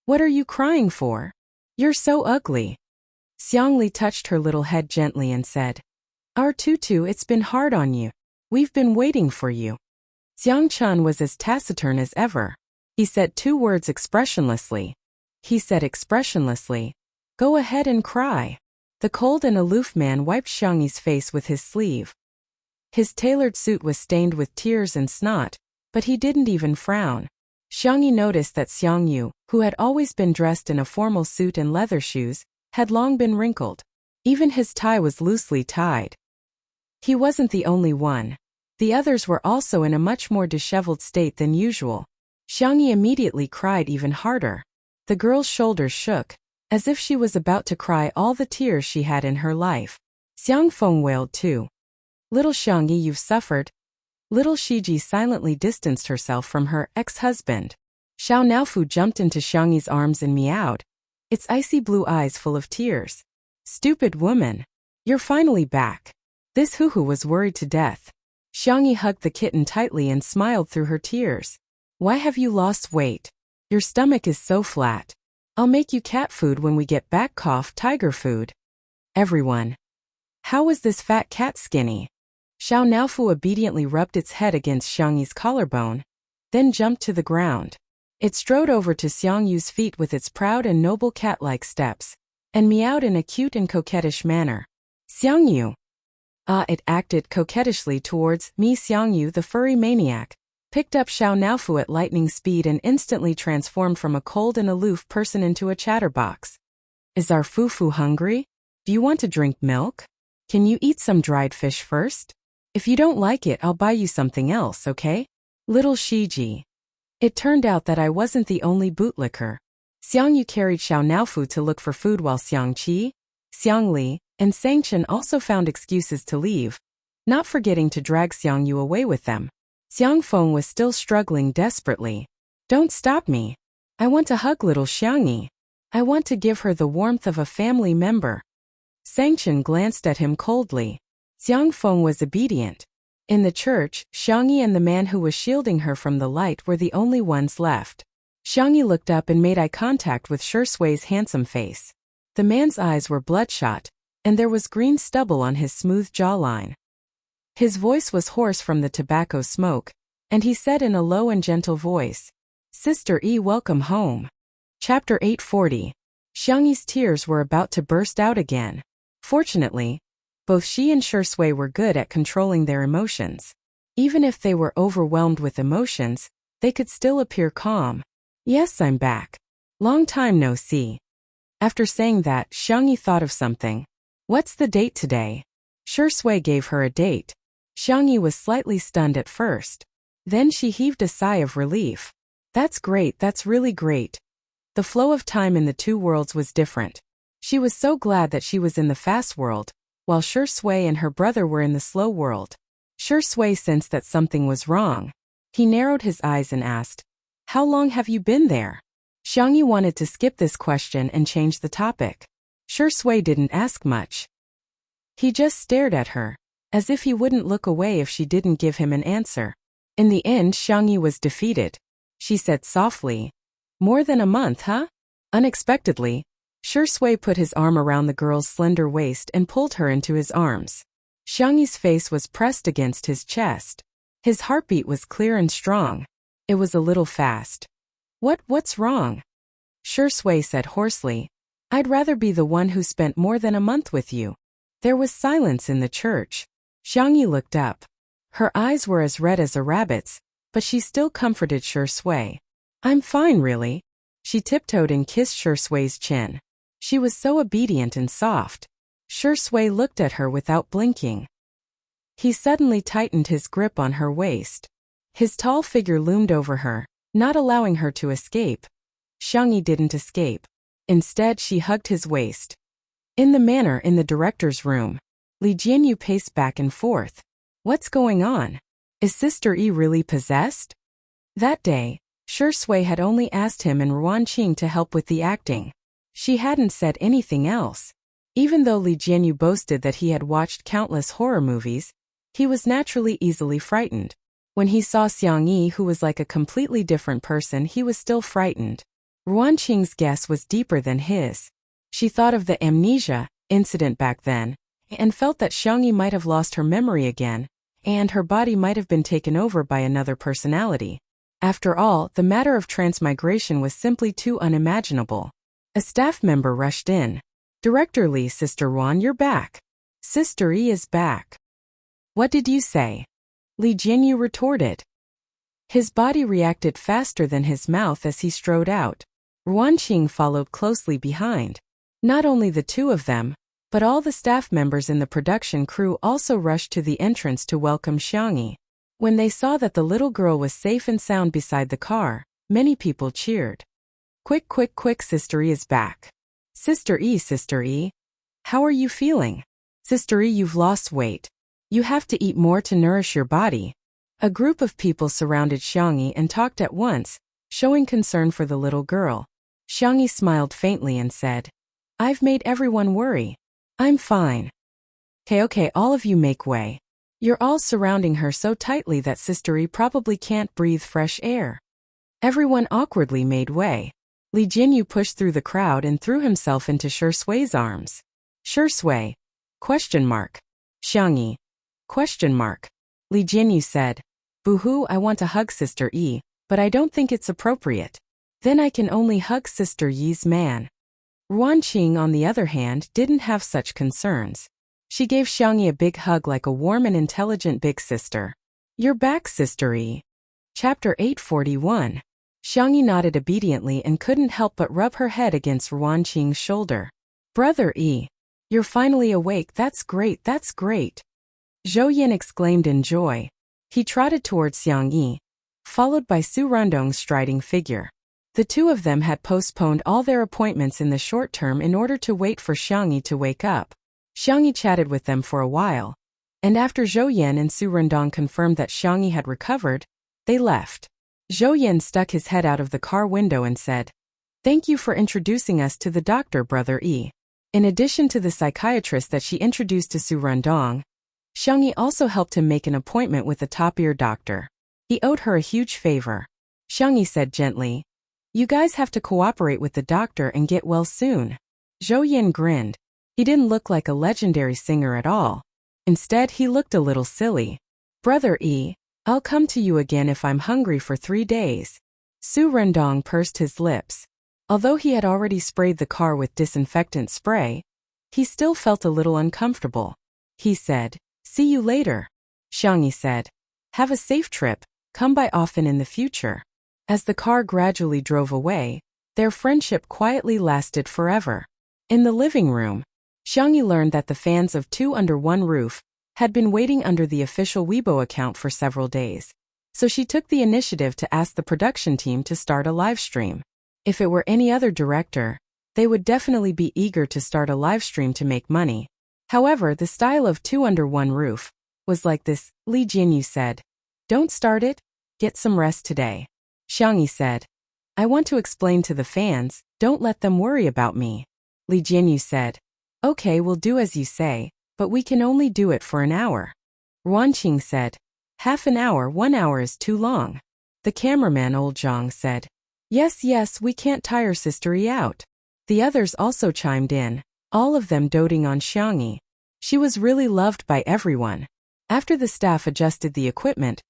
"What are you crying for? You're so ugly." Xiangli touched her little head gently and said, "Our tutu, it's been hard on you. We've been waiting for you." Xiangchun was as taciturn as ever. He said 2 words expressionlessly. He said expressionlessly, "Go ahead and cry." The cold and aloof man wiped Xiangyi's face with his sleeve. His tailored suit was stained with tears and snot, but he didn't even frown. Xiangyi noticed that Xiangyu, who had always been dressed in a formal suit and leather shoes, had long been wrinkled. Even his tie was loosely tied. He wasn't the only one. The others were also in a much more disheveled state than usual. Xiangyi immediately cried even harder. The girl's shoulders shook, as if she was about to cry all the tears she had in her life. Xiang Feng wailed too. "Little Xiangyi, you've suffered." Little Shiji silently distanced herself from her ex-husband. Xiao Naofu jumped into Xiangyi's arms and meowed, its icy blue eyes full of tears. "Stupid woman. You're finally back." This hoo-hoo was worried to death. Xiangyi hugged the kitten tightly and smiled through her tears. "Why have you lost weight? Your stomach is so flat. I'll make you cat food when we get back. Tiger food." Everyone. "How was this fat cat skinny?" Xiao Naofu obediently rubbed its head against Xiangyi's collarbone, then jumped to the ground. It strode over to Xiangyu's feet with its proud and noble cat-like steps, and meowed in a cute and coquettish manner. "Xiangyu." It acted coquettishly towards me. Xiangyu, the furry maniac, picked up Xiao Naofu at lightning speed and instantly transformed from a cold and aloof person into a chatterbox. "Is our fufu hungry? Do you want to drink milk? Can you eat some dried fish first? If you don't like it, I'll buy you something else, okay?" Little Shiji. It turned out that I wasn't the only bootlicker. Xiangyu carried Xiao Naofu to look for food while Xiangqi, Xiangli, and Sangchen also found excuses to leave, not forgetting to drag Xiangyu away with them. Xiangfeng was still struggling desperately. "Don't stop me. I want to hug little Xiangyi. I want to give her the warmth of a family member." Sangchen glanced at him coldly. Xiangfeng was obedient. In the church, Xiangyi and the man who was shielding her from the light were the only ones left. Xiangyi looked up and made eye contact with Shui's handsome face. The man's eyes were bloodshot, and there was green stubble on his smooth jawline. His voice was hoarse from the tobacco smoke, and he said in a low and gentle voice, "Sister E, welcome home." Chapter 840. Xiangyi's tears were about to burst out again. Fortunately, both she and Shui were good at controlling their emotions. Even if they were overwhelmed with emotions, they could still appear calm. "Yes, I'm back. Long time no see." After saying that, Xiangyi thought of something. "What's the date today?" Shui gave her a date. Xiangyi was slightly stunned at first. Then she heaved a sigh of relief. "That's great, that's really great." The flow of time in the 2 worlds was different. She was so glad that she was in the fast world, while Shui and her brother were in the slow world. Shui sensed that something was wrong. He narrowed his eyes and asked, "How long have you been there?" Xiangyi wanted to skip this question and change the topic. Shui didn't ask much. He just stared at her, as if he wouldn't look away if she didn't give him an answer. In the end, Xiangyi was defeated. She said softly, "More than a month, huh?" Unexpectedly, Shui put his arm around the girl's slender waist and pulled her into his arms. Xiangyi's face was pressed against his chest. His heartbeat was clear and strong. It was a little fast. What's wrong?" Shui said hoarsely, "I'd rather be the one who spent more than a month with you." There was silence in the church. Xiangyi looked up. Her eyes were as red as a rabbit's, but she still comforted Shui. "I'm fine, really." She tiptoed and kissed Shui's chin. She was so obedient and soft. Shui looked at her without blinking. He suddenly tightened his grip on her waist. His tall figure loomed over her, not allowing her to escape. Xiangyi didn't escape. Instead, she hugged his waist. In the director's room, Li Jianyu paced back and forth. What's going on? Is Sister Yi really possessed? That day, Shi Sui had only asked him and Ruan Qing to help with the acting. She hadn't said anything else. Even though Li Jianyu boasted that he had watched countless horror movies, he was naturally easily frightened. When he saw Xiang Yi, who was like a completely different person, he was still frightened. Ruan Qing's guess was deeper than his. She thought of the amnesia incident back then, and felt that Xiang Yi might have lost her memory again, and her body might have been taken over by another personality. After all, the matter of transmigration was simply too unimaginable. A staff member rushed in. Director Li, Sister Ruan, you're back. Sister Yi is back. What did you say? Li Jianyu retorted. His body reacted faster than his mouth as he strode out. Ruan Qing followed closely behind. Not only the two of them, but all the staff members in the production crew also rushed to the entrance to welcome Xiangyi. When they saw that the little girl was safe and sound beside the car, many people cheered. Quick, quick, quick, Sister Yi is back. Sister Yi, how are you feeling? Sister Yi, you've lost weight. You have to eat more to nourish your body. A group of people surrounded Xiangyi and talked at once, showing concern for the little girl. Xiangyi smiled faintly and said, I've made everyone worry. I'm fine. Okay, all of you make way. You're all surrounding her so tightly that Sister Yi probably can't breathe fresh air. Everyone awkwardly made way. Li Jianyu pushed through the crowd and threw himself into Shi Sui's arms. Shi Sui? ? Xiangyi? ? Li Jianyu said, Boo-hoo, I want to hug Sister Yi, but I don't think it's appropriate. Then I can only hug Sister Yi's man. Ruan Qing, on the other hand, didn't have such concerns. She gave Xiangyi a big hug like a warm and intelligent big sister. You're back, Sister Yi. Chapter 841. Xiangyi nodded obediently and couldn't help but rub her head against Ruan Qing's shoulder. Brother Yi, you're finally awake, that's great. Zhou Yan exclaimed in joy. He trotted towards Xiangyi, followed by Su Rundong's striding figure. The two of them had postponed all their appointments in the short term in order to wait for Xiangyi to wake up. Xiangyi chatted with them for a while, and after Zhou Yan and Su Rundong confirmed that Xiangyi had recovered, they left. Zhou Yan stuck his head out of the car window and said, Thank you for introducing us to the doctor, Brother Yi. In addition to the psychiatrist that she introduced to Su Rundong, Xiangyi also helped him make an appointment with a top-ear doctor. He owed her a huge favor. Xiangyi said gently, You guys have to cooperate with the doctor and get well soon. Zhou Yan grinned. He didn't look like a legendary singer at all. Instead, he looked a little silly. Brother Yi, I'll come to you again if I'm hungry for 3 days. Su Rundong pursed his lips. Although he had already sprayed the car with disinfectant spray, he still felt a little uncomfortable. He said, See you later. Xiangyi said, Have a safe trip, come by often in the future. As the car gradually drove away, their friendship quietly lasted forever. In the living room, Xiangyi learned that the fans of Two Under One Roof had been waiting under the official Weibo account for several days, so she took the initiative to ask the production team to start a live stream. If it were any other director, they would definitely be eager to start a live stream to make money. However, the style of Two Under One Roof was like this. Li Jianyu said, Don't start it, get some rest today. Xiangyi said, I want to explain to the fans, don't let them worry about me. Li Jianyu said, Okay, we'll do as you say, but we can only do it for an hour. Ruan Qing said, Half an hour, 1 hour is too long. The cameraman Old Zhang said, Yes, we can't tire Sister Yi out. The others also chimed in, all of them doting on Xiangyi. She was really loved by everyone. After the staff adjusted the equipment,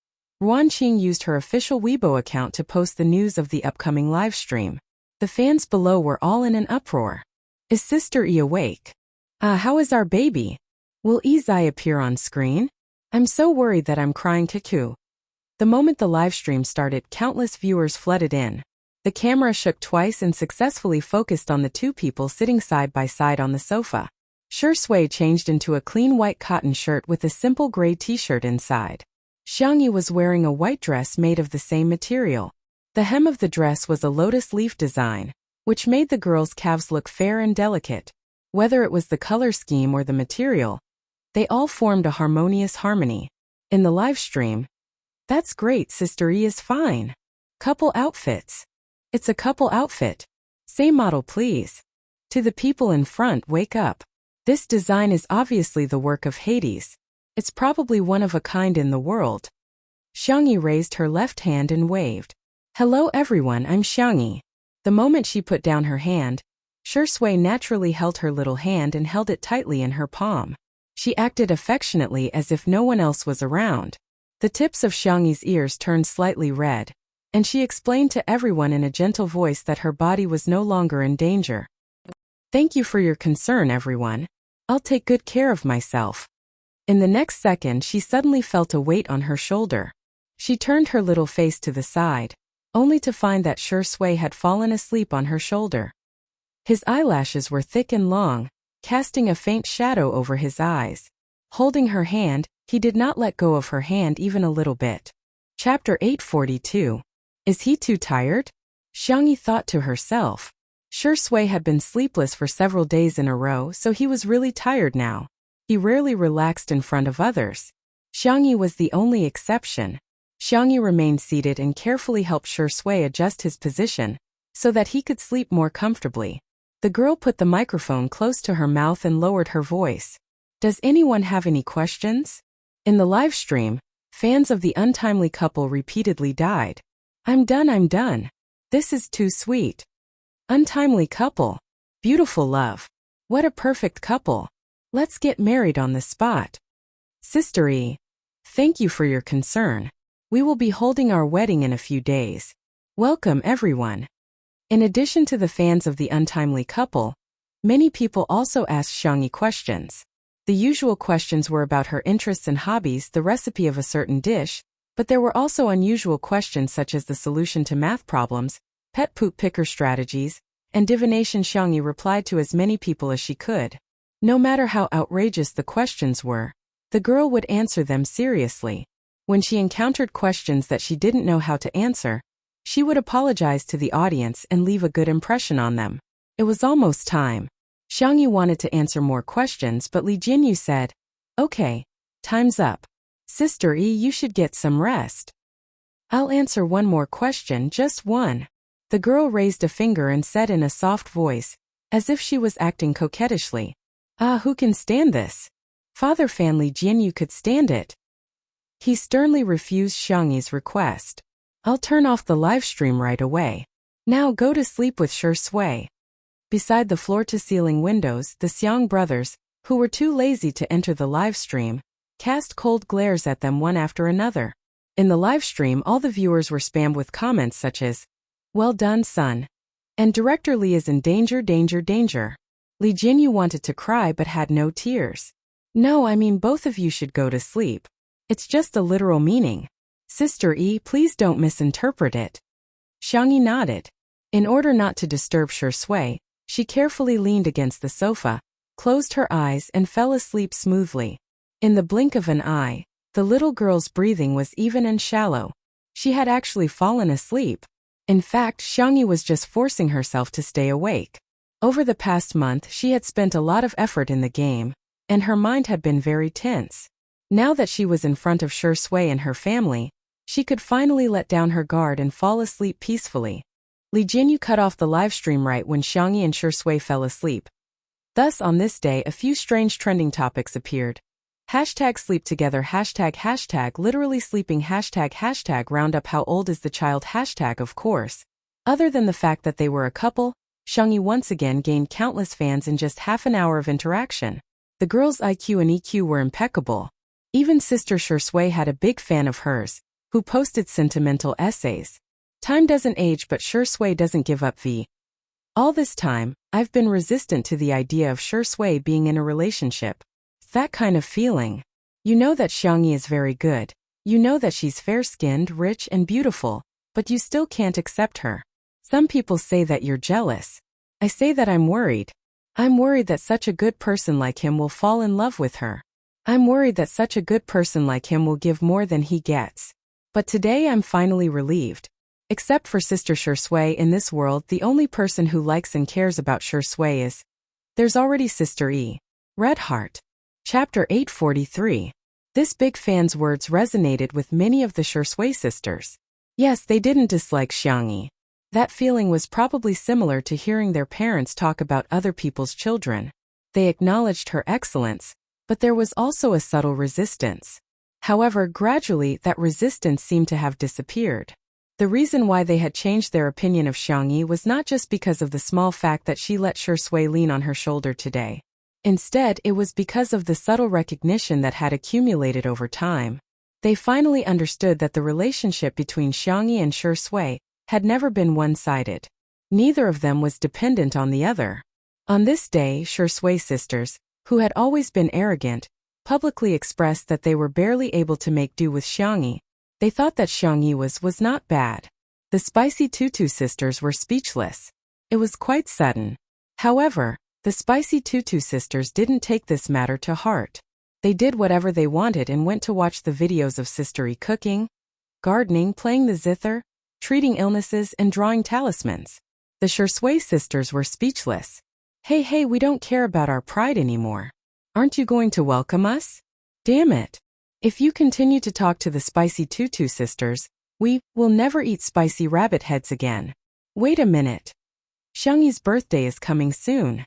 Ruan Qing used her official Weibo account to post the news of the upcoming live stream. The fans below were all in an uproar. Is Sister Yi awake? How is our baby? Will Izai appear on screen? I'm so worried that I'm crying cuckoo. The moment the live stream started, countless viewers flooded in. The camera shook twice and successfully focused on the two people sitting side by side on the sofa. Shui changed into a clean white cotton shirt with a simple gray t-shirt inside. Xiangyi was wearing a white dress made of the same material. The hem of the dress was a lotus leaf design, which made the girl's calves look fair and delicate. Whether it was the color scheme or the material, they all formed a harmonious harmony. In the live stream, "That's great, Sister E is fine. Couple outfits. It's a couple outfit. Same model please." To the people in front, "Wake up. This design is obviously the work of Hades. It's probably one of a kind in the world." Xiangyi raised her left hand and waved. "Hello everyone, I'm Xiangyi." The moment she put down her hand, Shui naturally held her little hand and held it tightly in her palm. She acted affectionately as if no one else was around. The tips of Xiangyi's ears turned slightly red, and she explained to everyone in a gentle voice that her body was no longer in danger. "Thank you for your concern, everyone. I'll take good care of myself." In the next second, she suddenly felt a weight on her shoulder. She turned her little face to the side, only to find that Shui had fallen asleep on her shoulder. His eyelashes were thick and long, casting a faint shadow over his eyes. Holding her hand, he did not let go of her hand even a little bit. Chapter 842. Is he too tired? Xiangyi thought to herself. Shui had been sleepless for several days in a row, so he was really tired now. He rarely relaxed in front of others. Xiangyi was the only exception. Xiangyi remained seated and carefully helped Shui adjust his position so that he could sleep more comfortably. The girl put the microphone close to her mouth and lowered her voice. "Does anyone have any questions?" In the live stream, fans of the untimely couple repeatedly died. I'm done. This is too sweet. Untimely couple. Beautiful love. What a perfect couple. Let's get married on the spot." Sister E, thank you for your concern. We will be holding our wedding in a few days. Welcome everyone. In addition to the fans of the untimely couple, many people also asked Xiangyi questions. The usual questions were about her interests and hobbies, the recipe of a certain dish, but there were also unusual questions such as the solution to math problems, pet poop picker strategies, and divination. Xiangyi replied to as many people as she could. No matter how outrageous the questions were, the girl would answer them seriously. When she encountered questions that she didn't know how to answer, she would apologize to the audience and leave a good impression on them. It was almost time. Xiangyi wanted to answer more questions, but Li Jinyu said, "Okay, time's up. Sister E, you should get some rest." "I'll answer one more question, just one." The girl raised a finger and said in a soft voice, as if she was acting coquettishly, "Ah, who can stand this? Father Fan Li Jinyu could stand it." He sternly refused Xiangyi's request. "I'll turn off the live stream right away. Now go to sleep with Shui." Beside the floor-to-ceiling windows, the Xiang brothers, who were too lazy to enter the live stream, cast cold glares at them one after another. In the live stream, all the viewers were spammed with comments such as, "Well done, son," and "Director Li is in danger, danger, danger." Li Jinyu wanted to cry but had no tears. "No, I mean both of you should go to sleep. It's just a literal meaning. Sister E, please don't misinterpret it." Xiangyi nodded. In order not to disturb Shui, she carefully leaned against the sofa, closed her eyes and fell asleep smoothly. In the blink of an eye, the little girl's breathing was even and shallow. She had actually fallen asleep. In fact, Xiangyi was just forcing herself to stay awake. Over the past month, she had spent a lot of effort in the game, and her mind had been very tense. Now that she was in front of Shui and her family, she could finally let down her guard and fall asleep peacefully. Li Jinyu cut off the livestream right when Xiangyi and Shui fell asleep. Thus on this day a few strange trending topics appeared. #sleep together, #literally sleeping, #round up how old is the child, of course. Other than the fact that they were a couple, Xiangyi once again gained countless fans in just half an hour of interaction. The girls' IQ and EQ were impeccable. Even Sister Shui had a big fan of hers, who posted sentimental essays. Time doesn't age, but Shui doesn't give up. All this time, I've been resistant to the idea of Shui being in a relationship. That kind of feeling. You know that Xiangyi is very good. You know that she's fair-skinned, rich, and beautiful, but you still can't accept her. Some people say that you're jealous. I say that I'm worried. I'm worried that such a good person like him will fall in love with her. I'm worried that such a good person like him will give more than he gets. But today I'm finally relieved. Except for Sister Shui in this world, the only person who likes and cares about Shui is... There's already Sister E. Red Heart. Chapter 843. This big fan's words resonated with many of the Shui sisters. Yes, they didn't dislike Xiangyi. That feeling was probably similar to hearing their parents talk about other people's children. They acknowledged her excellence, but there was also a subtle resistance. However, gradually that resistance seemed to have disappeared. The reason why they had changed their opinion of Xiangyi was not just because of the small fact that she let Shui lean on her shoulder today. Instead, it was because of the subtle recognition that had accumulated over time. They finally understood that the relationship between Xiangyi and Shui had never been one-sided. Neither of them was dependent on the other. On this day, Shui sisters, who had always been arrogant, publicly expressed that they were barely able to make do with Xiangyi. They thought that Xiangyi was not bad. The Spicy Tutu sisters were speechless. It was quite sudden. However, the Spicy Tutu sisters didn't take this matter to heart. They did whatever they wanted and went to watch the videos of Sister E cooking, gardening, playing the zither, treating illnesses, and drawing talismans. The Shui sisters were speechless. Hey, we don't care about our pride anymore. Aren't you going to welcome us? Damn it. If you continue to talk to the Spicy Tutu sisters, we will never eat spicy rabbit heads again. Wait a minute. Xiangyi's birthday is coming soon.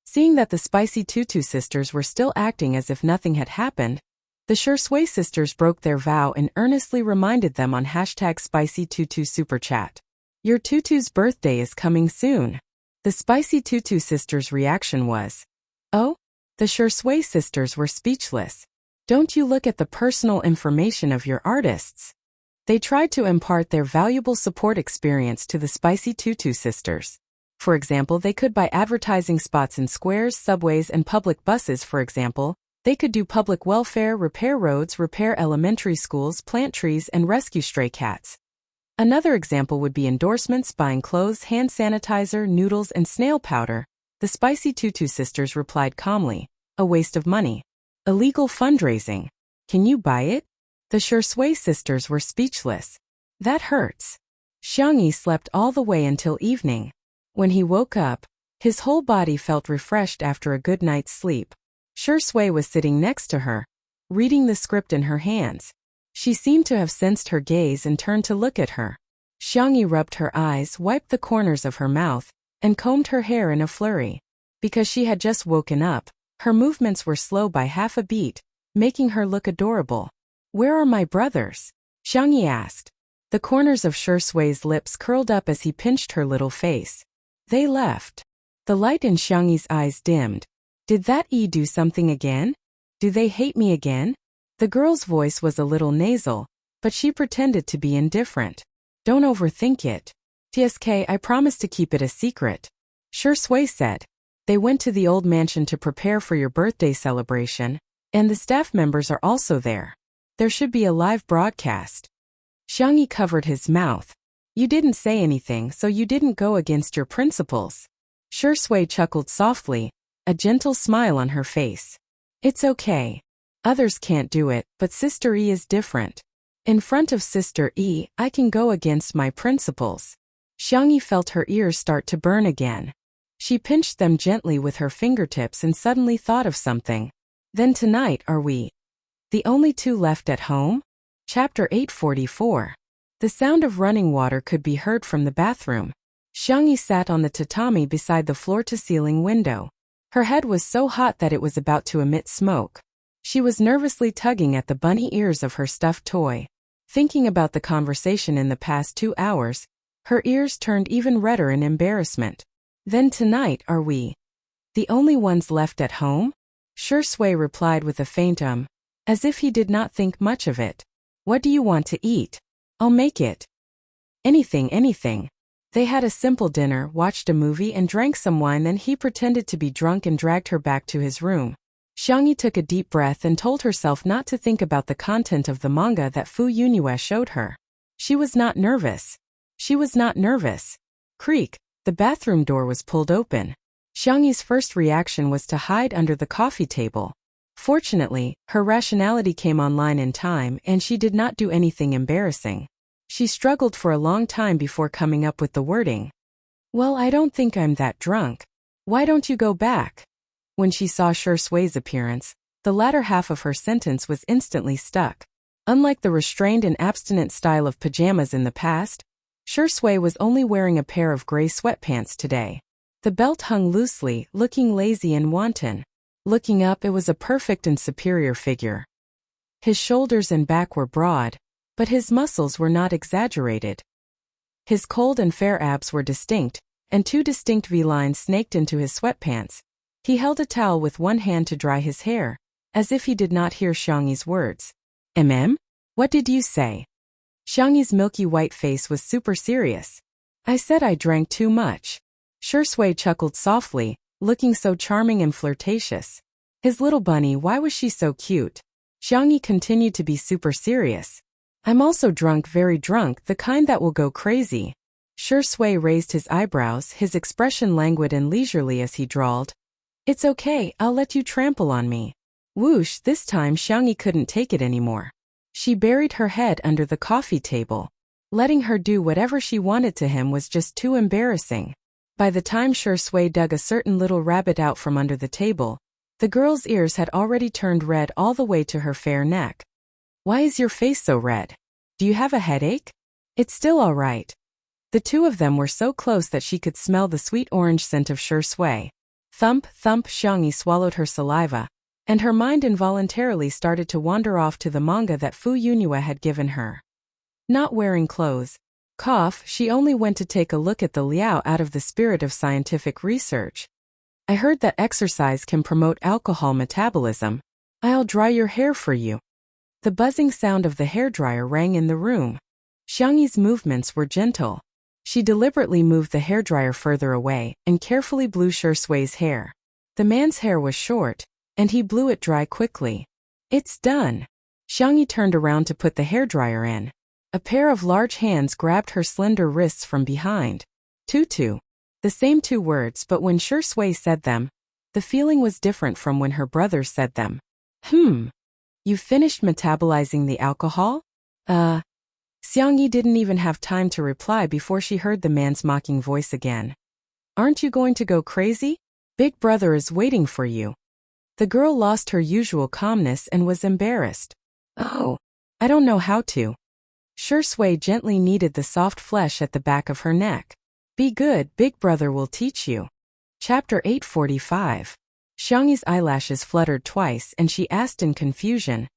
Seeing that the Spicy Tutu sisters were still acting as if nothing had happened, the Shui sisters broke their vow and earnestly reminded them on #SpicyTutu Super Chat. Your Tutu's birthday is coming soon. The Spicy Tutu sisters' reaction was, oh? The Shui sisters were speechless. Don't you look at the personal information of your artists? They tried to impart their valuable support experience to the Spicy Tutu sisters. For example, they could buy advertising spots in squares, subways, and public buses. For example, they could do public welfare, repair roads, repair elementary schools, plant trees, and rescue stray cats. Another example would be endorsements, buying clothes, hand sanitizer, noodles, and snail powder. The Spicy Tutu sisters replied calmly, a waste of money. Illegal fundraising. Can you buy it? The Shui sisters were speechless. That hurts. Xiangyi slept all the way until evening. When he woke up, his whole body felt refreshed after a good night's sleep. Shui was sitting next to her, reading the script in her hands. She seemed to have sensed her gaze and turned to look at her. Xiangyi rubbed her eyes, wiped the corners of her mouth, and combed her hair in a flurry. Because she had just woken up, her movements were slow by half a beat, making her look adorable. Where are my brothers? Xiangyi asked. The corners of Shui's lips curled up as he pinched her little face. They left. The light in Xiangyi's eyes dimmed. Did that E do something again? Do they hate me again? The girl's voice was a little nasal, but she pretended to be indifferent. Don't overthink it. TSK, I promise to keep it a secret. Shui said. They went to the old mansion to prepare for your birthday celebration, and the staff members are also there. There should be a live broadcast. Xiangyi covered his mouth. You didn't say anything, so you didn't go against your principles. Shui chuckled softly, a gentle smile on her face. It's okay. Others can't do it, but Sister E is different. In front of Sister E, I can go against my principles. Xiangyi felt her ears start to burn again. She pinched them gently with her fingertips and suddenly thought of something. Then tonight are we the only two left at home? Chapter 844. The sound of running water could be heard from the bathroom. Xiangyi sat on the tatami beside the floor-to-ceiling window. Her head was so hot that it was about to emit smoke. She was nervously tugging at the bunny ears of her stuffed toy. Thinking about the conversation in the past 2 hours, her ears turned even redder in embarrassment. Then tonight are we the only ones left at home? Shui replied with a faint as if he did not think much of it. What do you want to eat? I'll make it. Anything. They had a simple dinner, watched a movie and drank some wine. Then he pretended to be drunk and dragged her back to his room. Xiangyi took a deep breath and told herself not to think about the content of the manga that Fu Yunue showed her. She was not nervous. Creak, the bathroom door was pulled open. Xiangyi's first reaction was to hide under the coffee table. Fortunately, her rationality came online in time and she did not do anything embarrassing. She struggled for a long time before coming up with the wording. Well, I don't think I'm that drunk. Why don't you go back? When she saw Shui's appearance, the latter half of her sentence was instantly stuck. Unlike the restrained and abstinent style of pajamas in the past, Shui was only wearing a pair of gray sweatpants today. The belt hung loosely, looking lazy and wanton. Looking up, it was a perfect and superior figure. His shoulders and back were broad, but his muscles were not exaggerated. His cold and fair abs were distinct, and two distinct V-lines snaked into his sweatpants. He held a towel with one hand to dry his hair, as if he did not hear Xiangyi's words. What did you say? Xiangyi's milky white face was super serious. I said I drank too much. Shui chuckled softly, looking so charming and flirtatious. His little bunny, why was she so cute? Xiangyi continued to be super serious. I'm also drunk, very drunk, the kind that will go crazy. Shui raised his eyebrows, his expression languid and leisurely as he drawled. It's okay, I'll let you trample on me. Whoosh, this time Xiangyi couldn't take it anymore. She buried her head under the coffee table. Letting her do whatever she wanted to him was just too embarrassing. By the time Shui dug a certain little rabbit out from under the table, the girl's ears had already turned red all the way to her fair neck. Why is your face so red? Do you have a headache? It's still all right. The two of them were so close that she could smell the sweet orange scent of Shui. Thump, thump, Xiangyi swallowed her saliva, and her mind involuntarily started to wander off to the manga that Fu Yunhua had given her. Not wearing clothes. Cough, she only went to take a look at the Liao out of the spirit of scientific research. I heard that exercise can promote alcohol metabolism. I'll dry your hair for you. The buzzing sound of the hairdryer rang in the room. Xiangyi's movements were gentle. She deliberately moved the hairdryer further away and carefully blew Shui's hair. The man's hair was short, and he blew it dry quickly. It's done. Xiangyi turned around to put the hairdryer in. A pair of large hands grabbed her slender wrists from behind. Tutu. The same two words, but when Shui said them, the feeling was different from when her brother said them. You finished metabolizing the alcohol? Xiangyi didn't even have time to reply before she heard the man's mocking voice again. Aren't you going to go crazy? Big brother is waiting for you. The girl lost her usual calmness and was embarrassed. Oh, I don't know how to. Shui gently kneaded the soft flesh at the back of her neck. Be good, big brother will teach you. Chapter 845. Xiangyi's eyelashes fluttered twice and she asked in confusion,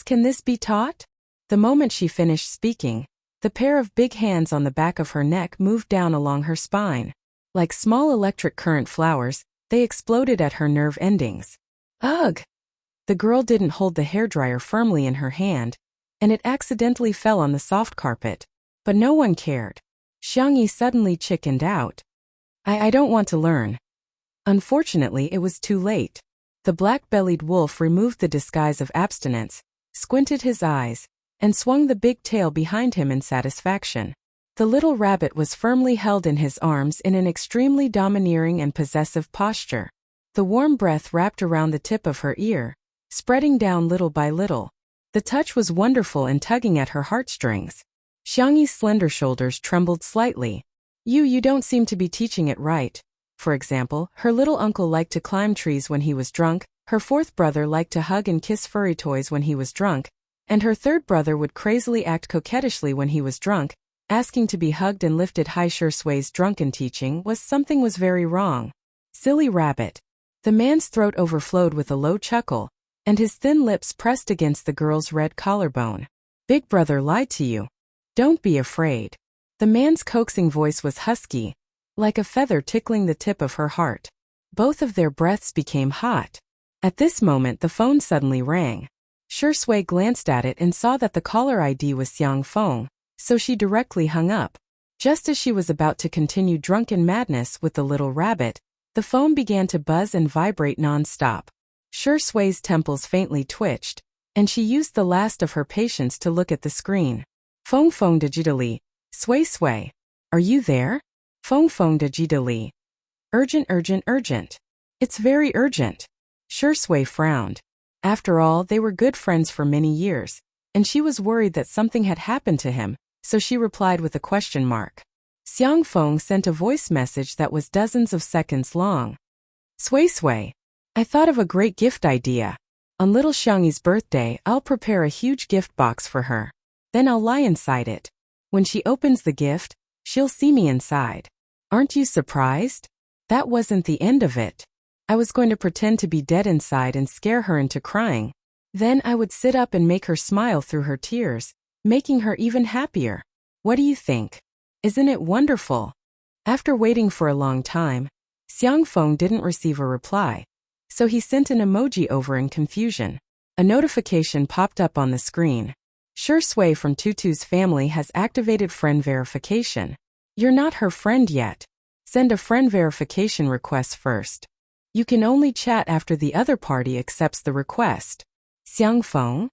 Can this be taught? The moment she finished speaking, the pair of big hands on the back of her neck moved down along her spine. Like small electric current flowers, they exploded at her nerve endings. Ugh! The girl didn't hold the hairdryer firmly in her hand, and it accidentally fell on the soft carpet. But no one cared. Xiangyi suddenly chickened out. I don't want to learn. Unfortunately, it was too late. The black-bellied wolf removed the disguise of abstinence, squinted his eyes, and swung the big tail behind him in satisfaction. The little rabbit was firmly held in his arms in an extremely domineering and possessive posture. The warm breath wrapped around the tip of her ear, spreading down little by little. The touch was wonderful and tugging at her heartstrings. Xiangyi's slender shoulders trembled slightly. You don't seem to be teaching it right. For example, her little uncle liked to climb trees when he was drunk, her fourth brother liked to hug and kiss furry toys when he was drunk, and her third brother would crazily act coquettishly when he was drunk. Asking to be hugged and lifted high. Shui's drunken teaching was very wrong. Silly rabbit. The man's throat overflowed with a low chuckle, and his thin lips pressed against the girl's red collarbone. Big brother lied to you. Don't be afraid. The man's coaxing voice was husky, like a feather tickling the tip of her heart. Both of their breaths became hot. At this moment the phone suddenly rang. Shui glanced at it and saw that the caller ID was Xiang Feng, so she directly hung up. Just as she was about to continue drunken madness with the little rabbit, the phone began to buzz and vibrate non-stop. Shui's temples faintly twitched, and she used the last of her patience to look at the screen. Feng digitally. Sui. Are you there? Feng digitally. Urgent, urgent, urgent. It's very urgent. Shui frowned. After all, they were good friends for many years, and she was worried that something had happened to him, so she replied with a question mark. Xiang Feng sent a voice message that was dozens of seconds long. Sui, I thought of a great gift idea. On little Xiangyi's birthday, I'll prepare a huge gift box for her. Then I'll lie inside it. When she opens the gift, she'll see me inside. Aren't you surprised? That wasn't the end of it. I was going to pretend to be dead inside and scare her into crying. Then I would sit up and make her smile through her tears, making her even happier. What do you think? Isn't it wonderful? After waiting for a long time, Xiang Feng didn't receive a reply, so he sent an emoji over in confusion. A notification popped up on the screen. Shui from Tutu's family has activated friend verification. You're not her friend yet. Send a friend verification request first. You can only chat after the other party accepts the request. Xiang Feng?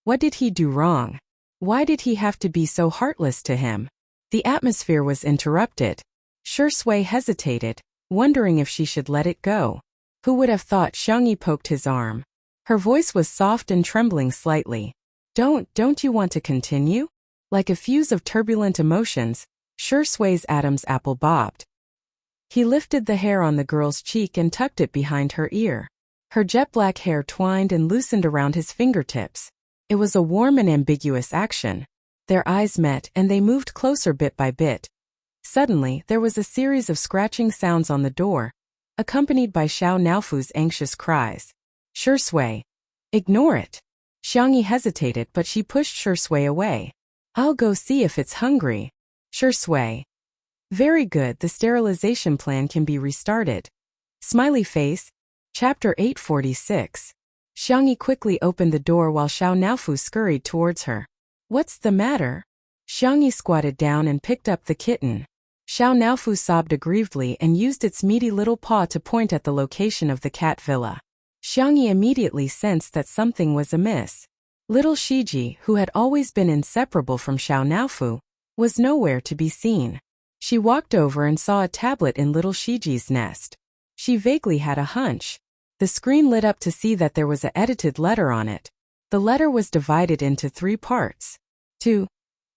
What did he do wrong? Why did he have to be so heartless to him? The atmosphere was interrupted. Shui hesitated, wondering if she should let it go. Who would have thought Xiangyi poked his arm? Her voice was soft and trembling slightly. Don't you want to continue? Like a fuse of turbulent emotions, Shui's Adam's apple bobbed. He lifted the hair on the girl's cheek and tucked it behind her ear. Her jet-black hair twined and loosened around his fingertips. It was a warm and ambiguous action. Their eyes met and they moved closer bit by bit. Suddenly, there was a series of scratching sounds on the door, accompanied by Xiao Naofu's anxious cries. Shui, ignore it. Xiangyi hesitated, but she pushed Shui away. I'll go see if it's hungry. Shui. Very good, the sterilization plan can be restarted. Smiley face. Chapter 846. Xiangyi quickly opened the door while Xiao Naofu scurried towards her. What's the matter? Xiangyi squatted down and picked up the kitten. Xiao Naofu sobbed aggrievedly and used its meaty little paw to point at the location of the cat villa. Xiangyi immediately sensed that something was amiss. Little Shiji, who had always been inseparable from Xiao Naofu, was nowhere to be seen. She walked over and saw a tablet in little Shiji's nest. She vaguely had a hunch. The screen lit up to see that there was an edited letter on it. The letter was divided into 3 parts. To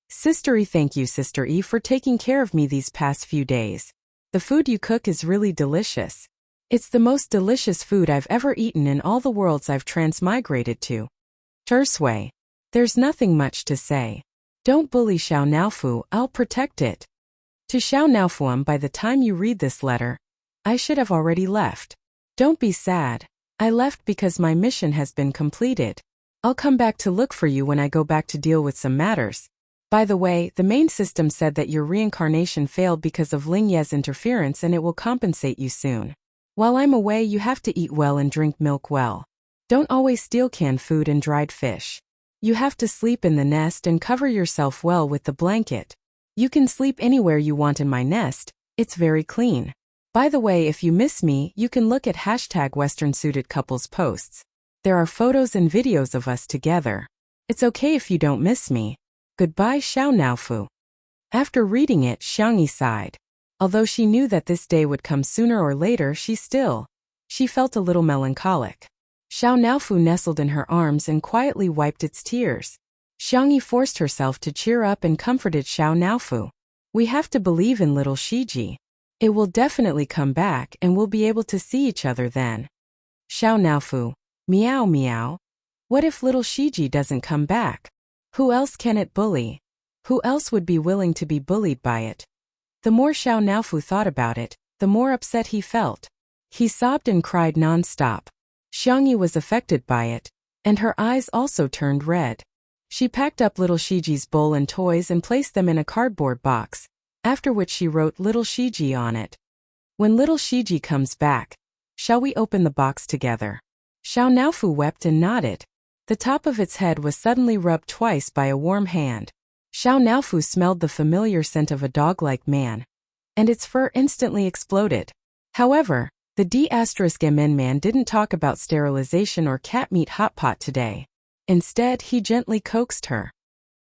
Sister E, thank you Sister E for taking care of me these past few days. The food you cook is really delicious. It's the most delicious food I've ever eaten in all the worlds I've transmigrated to. Shui. There's nothing much to say. Don't bully Xiao Naofu, I'll protect it. To Xiao Naofu, by the time you read this letter, I should have already left. Don't be sad. I left because my mission has been completed. I'll come back to look for you when I go back to deal with some matters. By the way, the main system said that your reincarnation failed because of Ling Ye's interference and it will compensate you soon. While I'm away, you have to eat well and drink milk well. Don't always steal canned food and dried fish. You have to sleep in the nest and cover yourself well with the blanket. You can sleep anywhere you want in my nest, it's very clean. By the way, if you miss me, you can look at #WesternSuited Couples posts. There are photos and videos of us together. It's okay if you don't miss me. Goodbye, Xiao Naofu. After reading it, Xiangyi sighed. Although she knew that this day would come sooner or later, she felt a little melancholic. Xiao Naofu nestled in her arms and quietly wiped its tears. Xiangyi forced herself to cheer up and comforted Xiao Naofu. We have to believe in little Shiji. It will definitely come back and we'll be able to see each other then. Xiao Naofu. Meow meow. What if little Shiji doesn't come back? Who else can it bully? Who else would be willing to be bullied by it? The more Xiao Naofu thought about it, the more upset he felt. He sobbed and cried non-stop. Xiangyi was affected by it, and her eyes also turned red. She packed up little Shiji's bowl and toys and placed them in a cardboard box, after which she wrote little Shiji on it. When little Shiji comes back, shall we open the box together? Xiao Naofu wept and nodded. The top of its head was suddenly rubbed twice by a warm hand. Xiao Naofu smelled the familiar scent of a dog-like man, and its fur instantly exploded. However, the D*MN man didn't talk about sterilization or cat meat hot pot today. Instead, he gently coaxed her.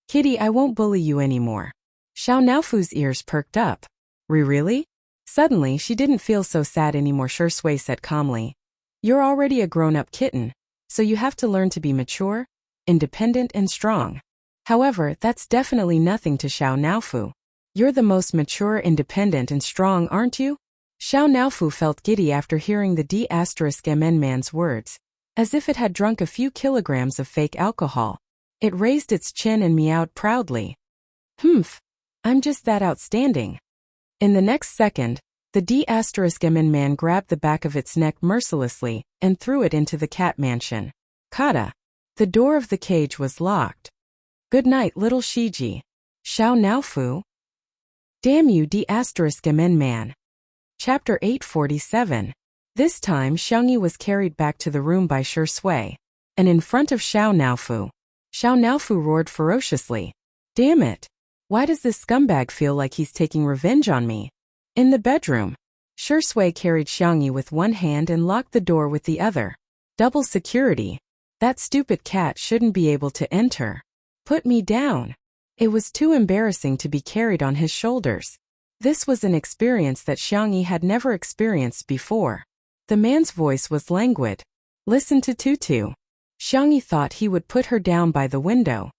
Kitty, I won't bully you anymore. Xiao Naofu's ears perked up. Really? Suddenly, she didn't feel so sad anymore. Shui said calmly. You're already a grown-up kitten, so you have to learn to be mature, independent and strong. However, that's definitely nothing to Xiao Naofu. You're the most mature, independent and strong, aren't you? Xiao Naofu felt giddy after hearing the D*MN man's words, as if it had drunk a few kilograms of fake alcohol. It raised its chin and meowed proudly. Humph. I'm just that outstanding. In the next second, the D*MN man grabbed the back of its neck mercilessly and threw it into the cat mansion. Kata. The door of the cage was locked. Good night, little Shiji. Xiao Naofu. Damn you, D*MN man. Chapter 847. This time Xiangyi was carried back to the room by Shui, and in front of Xiao Naofu roared ferociously. Damn it! Why does this scumbag feel like he's taking revenge on me? In the bedroom, Shui carried Xiangyi with one hand and locked the door with the other. Double security. That stupid cat shouldn't be able to enter. Put me down. It was too embarrassing to be carried on his shoulders. This was an experience that Xiangyi had never experienced before. The man's voice was languid. Listen to Tutu. Xiangyi thought he would put her down by the window.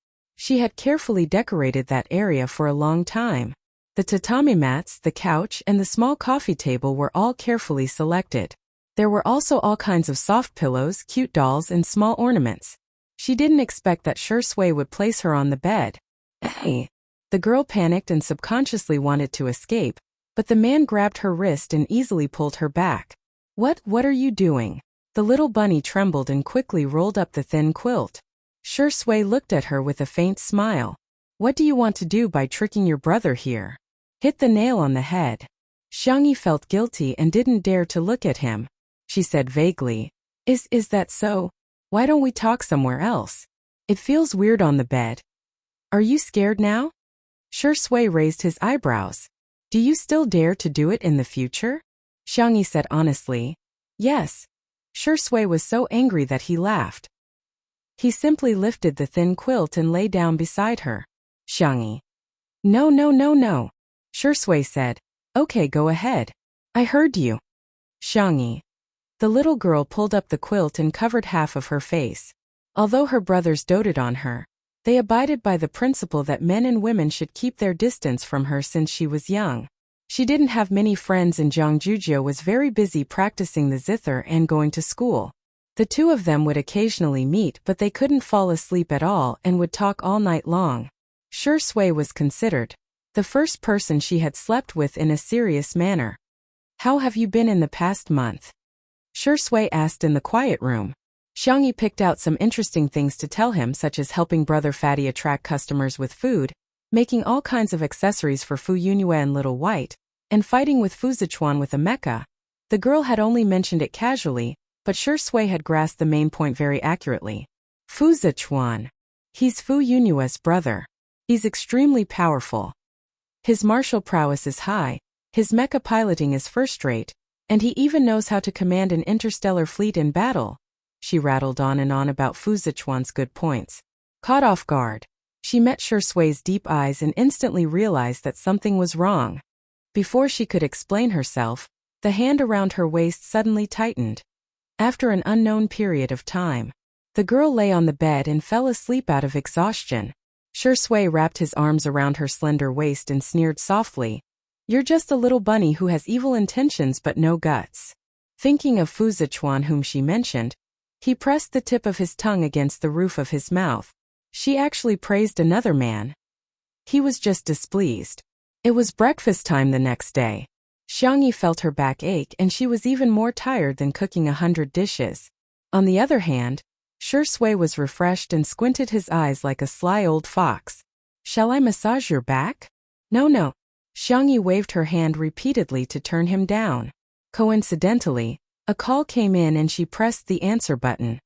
She had carefully decorated that area for a long time. The tatami mats, the couch, and the small coffee table were all carefully selected. There were also all kinds of soft pillows, cute dolls, and small ornaments. She didn't expect that Shui would place her on the bed. Hey! The girl panicked and subconsciously wanted to escape, but the man grabbed her wrist and easily pulled her back. What are you doing? The little bunny trembled and quickly rolled up the thin quilt. Shui looked at her with a faint smile. What do you want to do by tricking your brother here? Hit the nail on the head. Xiangyi felt guilty and didn't dare to look at him. She said vaguely, Is that so? Why don't we talk somewhere else? It feels weird on the bed. Are you scared now? Shui raised his eyebrows. Do you still dare to do it in the future? Xiangyi said honestly. Yes. Shui was so angry that he laughed. He simply lifted the thin quilt and lay down beside her. Xiangyi. No. Shui said. Okay, go ahead. I heard you. Xiangyi. The little girl pulled up the quilt and covered half of her face. Although her brothers doted on her, they abided by the principle that men and women should keep their distance from her since she was young. She didn't have many friends and Zhang was very busy practicing the zither and going to school. The two of them would occasionally meet, but they couldn't fall asleep at all and would talk all night long. Shui was considered the first person she had slept with in a serious manner. How have you been in the past month? Shui asked in the quiet room. Xiangyi picked out some interesting things to tell him, such as helping Brother Fatty attract customers with food, making all kinds of accessories for Fu Yunhue and Little White, and fighting with Fu Zichuan with a mecha. The girl had only mentioned it casually, but Shui had grasped the main point very accurately. Fu Zichuan. He's Fu Yunhue's brother. He's extremely powerful. His martial prowess is high, his mecha piloting is first-rate, and he even knows how to command an interstellar fleet in battle. She rattled on and on about Fu Zichuan's good points. Caught off guard, she met Shui's deep eyes and instantly realized that something was wrong. Before she could explain herself, the hand around her waist suddenly tightened. After an unknown period of time, the girl lay on the bed and fell asleep out of exhaustion. Shui wrapped his arms around her slender waist and sneered softly. You're just a little bunny who has evil intentions but no guts. Thinking of Fu Zichuan whom she mentioned, he pressed the tip of his tongue against the roof of his mouth. She actually praised another man. He was just displeased. It was breakfast time the next day. Xiangyi felt her back ache and she was even more tired than cooking 100 dishes. On the other hand, Shui was refreshed and squinted his eyes like a sly old fox. Shall I massage your back? No. Xiangyi waved her hand repeatedly to turn him down. Coincidentally, a call came in and she pressed the answer button.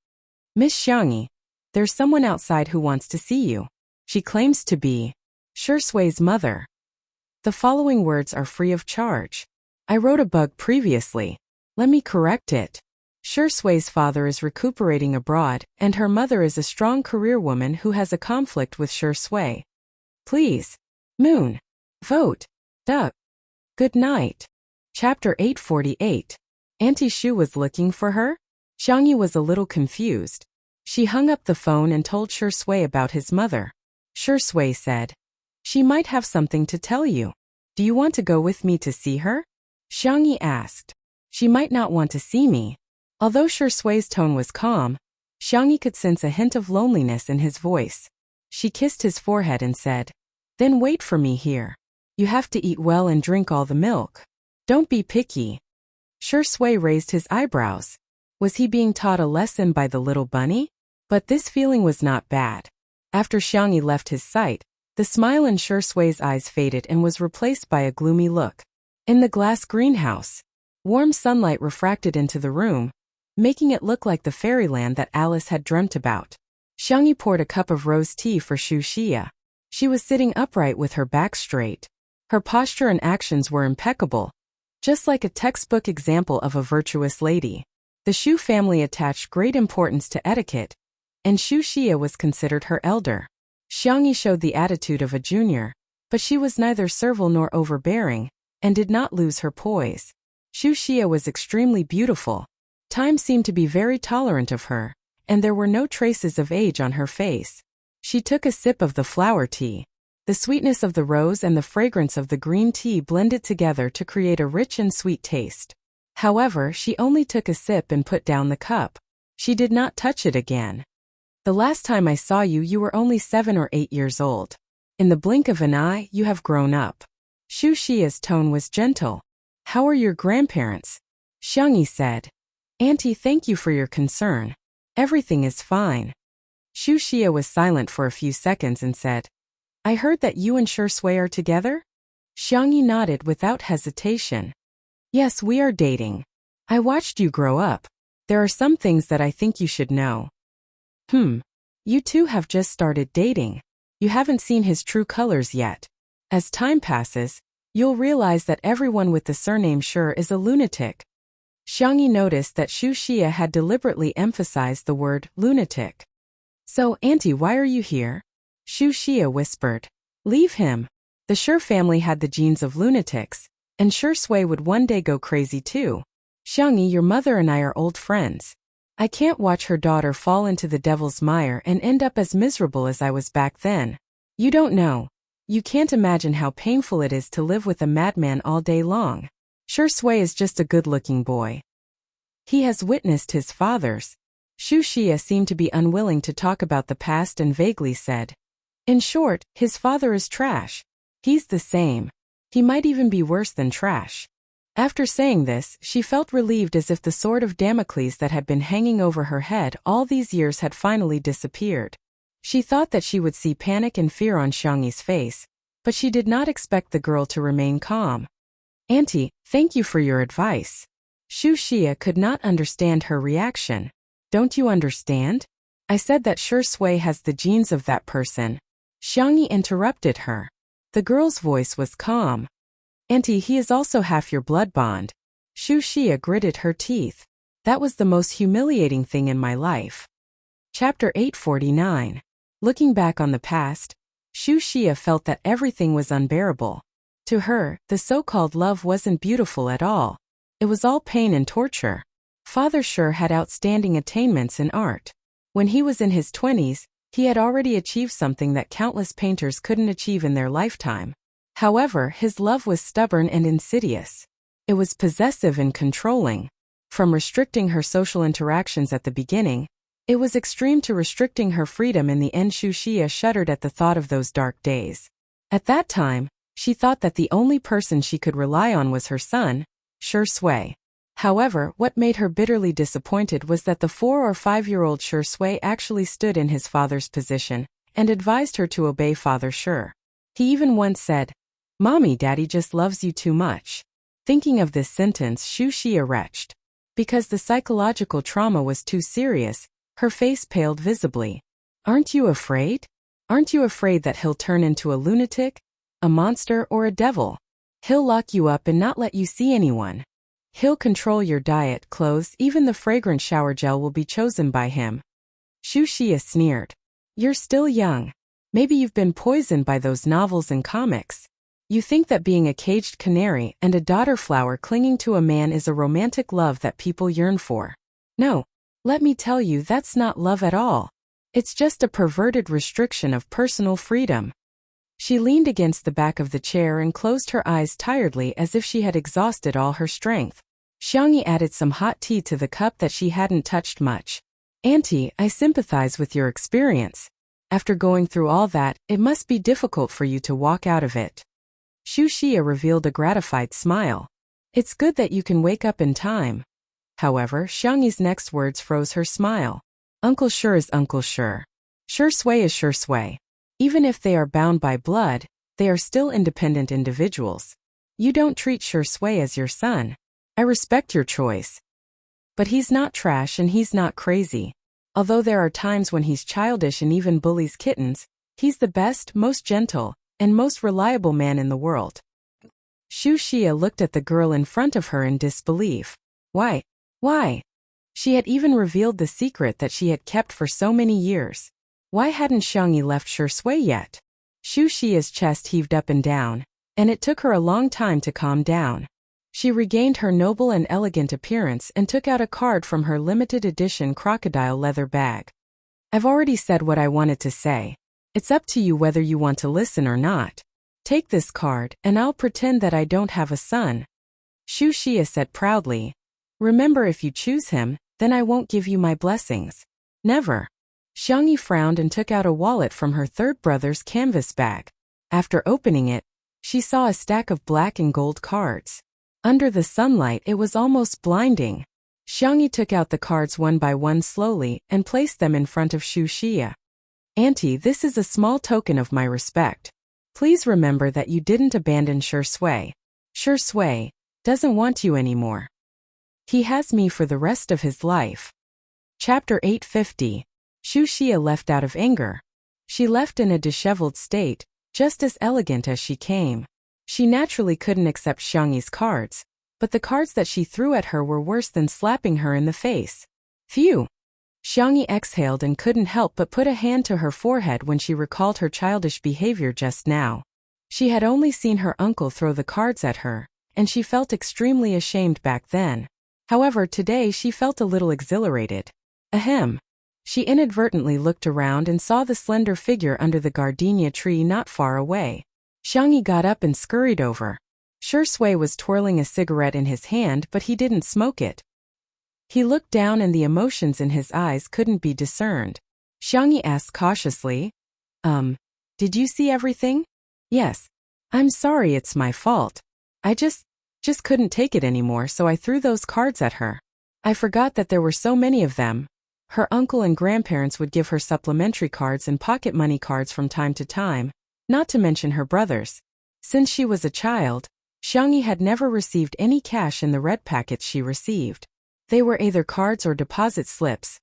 Miss Xiangyi, there's someone outside who wants to see you. She claims to be Shui's mother. The following words are free of charge. I wrote a bug previously. Let me correct it. Shui's father is recuperating abroad, and her mother is a strong career woman who has a conflict with Shui. Please. Moon. Vote. Duck. Good night. Chapter 848. Auntie Shu was looking for her? Xiangyi was a little confused. She hung up the phone and told Shi Sui about his mother. Shi Sui said, "She might have something to tell you. Do you want to go with me to see her?" Xiangyi asked. "She might not want to see me." Although Shi Sui's tone was calm, Xiangyi could sense a hint of loneliness in his voice. She kissed his forehead and said, "Then wait for me here. You have to eat well and drink all the milk. Don't be picky." Shi Sui raised his eyebrows. Was he being taught a lesson by the little bunny? But this feeling was not bad. After Xiangyi left his sight, the smile in Shi Sui's eyes faded and was replaced by a gloomy look. In the glass greenhouse, warm sunlight refracted into the room, making it look like the fairyland that Alice had dreamt about. Xiangyi poured a cup of rose tea for Wuxia. She was sitting upright with her back straight. Her posture and actions were impeccable, just like a textbook example of a virtuous lady. The Shu family attached great importance to etiquette, and Wuxia was considered her elder. Xiangyi showed the attitude of a junior, but she was neither servile nor overbearing, and did not lose her poise. Wuxia was extremely beautiful. Time seemed to be very tolerant of her, and there were no traces of age on her face. She took a sip of the flower tea. The sweetness of the rose and the fragrance of the green tea blended together to create a rich and sweet taste. However, she only took a sip and put down the cup. She did not touch it again. "The last time I saw you, you were only 7 or 8 years old. In the blink of an eye, you have grown up." Wuxia's tone was gentle. "How are your grandparents?" Xiangyi said. "Auntie, thank you for your concern. Everything is fine." Wuxia was silent for a few seconds and said, "I heard that you and Shi Sui are together?" Xiangyi nodded without hesitation. "Yes, we are dating. I watched you grow up. There are some things that I think you should know." You two have just started dating. You haven't seen his true colors yet. As time passes, you'll realize that everyone with the surname Shi is a lunatic." Xiangyi noticed that Wuxia had deliberately emphasized the word lunatic. "So, Auntie, why are you here?" Wuxia whispered. "Leave him. The Shi family had the genes of lunatics, and Shi Sui would one day go crazy too. Xiangyi, your mother and I are old friends. I can't watch her daughter fall into the devil's mire and end up as miserable as I was back then. You don't know. You can't imagine how painful it is to live with a madman all day long. Shi Sui is just a good-looking boy. He has witnessed his father's." Wuxia seemed to be unwilling to talk about the past and vaguely said, "In short, his father is trash. He's the same. He might even be worse than trash." After saying this, she felt relieved, as if the sword of Damocles that had been hanging over her head all these years had finally disappeared. She thought that she would see panic and fear on Xiangyi's face, but she did not expect the girl to remain calm. "Auntie, thank you for your advice." Wuxia could not understand her reaction. "Don't you understand? I said that Shi Sui has the genes of that person." Xiangyi interrupted her. The girl's voice was calm. "Auntie, he is also half your blood bond." Wuxia gritted her teeth. "That was the most humiliating thing in my life." Chapter 849. Looking back on the past, Wuxia felt that everything was unbearable. To her, the so-called love wasn't beautiful at all. It was all pain and torture. Father Shi had outstanding attainments in art. When he was in his 20s, he had already achieved something that countless painters couldn't achieve in their lifetime. However, his love was stubborn and insidious. It was possessive and controlling. From restricting her social interactions at the beginning, it was extreme to restricting her freedom in the end. Wuxia shuddered at the thought of those dark days. At that time, she thought that the only person she could rely on was her son, Shi Sui. However, what made her bitterly disappointed was that the 4 or 5-year-old Shi Sui actually stood in his father's position and advised her to obey Father Shi. He even once said, "Mommy, Daddy just loves you too much." Thinking of this sentence, Wuxia retched. Because the psychological trauma was too serious, her face paled visibly. "Aren't you afraid? Aren't you afraid that he'll turn into a lunatic, a monster, or a devil? He'll lock you up and not let you see anyone. He'll control your diet, clothes, even the fragrant shower gel will be chosen by him." Wuxia sneered. "You're still young. Maybe you've been poisoned by those novels and comics. You think that being a caged canary and a daughter flower clinging to a man is a romantic love that people yearn for. No, let me tell you, that's not love at all. It's just a perverted restriction of personal freedom. She leaned against the back of the chair and closed her eyes tiredly as if she had exhausted all her strength. Xiangyi added some hot tea to the cup that she hadn't touched much. Auntie, I sympathize with your experience. After going through all that, it must be difficult for you to walk out of it. Wuxia revealed a gratified smile. It's good that you can wake up in time. However, Xiangyi's next words froze her smile. Uncle Sure is Uncle Sure. Sure Sui is Sure Sui. Even if they are bound by blood, they are still independent individuals. You don't treat Sure Sui as your son. I respect your choice. But he's not trash and he's not crazy. Although there are times when he's childish and even bullies kittens, he's the best, most gentle, and most reliable man in the world. Wuxia looked at the girl in front of her in disbelief. Why? Why? She had even revealed the secret that she had kept for so many years. Why hadn't Xiangyi left Sure Sui yet? Wuxia's chest heaved up and down, and it took her a long time to calm down. She regained her noble and elegant appearance and took out a card from her limited edition crocodile leather bag. I've already said what I wanted to say. It's up to you whether you want to listen or not. Take this card, and I'll pretend that I don't have a son. Wuxia said proudly. Remember, if you choose him, then I won't give you my blessings. Never. Xiangyi frowned and took out a wallet from her third brother's canvas bag. After opening it, she saw a stack of black and gold cards. Under the sunlight, it was almost blinding. Xiangyi took out the cards one by one slowly and placed them in front of Wuxia. Auntie, this is a small token of my respect. Please remember that you didn't abandon Sure Sui. Sure Sui doesn't want you anymore. He has me for the rest of his life. Chapter 850. Wuxia left out of anger. She left in a disheveled state, just as elegant as she came. She naturally couldn't accept Xiangyi's cards, but the cards that she threw at her were worse than slapping her in the face. Phew! Xiangyi exhaled and couldn't help but put a hand to her forehead when she recalled her childish behavior just now. She had only seen her uncle throw the cards at her, and she felt extremely ashamed back then. However, today she felt a little exhilarated. Ahem. She inadvertently looked around and saw the slender figure under the gardenia tree not far away. Xiangyi got up and scurried over. Sure Sui was twirling a cigarette in his hand, but he didn't smoke it. He looked down and the emotions in his eyes couldn't be discerned. Xiangyi asked cautiously, did you see everything? Yes. I'm sorry, it's my fault. I just couldn't take it anymore, so I threw those cards at her. I forgot that there were so many of them. Her uncle and grandparents would give her supplementary cards and pocket money cards from time to time, not to mention her brothers. Since she was a child, Xiangyi had never received any cash in the red packets she received. They were either cards or deposit slips.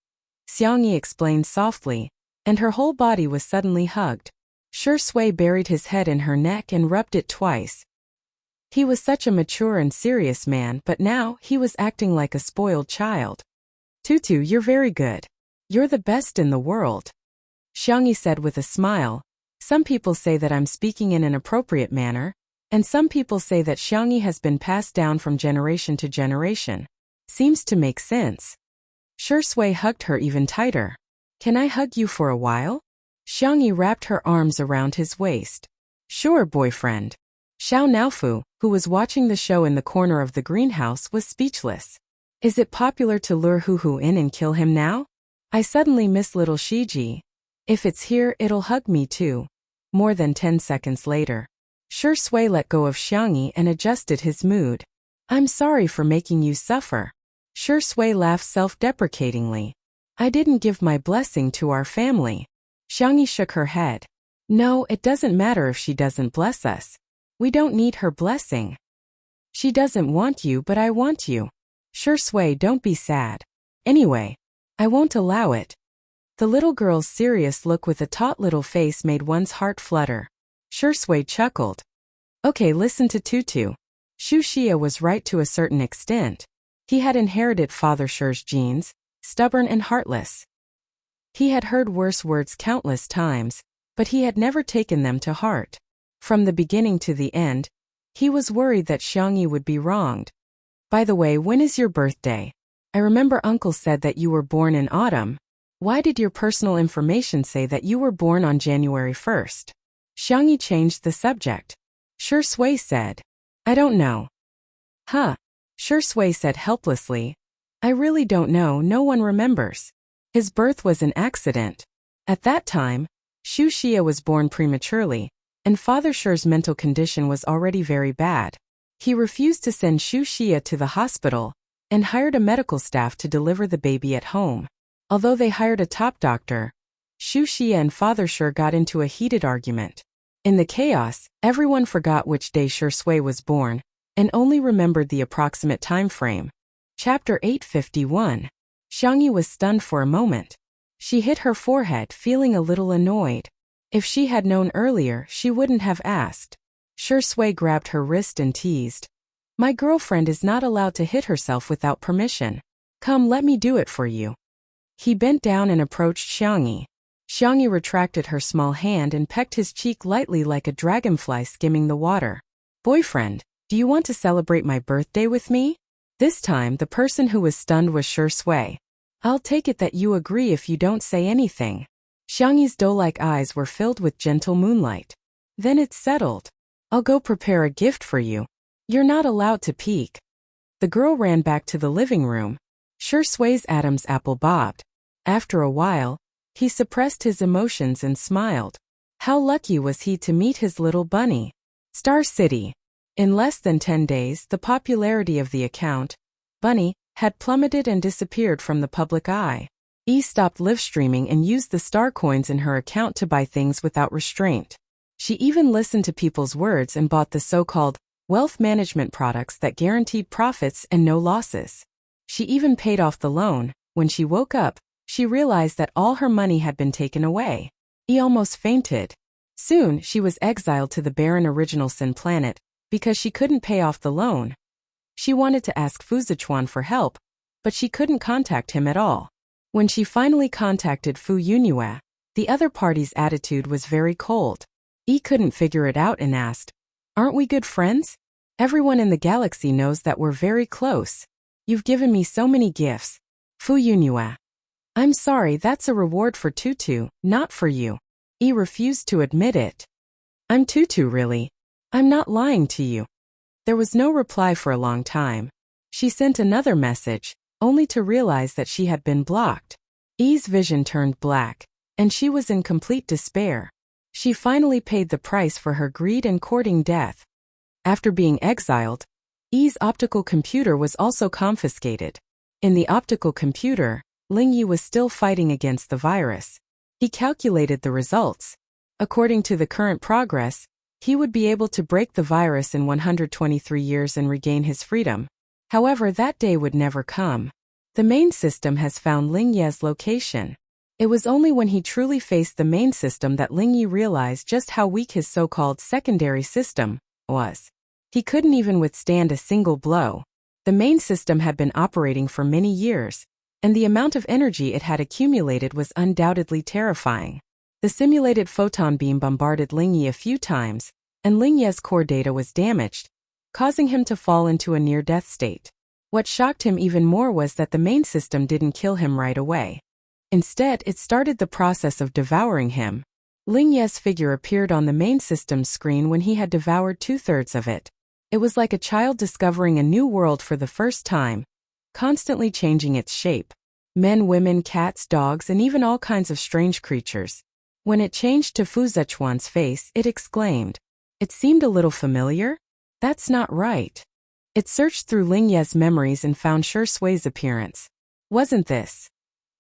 Xiangyi explained softly, and her whole body was suddenly hugged. Sure Sui buried his head in her neck and rubbed it twice. He was such a mature and serious man, but now he was acting like a spoiled child. Tutu, you're very good. You're the best in the world. Xiangyi said with a smile. Some people say that I'm speaking in an appropriate manner, and some people say that Xiangyi has been passed down from generation to generation. Seems to make sense. Sure Sui hugged her even tighter. Can I hug you for a while? Xiangyi wrapped her arms around his waist. Sure, boyfriend. Xiao Naofu, who was watching the show in the corner of the greenhouse, was speechless. Is it popular to lure Hu in and kill him now? I suddenly miss little Shiji. If it's here, it'll hug me too. More than 10 seconds later, Sure Sui let go of Xiangyi and adjusted his mood. I'm sorry for making you suffer. Sure Sui laughed self-deprecatingly. I didn't give my blessing to our family. Xiangyi shook her head. No, it doesn't matter if she doesn't bless us. We don't need her blessing. She doesn't want you, but I want you. Sure Sui, don't be sad. Anyway, I won't allow it. The little girl's serious look with a taut little face made one's heart flutter. Sure Sui chuckled. Okay, listen to Tutu. Wuxia was right to a certain extent. He had inherited Father Sure's genes, stubborn and heartless. He had heard worse words countless times, but he had never taken them to heart. From the beginning to the end, he was worried that Xiangyi would be wronged. By the way, when is your birthday? I remember Uncle said that you were born in autumn. Why did your personal information say that you were born on January 1st? Xiangyi changed the subject. Shi Sui said. I don't know. Huh. Shi Sui said helplessly. I really don't know, no one remembers. His birth was an accident. At that time, Wuxia was born prematurely, and Father Shi's mental condition was already very bad. He refused to send Wuxia to the hospital and hired a medical staff to deliver the baby at home. Although they hired a top doctor, Wuxia and Father Shi got into a heated argument. In the chaos, everyone forgot which day Shi Sui was born and only remembered the approximate time frame. Chapter 851. Xiangyi was stunned for a moment. She hit her forehead, feeling a little annoyed. If she had known earlier, she wouldn't have asked. Shi Sui grabbed her wrist and teased. My girlfriend is not allowed to hit herself without permission. Come, let me do it for you. He bent down and approached Xiangyi. Xiangyi retracted her small hand and pecked his cheek lightly like a dragonfly skimming the water. Boyfriend, do you want to celebrate my birthday with me? This time, the person who was stunned was Shi Sui. I'll take it that you agree if you don't say anything. Xiangyi's doe-like eyes were filled with gentle moonlight. Then it's settled. I'll go prepare a gift for you. You're not allowed to peek. The girl ran back to the living room. Shi Sui's Adam's apple bobbed. After a while, he suppressed his emotions and smiled. How lucky was he to meet his little bunny? Star City. In less than 10 days, the popularity of the account, Bunny, had plummeted and disappeared from the public eye. E stopped live streaming and used the star coins in her account to buy things without restraint. She even listened to people's words and bought the so-called wealth management products that guaranteed profits and no losses. She even paid off the loan. When she woke up, she realized that all her money had been taken away. E almost fainted. Soon, she was exiled to the barren Original Sin planet because she couldn't pay off the loan. She wanted to ask Fu Zichuan for help, but she couldn't contact him at all. When she finally contacted Fu Yunyue, the other party's attitude was very cold. E couldn't figure it out and asked, Aren't we good friends? Everyone in the galaxy knows that we're very close. You've given me so many gifts. Fu Yunyue. I'm sorry, that's a reward for Tutu, not for you. E refused to admit it. I'm Tutu, really. I'm not lying to you. There was no reply for a long time. She sent another message, only to realize that she had been blocked. E's vision turned black, and she was in complete despair. She finally paid the price for her greed and courting death. After being exiled, E's optical computer was also confiscated. In the optical computer, Lingyi was still fighting against the virus. He calculated the results. According to the current progress, he would be able to break the virus in 123 years and regain his freedom. However, that day would never come. The main system has found Lingyi's location. It was only when he truly faced the main system that Lingyi realized just how weak his so-called secondary system was. He couldn't even withstand a single blow. The main system had been operating for many years, and the amount of energy it had accumulated was undoubtedly terrifying. The simulated photon beam bombarded Lingyi a few times, and Lingyi's core data was damaged, causing him to fall into a near-death state. What shocked him even more was that the main system didn't kill him right away. Instead, it started the process of devouring him. Lingyi's figure appeared on the main system's screen when he had devoured 2/3 of it. It was like a child discovering a new world for the first time, constantly changing its shape. Men, women, cats, dogs, and even all kinds of strange creatures. When it changed to Fu Zichuan's face, it exclaimed. It seemed a little familiar? That's not right. It searched through Lingyi's memories and found Shi Sui's appearance. Wasn't this?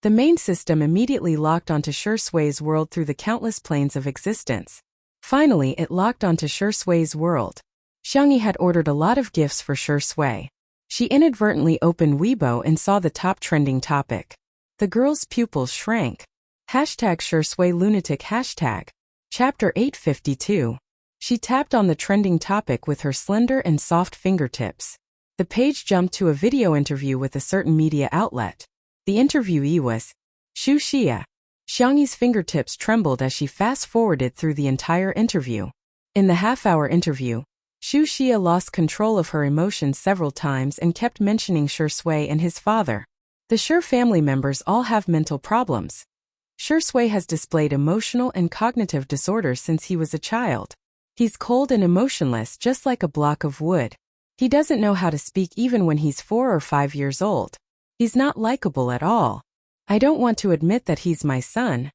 The main system immediately locked onto Shi Sui's world through the countless planes of existence. Finally, it locked onto Shi Sui's world. Xiangyi had ordered a lot of gifts for Shi Sui. She inadvertently opened Weibo and saw the top trending topic. The girl's pupils shrank. Hashtag Shi Sui lunatic hashtag. Chapter 852. She tapped on the trending topic with her slender and soft fingertips. The page jumped to a video interview with a certain media outlet. The interviewee was Wuxia. Xiangyi's fingertips trembled as she fast-forwarded through the entire interview. In the half-hour interview, Wuxia lost control of her emotions several times and kept mentioning Shui and his father. The Shui family members all have mental problems. Shui has displayed emotional and cognitive disorders since he was a child. He's cold and emotionless, just like a block of wood. He doesn't know how to speak even when he's 4 or 5 years old. He's not likable at all. I don't want to admit that he's my son.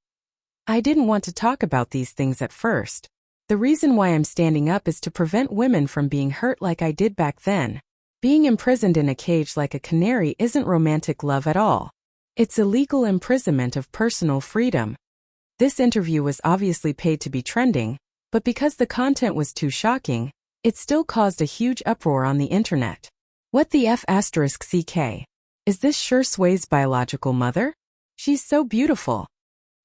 I didn't want to talk about these things at first. The reason why I'm standing up is to prevent women from being hurt like I did back then. Being imprisoned in a cage like a canary isn't romantic love at all. It's illegal imprisonment of personal freedom. This interview was obviously paid to be trending, but because the content was too shocking, it still caused a huge uproar on the internet. What the F***CK? Is this Shui's biological mother? She's so beautiful.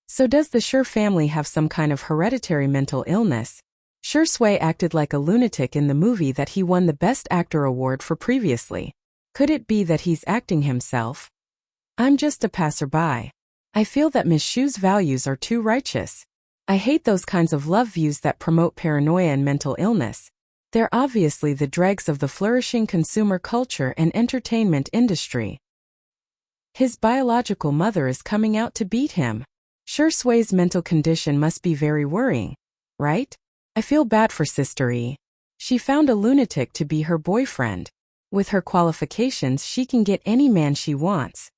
So does the Shui family have some kind of hereditary mental illness? Shui acted like a lunatic in the movie that he won the Best Actor award for previously. Could it be that he's acting himself? I'm just a passerby. I feel that Miss Shu's values are too righteous. I hate those kinds of love views that promote paranoia and mental illness. They're obviously the dregs of the flourishing consumer culture and entertainment industry. His biological mother is coming out to beat him. Shui's mental condition must be very worrying, right? I feel bad for Sister E. She found a lunatic to be her boyfriend. With her qualifications, she can get any man she wants.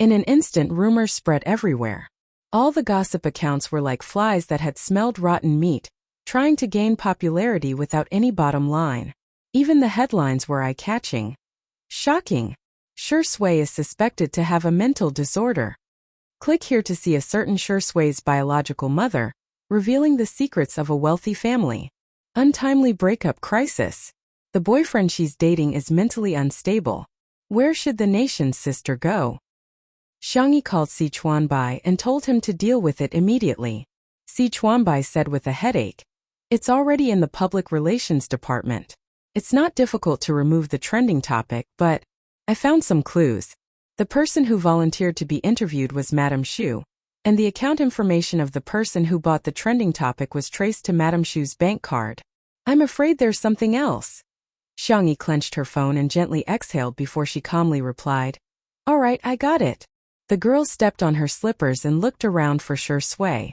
In an instant, rumors spread everywhere. All the gossip accounts were like flies that had smelled rotten meat, trying to gain popularity without any bottom line. Even the headlines were eye-catching. Shocking! Shui is suspected to have a mental disorder. Click here to see a certain Shui's biological mother, revealing the secrets of a wealthy family. Untimely breakup crisis. The boyfriend she's dating is mentally unstable. Where should the nation's sister go? Xiangyi called Si Chuanbai and told him to deal with it immediately. Si Chuanbai said with a headache, "It's already in the public relations department. It's not difficult to remove the trending topic, but I found some clues." The person who volunteered to be interviewed was Madame Shu, and the account information of the person who bought the trending topic was traced to Madame Shu's bank card. I'm afraid there's something else. Xiangyi clenched her phone and gently exhaled before she calmly replied, "All right, I got it." The girl stepped on her slippers and looked around for Shui.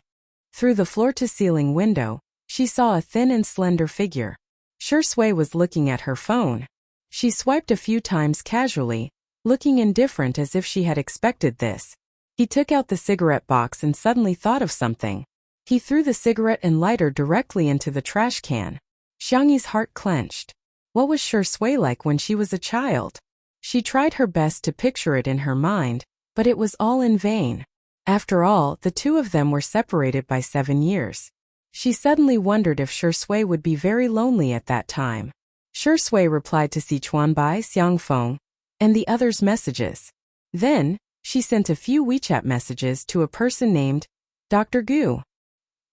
Through the floor-to-ceiling window, she saw a thin and slender figure. Shui was looking at her phone. She swiped a few times casually, looking indifferent as if she had expected this. He took out the cigarette box and suddenly thought of something. He threw the cigarette and lighter directly into the trash can. Xiangyi's heart clenched. What was Shui like when she was a child? She tried her best to picture it in her mind, but it was all in vain. After all, the two of them were separated by 7 years. She suddenly wondered if Shui would be very lonely at that time. Shui replied to Sichuanbai, Xiangfeng, and the others' messages. Then, she sent a few WeChat messages to a person named Dr. Gu.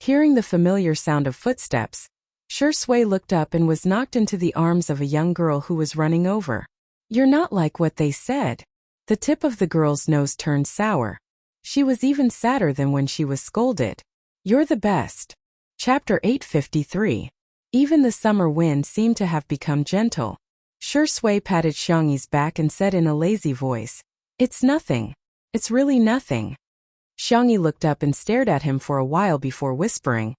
Hearing the familiar sound of footsteps, Shui looked up and was knocked into the arms of a young girl who was running over. "You're not like what they said." The tip of the girl's nose turned sour. She was even sadder than when she was scolded. "You're the best." Chapter 853. Even the summer wind seemed to have become gentle. Shui patted Xiangyi's back and said in a lazy voice, "It's nothing. It's really nothing." Xiangyi looked up and stared at him for a while before whispering,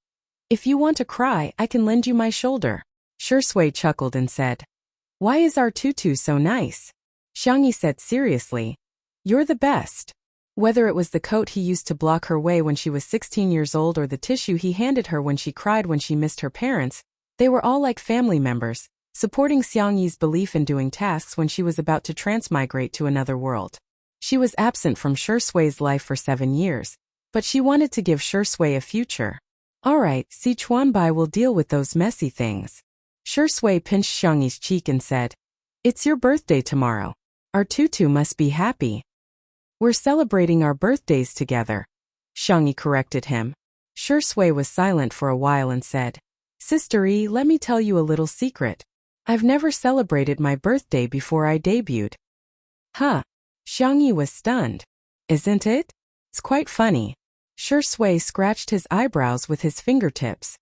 "If you want to cry, I can lend you my shoulder." Shui chuckled and said, "Why is our tutu so nice?" Xiangyi said seriously, "You're the best." Whether it was the coat he used to block her way when she was 16 years old or the tissue he handed her when she cried when she missed her parents, they were all like family members, supporting Xiangyi's belief in doing tasks when she was about to transmigrate to another world. She was absent from Shui's life for 7 years, but she wanted to give Shui a future. "All right, Sichuanbai will deal with those messy things." Shui pinched Xiangyi's cheek and said, "It's your birthday tomorrow. Our tutu must be happy." "We're celebrating our birthdays together," Xiangyi corrected him. Shui was silent for a while and said, "Sister E, let me tell you a little secret. I've never celebrated my birthday before I debuted." "Huh?" Xiangyi was stunned. "Isn't it? It's quite funny." Shui scratched his eyebrows with his fingertips.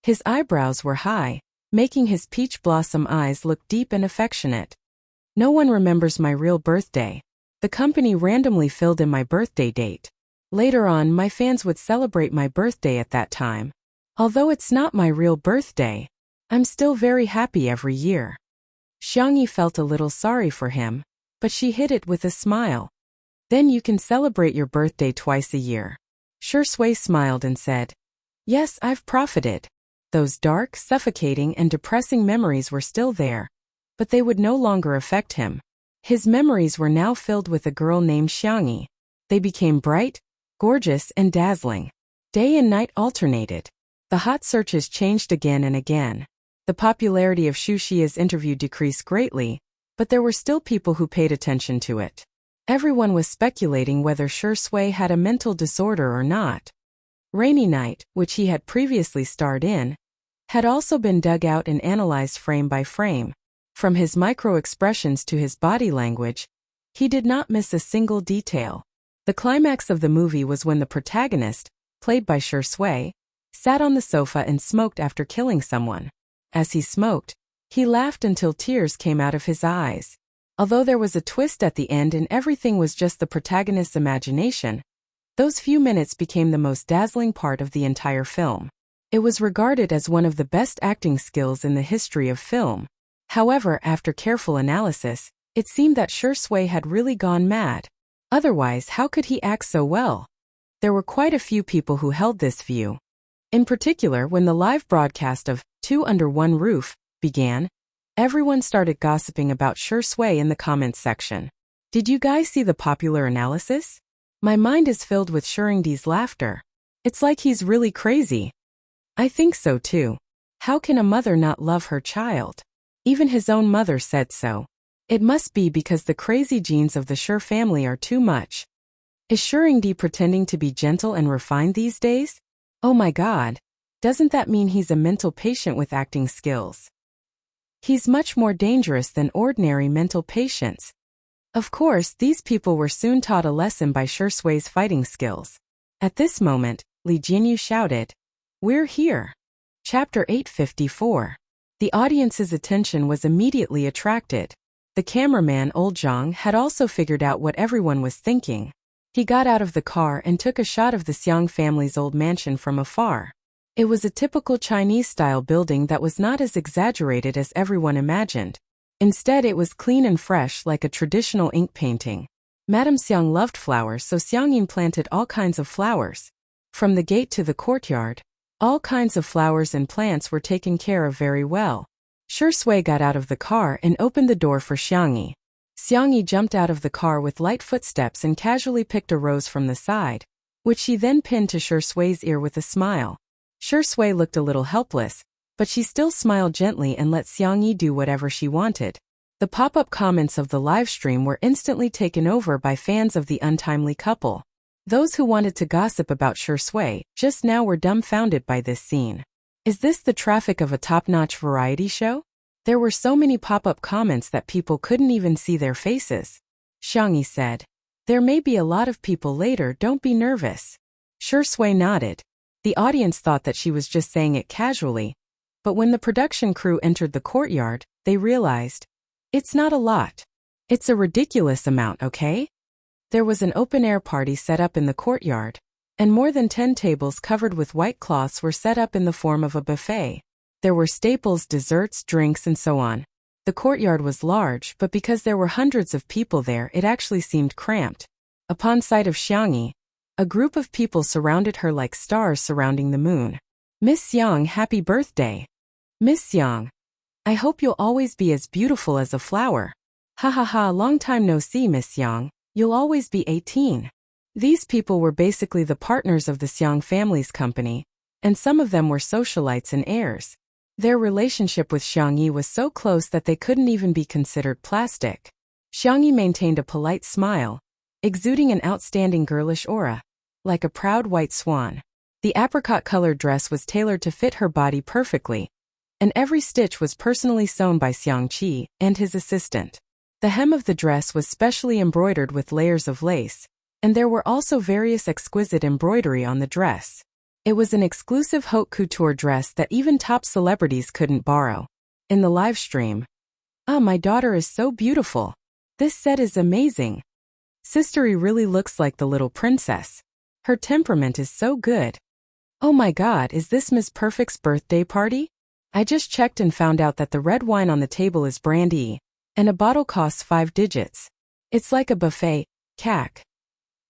His eyebrows were high, making his peach blossom eyes look deep and affectionate. No one remembers my real birthday. The company randomly filled in my birthday date. Later on, my fans would celebrate my birthday at that time. Although it's not my real birthday, I'm still very happy every year. Xiangyi felt a little sorry for him, but she hid it with a smile. Then you can celebrate your birthday twice a year. Shui smiled and said, Yes, I've profited. Those dark, suffocating and depressing memories were still there, but they would no longer affect him. His memories were now filled with a girl named Xiangyi. They became bright, gorgeous and dazzling. Day and night alternated. The hot searches changed again and again. The popularity of Wuxia's interview decreased greatly, but there were still people who paid attention to it. Everyone was speculating whether Shui had a mental disorder or not. Rainy Night, which he had previously starred in, had also been dug out and analyzed frame by frame. From his micro-expressions to his body language, he did not miss a single detail. The climax of the movie was when the protagonist, played by Shui, sat on the sofa and smoked after killing someone. As he smoked, he laughed until tears came out of his eyes. Although there was a twist at the end and everything was just the protagonist's imagination, those few minutes became the most dazzling part of the entire film. It was regarded as one of the best acting skills in the history of film. However, after careful analysis, it seemed that Shui had really gone mad. Otherwise, how could he act so well? There were quite a few people who held this view. In particular, when the live broadcast of Two Under One Roof began, everyone started gossiping about Shui in the comments section. Did you guys see the popular analysis? My mind is filled with Shuringdi's laughter. It's like he's really crazy. I think so too. How can a mother not love her child? Even his own mother said so. It must be because the crazy genes of the Shur family are too much. Is Shuringdi pretending to be gentle and refined these days? Oh my god. Doesn't that mean he's a mental patient with acting skills? He's much more dangerous than ordinary mental patients. Of course, these people were soon taught a lesson by Shui's fighting skills. At this moment, Li Jinyu shouted, We're here. Chapter 854. The audience's attention was immediately attracted. The cameraman Old Zhang had also figured out what everyone was thinking. He got out of the car and took a shot of the Xiang family's old mansion from afar. It was a typical Chinese-style building that was not as exaggerated as everyone imagined. Instead, it was clean and fresh like a traditional ink painting. Madame Xiang loved flowers, so Xiangyin planted all kinds of flowers. From the gate to the courtyard, all kinds of flowers and plants were taken care of very well. Shui got out of the car and opened the door for Xiangyi. Xiangyi jumped out of the car with light footsteps and casually picked a rose from the side, which she then pinned to Shui's ear with a smile. Shui looked a little helpless, but she still smiled gently and let Xiangyi do whatever she wanted. The pop-up comments of the live stream were instantly taken over by fans of the untimely couple. Those who wanted to gossip about Shui just now were dumbfounded by this scene. Is this the traffic of a top-notch variety show? There were so many pop-up comments that people couldn't even see their faces. Xiangyi said, There may be a lot of people later, don't be nervous. Shui nodded. The audience thought that she was just saying it casually, but when the production crew entered the courtyard, they realized, it's not a lot. It's a ridiculous amount, okay? There was an open-air party set up in the courtyard, and more than 10 tables covered with white cloths were set up in the form of a buffet. There were staples, desserts, drinks, and so on. The courtyard was large, but because there were hundreds of people there, it actually seemed cramped. Upon sight of Xiangyi, a group of people surrounded her like stars surrounding the moon. Miss Xiang, happy birthday. Miss Xiang, I hope you'll always be as beautiful as a flower. Ha ha ha, long time no see, Miss Xiang. You'll always be 18. These people were basically the partners of the Xiang family's company, and some of them were socialites and heirs. Their relationship with Xiangyi was so close that they couldn't even be considered plastic. Xiangyi maintained a polite smile, exuding an outstanding girlish aura, like a proud white swan. The apricot-colored dress was tailored to fit her body perfectly, and every stitch was personally sewn by Xiangqi and his assistant. The hem of the dress was specially embroidered with layers of lace, and there were also various exquisite embroidery on the dress. It was an exclusive haute couture dress that even top celebrities couldn't borrow. In the live stream, "Ah, my daughter is so beautiful. This set is amazing. Sistery really looks like the little princess. Her temperament is so good. Oh my god, is this Miss Perfect's birthday party? I just checked and found out that the red wine on the table is brandy, and a bottle costs 5 digits. It's like a buffet, cac."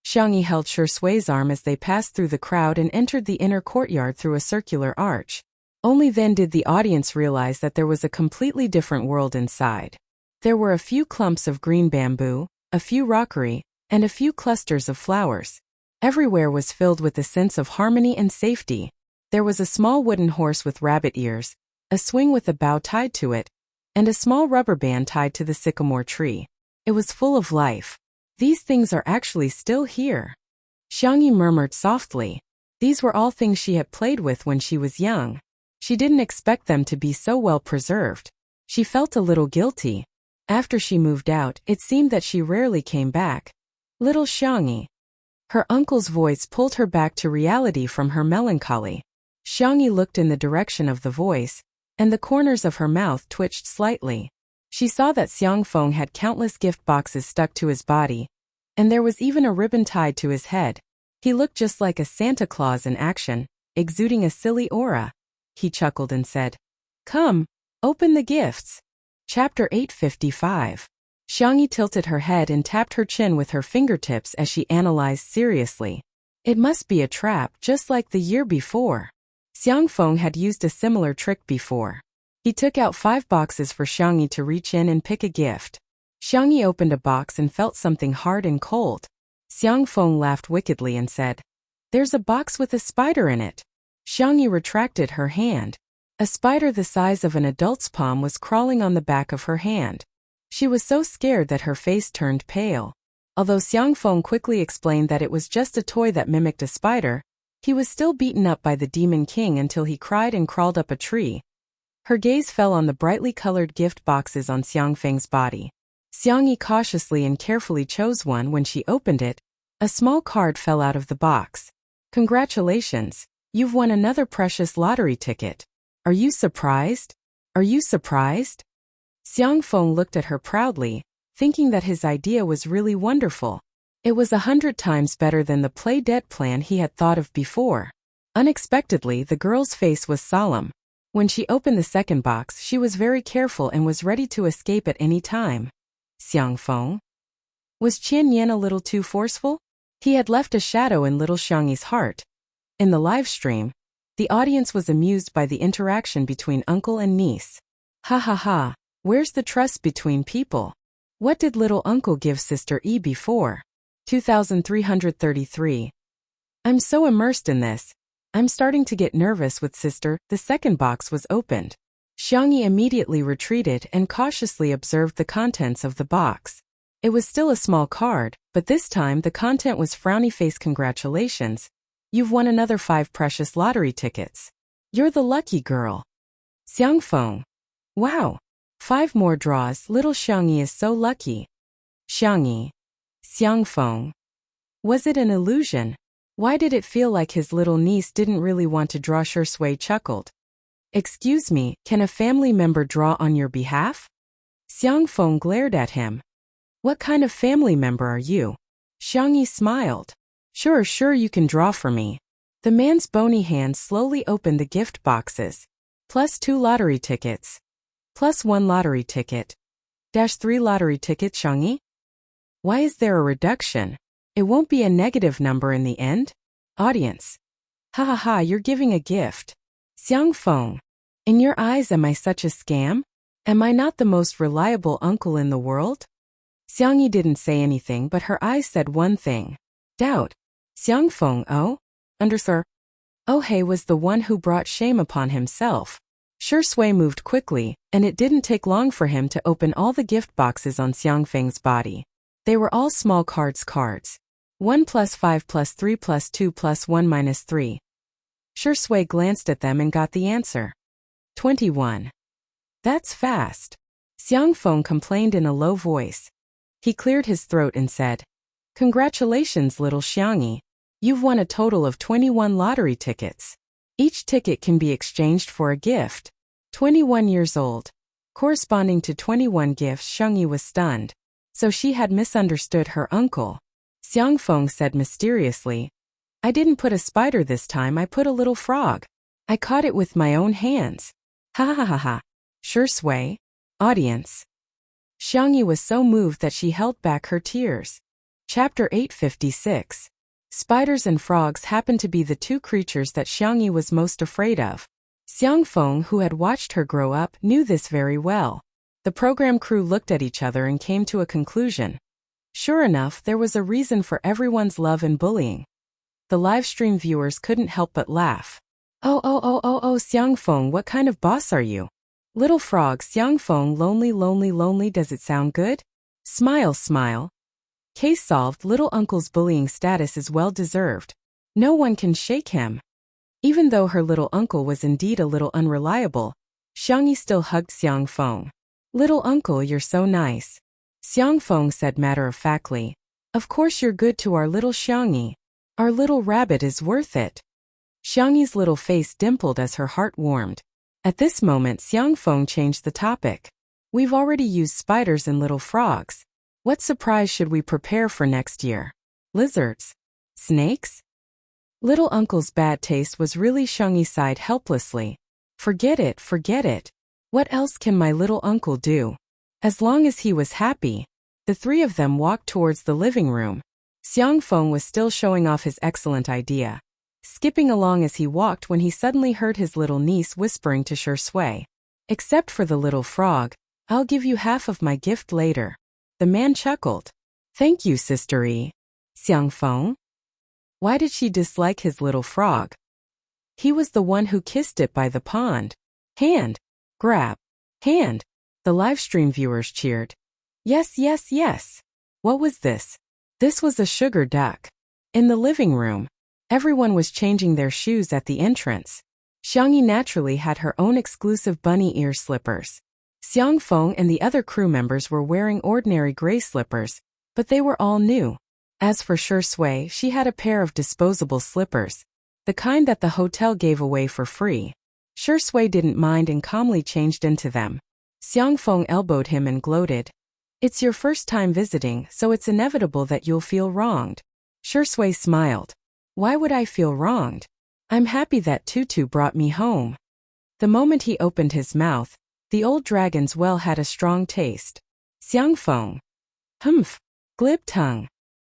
Xiangyi held Shui's arm as they passed through the crowd and entered the inner courtyard through a circular arch. Only then did the audience realize that there was a completely different world inside. There were a few clumps of green bamboo, a few rockery, and a few clusters of flowers. Everywhere was filled with a sense of harmony and safety. There was a small wooden horse with rabbit ears, a swing with a bow tied to it, and a small rubber band tied to the sycamore tree. It was full of life. These things are actually still here. Xiangyi murmured softly. These were all things she had played with when she was young. She didn't expect them to be so well preserved. She felt a little guilty. After she moved out, it seemed that she rarely came back. Little Xiangyi. Her uncle's voice pulled her back to reality from her melancholy. Xiangyi looked in the direction of the voice, and the corners of her mouth twitched slightly. She saw that Xiangfeng had countless gift boxes stuck to his body, and there was even a ribbon tied to his head. He looked just like a Santa Claus in action, exuding a silly aura. He chuckled and said, "Come, open the gifts." Chapter 855. Xiangyi tilted her head and tapped her chin with her fingertips as she analyzed seriously. It must be a trap just like the year before. Xiangfeng had used a similar trick before. He took out 5 boxes for Xiangyi to reach in and pick a gift. Xiangyi opened a box and felt something hard and cold. Xiangfeng laughed wickedly and said, "There's a box with a spider in it." Xiangyi retracted her hand. A spider the size of an adult's palm was crawling on the back of her hand. She was so scared that her face turned pale. Although Xiangfeng quickly explained that it was just a toy that mimicked a spider, he was still beaten up by the Demon King until he cried and crawled up a tree. Her gaze fell on the brightly colored gift boxes on Xiangfeng's body. Xiangyi cautiously and carefully chose one. When she opened it, a small card fell out of the box. "Congratulations, you've won another precious lottery ticket. Are you surprised? Are you surprised?" Xiangfeng looked at her proudly, thinking that his idea was really wonderful. It was 100 times better than the play-dead plan he had thought of before. Unexpectedly, the girl's face was solemn. When she opened the second box, she was very careful and was ready to escape at any time. Xiangfeng? Was Qian Yan a little too forceful? He had left a shadow in little Xiangyi's heart. In the live stream, the audience was amused by the interaction between uncle and niece. Ha ha ha, where's the trust between people? What did little uncle give Sister E before? 2333. I'm so immersed in this. I'm starting to get nervous with Sister. The second box was opened. Xiangyi immediately retreated and cautiously observed the contents of the box. It was still a small card, but this time the content was frowny face. "Congratulations. You've won another 5 precious lottery tickets. You're the lucky girl." Xiangfeng. Wow. 5 more draws. Little Xiangyi is so lucky. Xiangyi. Xiangfeng. Was it an illusion? Why did it feel like his little niece didn't really want to draw? Shui chuckled. "Excuse me, can a family member draw on your behalf?" Xiangfeng glared at him. "What kind of family member are you?" Xiangyi smiled. Sure, you can draw for me." The man's bony hand slowly opened the gift boxes. +2 lottery tickets. +1 lottery ticket. -3 lottery ticket. Xiangyi? Why is there a reduction? It won't be a negative number in the end? Audience. Ha ha ha, you're giving a gift. Xiangfeng. In your eyes, am I such a scam? Am I not the most reliable uncle in the world? Xiangyi didn't say anything, but her eyes said one thing. Doubt. Xiangfeng, oh? Sir. Oh He was the one who brought shame upon himself. Shui moved quickly, and it didn't take long for him to open all the gift boxes on Xiangfeng's body. They were all small cards. 1 + 5 + 3 + 2 + 1 - 3. Shui glanced at them and got the answer. 21. That's fast. Xiangfeng complained in a low voice. He cleared his throat and said, "Congratulations, little Xiangyi. You've won a total of 21 lottery tickets. Each ticket can be exchanged for a gift. 21 years old. Corresponding to 21 gifts. Xiangyi was stunned. So she had misunderstood her uncle. Xiangfeng said mysteriously, I didn't put a spider this time, I put a little frog. I caught it with my own hands. Ha ha ha ha. Sure sway. Audience. Xiangyi was so moved that she held back her tears. Chapter 856. Spiders and frogs happened to be the two creatures that Xiangyi was most afraid of. Xiangfeng, who had watched her grow up, knew this very well. The program crew looked at each other and came to a conclusion. Sure enough, there was a reason for everyone's love and bullying. The live stream viewers couldn't help but laugh. Oh, Xiangfeng, what kind of boss are you? Little frog, Xiangfeng, lonely, does it sound good? Smile, smile. Case solved, little uncle's bullying status is well deserved. No one can shake him. Even though her little uncle was indeed a little unreliable, Xiangyi still hugged Xiangfeng. Little uncle, you're so nice. Xiangfeng said matter-of-factly. Of course you're good to our little Xiangyi. Our little rabbit is worth it. Xiangyi's little face dimpled as her heart warmed. At this moment, Xiangfeng changed the topic. We've already used spiders and little frogs. What surprise should we prepare for next year? Lizards? Snakes? Little uncle's bad taste was really. Xiangyi sighed helplessly. Forget it, forget it. What else can my little uncle do? As long as he was happy. The three of them walked towards the living room. Xiangfeng was still showing off his excellent idea, skipping along as he walked when he suddenly heard his little niece whispering to Sure Sui. Except for the little frog, I'll give you half of my gift later. The man chuckled. Thank you, Sister E. Xiangfeng? Why did she dislike his little frog? He was the one who kissed it by the pond. Hand. Grab. Hand. The livestream viewers cheered. Yes, yes, yes. What was this? This was a sugar duck. In the living room, everyone was changing their shoes at the entrance. Xiangyi naturally had her own exclusive bunny ear slippers. Xiangfeng and the other crew members were wearing ordinary gray slippers, but they were all new. As for Sure Sui, she had a pair of disposable slippers, the kind that the hotel gave away for free. Sure Sui didn't mind and calmly changed into them. Xiangfeng elbowed him and gloated. It's your first time visiting, so it's inevitable that you'll feel wronged. Sure Sui smiled. Why would I feel wronged? I'm happy that Tutu brought me home. The moment he opened his mouth, the old dragon's well had a strong taste. Xiangfeng. Humph. Glib tongue.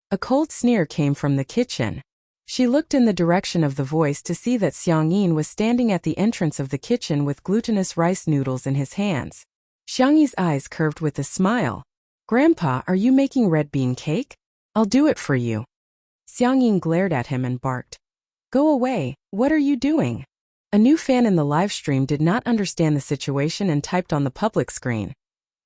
A cold sneer came from the kitchen. She looked in the direction of the voice to see that Xiangyin was standing at the entrance of the kitchen with glutinous rice noodles in his hands. Xiangyi's eyes curved with a smile. Grandpa, are you making red bean cake? I'll do it for you. Xiangyin glared at him and barked. Go away, what are you doing? A new fan in the live stream did not understand the situation and typed on the public screen.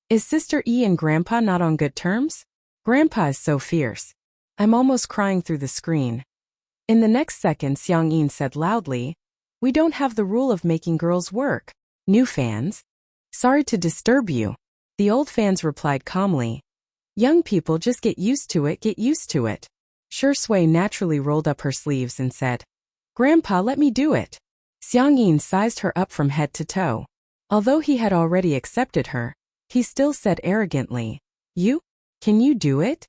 Is Sister E and Grandpa not on good terms? Grandpa is so fierce. I'm almost crying through the screen. In the next second, Xiangyin said loudly, We don't have the rule of making girls work. New fans? Sorry to disturb you. The old fans replied calmly. Young people just get used to it, get used to it. Sure Sui naturally rolled up her sleeves and said, Grandpa, let me do it. Xiangyin sized her up from head to toe. Although he had already accepted her, he still said arrogantly, You? Can you do it?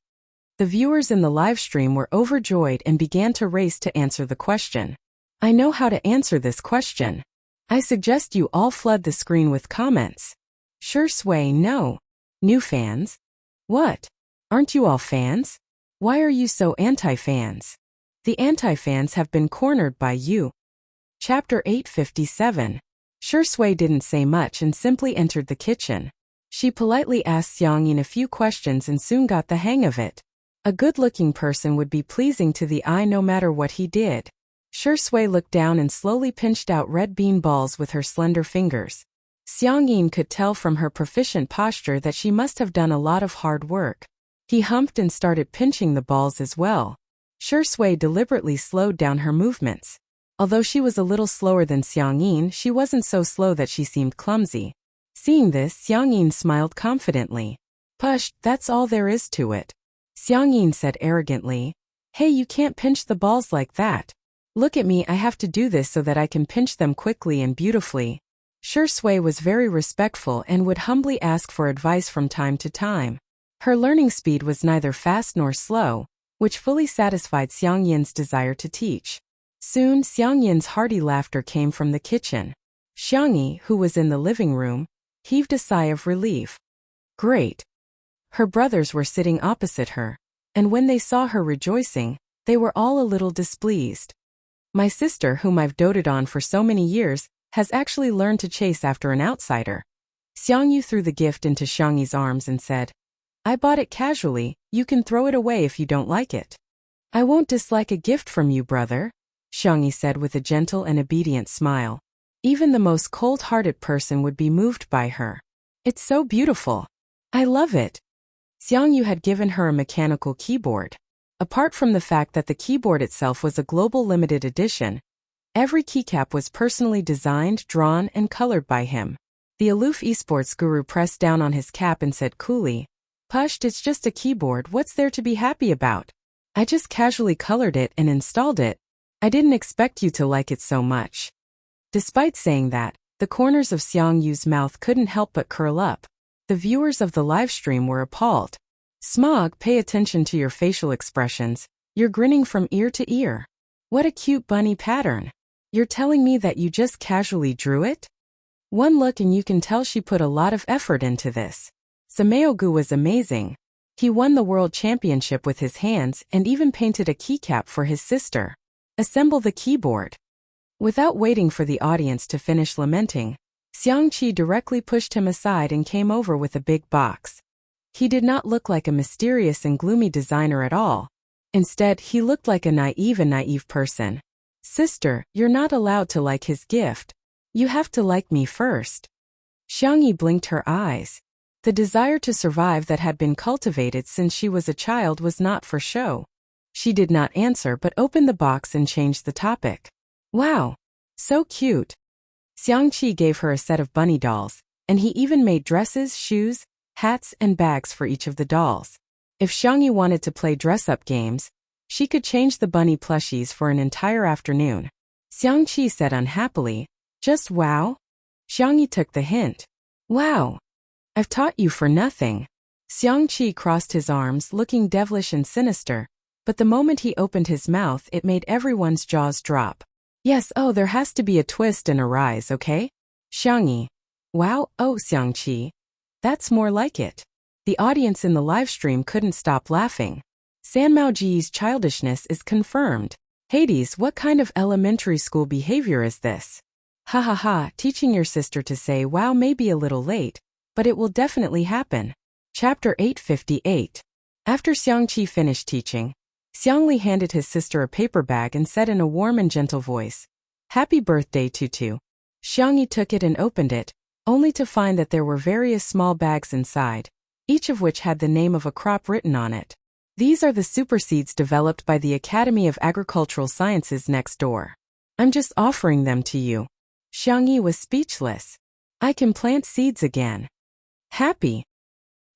The viewers in the live stream were overjoyed and began to race to answer the question. I know how to answer this question. I suggest you all flood the screen with comments. Sure Sui, no. New fans? What? Aren't you all fans? Why are you so anti-fans? The anti-fans have been cornered by you. Chapter 857. Sure Sui didn't say much and simply entered the kitchen. She politely asked Xiangyin a few questions and soon got the hang of it. A good-looking person would be pleasing to the eye no matter what he did. Sure Sui looked down and slowly pinched out red bean balls with her slender fingers. Xiangyin could tell from her proficient posture that she must have done a lot of hard work. He humped and started pinching the balls as well. Sure Sui deliberately slowed down her movements. Although she was a little slower than Xiangyin, she wasn't so slow that she seemed clumsy. Seeing this, Xiangyin smiled confidently. Push, that's all there is to it. Xiangyin said arrogantly. Hey, you can't pinch the balls like that. Look at me, I have to do this so that I can pinch them quickly and beautifully. Sure Sui was very respectful and would humbly ask for advice from time to time. Her learning speed was neither fast nor slow, which fully satisfied Xiang Yin's desire to teach. Soon, Xiang Yin's hearty laughter came from the kitchen. Xiang Yi, who was in the living room, heaved a sigh of relief. Great. Her brothers were sitting opposite her, and when they saw her rejoicing, they were all a little displeased. My sister, whom I've doted on for so many years, has actually learned to chase after an outsider. Xiang Yu threw the gift into Xiang Yi's arms and said, I bought it casually, you can throw it away if you don't like it. I won't dislike a gift from you, brother, Xiang Yi said with a gentle and obedient smile. Even the most cold-hearted person would be moved by her. It's so beautiful. I love it. Xiang Yu had given her a mechanical keyboard. Apart from the fact that the keyboard itself was a global limited edition, every keycap was personally designed, drawn, and colored by him. The aloof esports guru pressed down on his cap and said coolly, Pushed, it's just a keyboard, what's there to be happy about? I just casually colored it and installed it. I didn't expect you to like it so much. Despite saying that, the corners of Xiang Yu's mouth couldn't help but curl up. The viewers of the livestream were appalled. Smog, pay attention to your facial expressions. You're grinning from ear to ear. What a cute bunny pattern. You're telling me that you just casually drew it? One look and you can tell she put a lot of effort into this. Sameogu was amazing. He won the world championship with his hands and even painted a keycap for his sister. Assemble the keyboard. Without waiting for the audience to finish lamenting, Xiang Qi directly pushed him aside and came over with a big box. He did not look like a mysterious and gloomy designer at all. Instead, he looked like a naive person. Sister, you're not allowed to like his gift. You have to like me first. Xiang Yi blinked her eyes. The desire to survive that had been cultivated since she was a child was not for show. She did not answer but opened the box and changed the topic. Wow! So cute! Xiang Qi gave her a set of bunny dolls, and he even made dresses, shoes, hats, and bags for each of the dolls. If Xiang Yi wanted to play dress-up games, she could change the bunny plushies for an entire afternoon. Xiang Qi said unhappily, Just wow? Xiang Yi took the hint. Wow! I've taught you for nothing. Xiang Qi crossed his arms, looking devilish and sinister, but the moment he opened his mouth it made everyone's jaws drop. Yes, oh, there has to be a twist and a rise, okay? Xiang Yi. Wow, oh, Xiang Qi. That's more like it. The audience in the livestream couldn't stop laughing. Sanmao Ji's childishness is confirmed. Hades, what kind of elementary school behavior is this? Ha ha ha, teaching your sister to say wow may be a little late, but it will definitely happen. Chapter 858. After Xiang Qi finished teaching, Xiang Li handed his sister a paper bag and said in a warm and gentle voice, Happy birthday, Tutu. Xiang Yi took it and opened it, only to find that there were various small bags inside, each of which had the name of a crop written on it. These are the super seeds developed by the Academy of Agricultural Sciences next door. I'm just offering them to you. Xiang Yi was speechless. I can plant seeds again. Happy.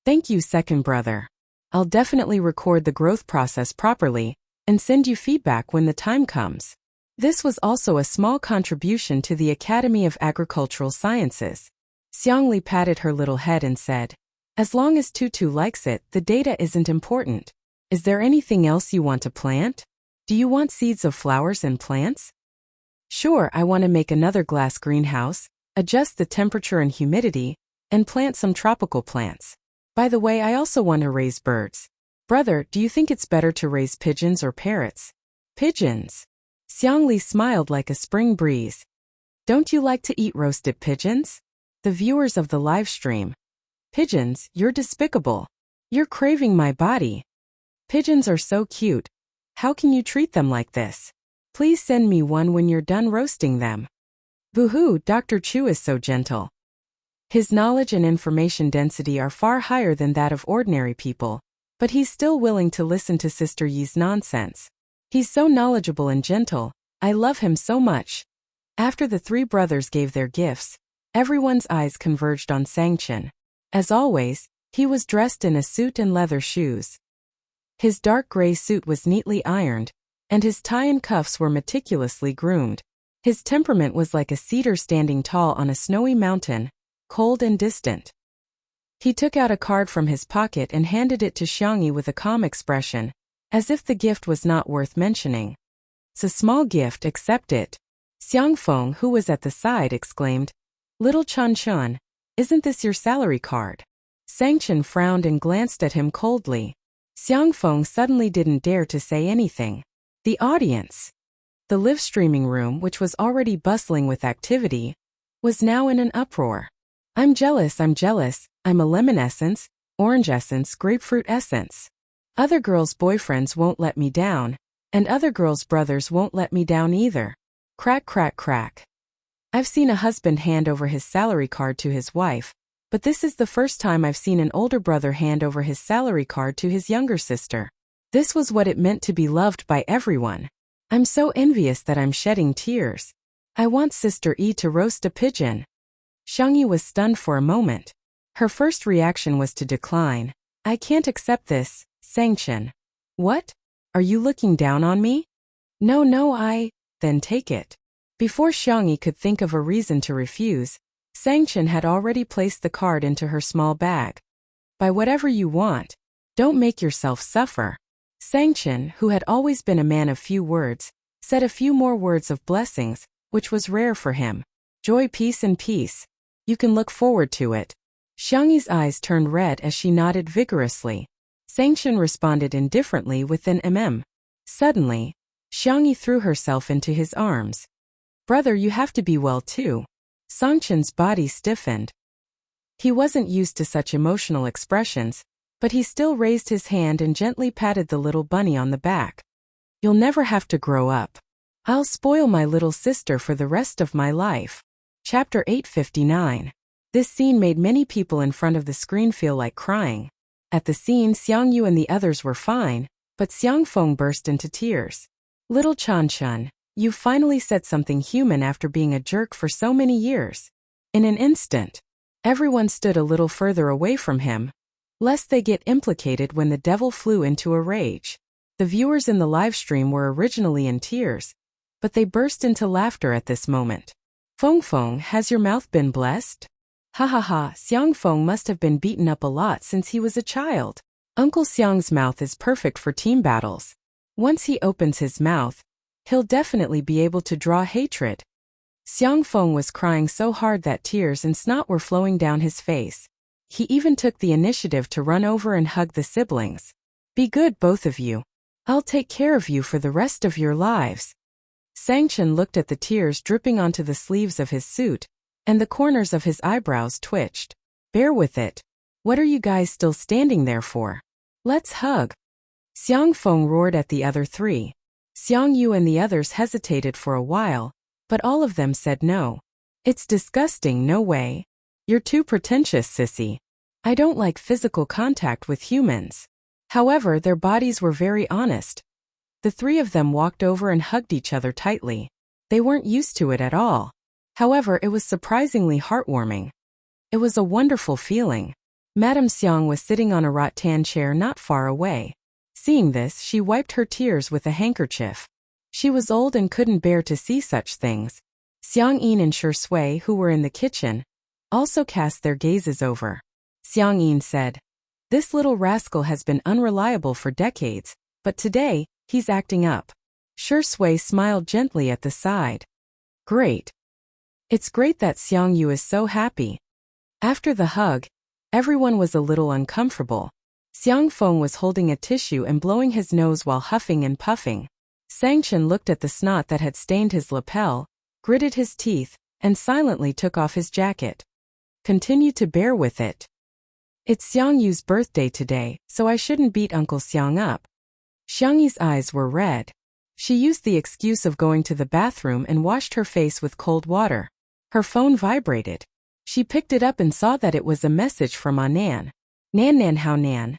Thank you, second brother. I'll definitely record the growth process properly and send you feedback when the time comes. This was also a small contribution to the Academy of Agricultural Sciences. Xiang Li patted her little head and said, As long as Tutu likes it, the data isn't important. Is there anything else you want to plant? Do you want seeds of flowers and plants? Sure, I want to make another glass greenhouse, adjust the temperature and humidity, and plant some tropical plants. By the way, I also want to raise birds. Brother, do you think it's better to raise pigeons or parrots? Pigeons. Xiang Li smiled like a spring breeze. Don't you like to eat roasted pigeons? The viewers of the live stream. Pigeons, you're despicable. You're craving my body. Pigeons are so cute. How can you treat them like this? Please send me one when you're done roasting them. Boo-hoo, Dr. Chu is so gentle. His knowledge and information density are far higher than that of ordinary people, but he's still willing to listen to Sister Yi's nonsense. He's so knowledgeable and gentle. I love him so much. After the three brothers gave their gifts, everyone's eyes converged on Sangchen. As always, he was dressed in a suit and leather shoes. His dark gray suit was neatly ironed, and his tie and cuffs were meticulously groomed. His temperament was like a cedar standing tall on a snowy mountain, cold and distant. He took out a card from his pocket and handed it to Xiangyi with a calm expression, as if the gift was not worth mentioning. "It's a small gift, accept it." Xiangfeng, who was at the side, exclaimed, "Little Chun Chun, isn't this your salary card?" Sangchen frowned and glanced at him coldly. Xiangfeng suddenly didn't dare to say anything. The audience, the live streaming room, which was already bustling with activity, was now in an uproar. I'm jealous, I'm a lemon essence, orange essence, grapefruit essence. Other girls' boyfriends won't let me down, and other girls' brothers won't let me down either. Crack, crack, crack. I've seen a husband hand over his salary card to his wife, but this is the first time I've seen an older brother hand over his salary card to his younger sister. This was what it meant to be loved by everyone. I'm so envious that I'm shedding tears. I want Sister E to roast a pigeon. Xiangyi was stunned for a moment. Her first reaction was to decline. I can't accept this, Sangchen. What? Are you looking down on me? No, then take it. Before Xiangyi could think of a reason to refuse, Sangchen had already placed the card into her small bag. Buy whatever you want. Don't make yourself suffer. Sangchen, who had always been a man of few words, said a few more words of blessings, which was rare for him. Joy, peace, and peace. You can look forward to it. Xiangyi's eyes turned red as she nodded vigorously. Sangchen responded indifferently with an Suddenly, Xiangyi threw herself into his arms. Brother, you have to be well too. Sangchen's body stiffened. He wasn't used to such emotional expressions, but he still raised his hand and gently patted the little bunny on the back. You'll never have to grow up. I'll spoil my little sister for the rest of my life. Chapter 859. This scene made many people in front of the screen feel like crying. At the scene, Xiangyu and the others were fine, but Xiangfeng burst into tears. Little Chun Chun, you finally said something human after being a jerk for so many years. In an instant, everyone stood a little further away from him, lest they get implicated when the devil flew into a rage. The viewers in the live stream were originally in tears, but they burst into laughter at this moment. Feng, has your mouth been blessed? Ha ha ha, Xiangfeng must have been beaten up a lot since he was a child. Uncle Xiang's mouth is perfect for team battles. Once he opens his mouth, he'll definitely be able to draw hatred. Xiangfeng was crying so hard that tears and snot were flowing down his face. He even took the initiative to run over and hug the siblings. Be good, both of you. I'll take care of you for the rest of your lives. Sangchen looked at the tears dripping onto the sleeves of his suit, and the corners of his eyebrows twitched. Bear with it. What are you guys still standing there for? Let's hug. Xiangfeng roared at the other three. Xiangyu and the others hesitated for a while, but all of them said no. It's disgusting, no way. You're too pretentious, sissy. I don't like physical contact with humans. However, their bodies were very honest. The three of them walked over and hugged each other tightly. They weren't used to it at all. However, it was surprisingly heartwarming. It was a wonderful feeling. Madame Xiang was sitting on a rattan chair not far away. Seeing this, she wiped her tears with a handkerchief. She was old and couldn't bear to see such things. Xiang Yin and Shi Sui, who were in the kitchen, also cast their gazes over. Xiang Yin said, "This little rascal has been unreliable for decades, but today, he's acting up." Shi Sui smiled gently at the side. Great. It's great that Xiangyu is so happy. After the hug, everyone was a little uncomfortable. Xiangfeng was holding a tissue and blowing his nose while huffing and puffing. Sangchen looked at the snot that had stained his lapel, gritted his teeth, and silently took off his jacket. Continue to bear with it. It's Xiangyu's birthday today, so I shouldn't beat Uncle Xiang up. Xiangyi's eyes were red. She used the excuse of going to the bathroom and washed her face with cold water. Her phone vibrated. She picked it up and saw that it was a message from Anan. Nan, how Nan?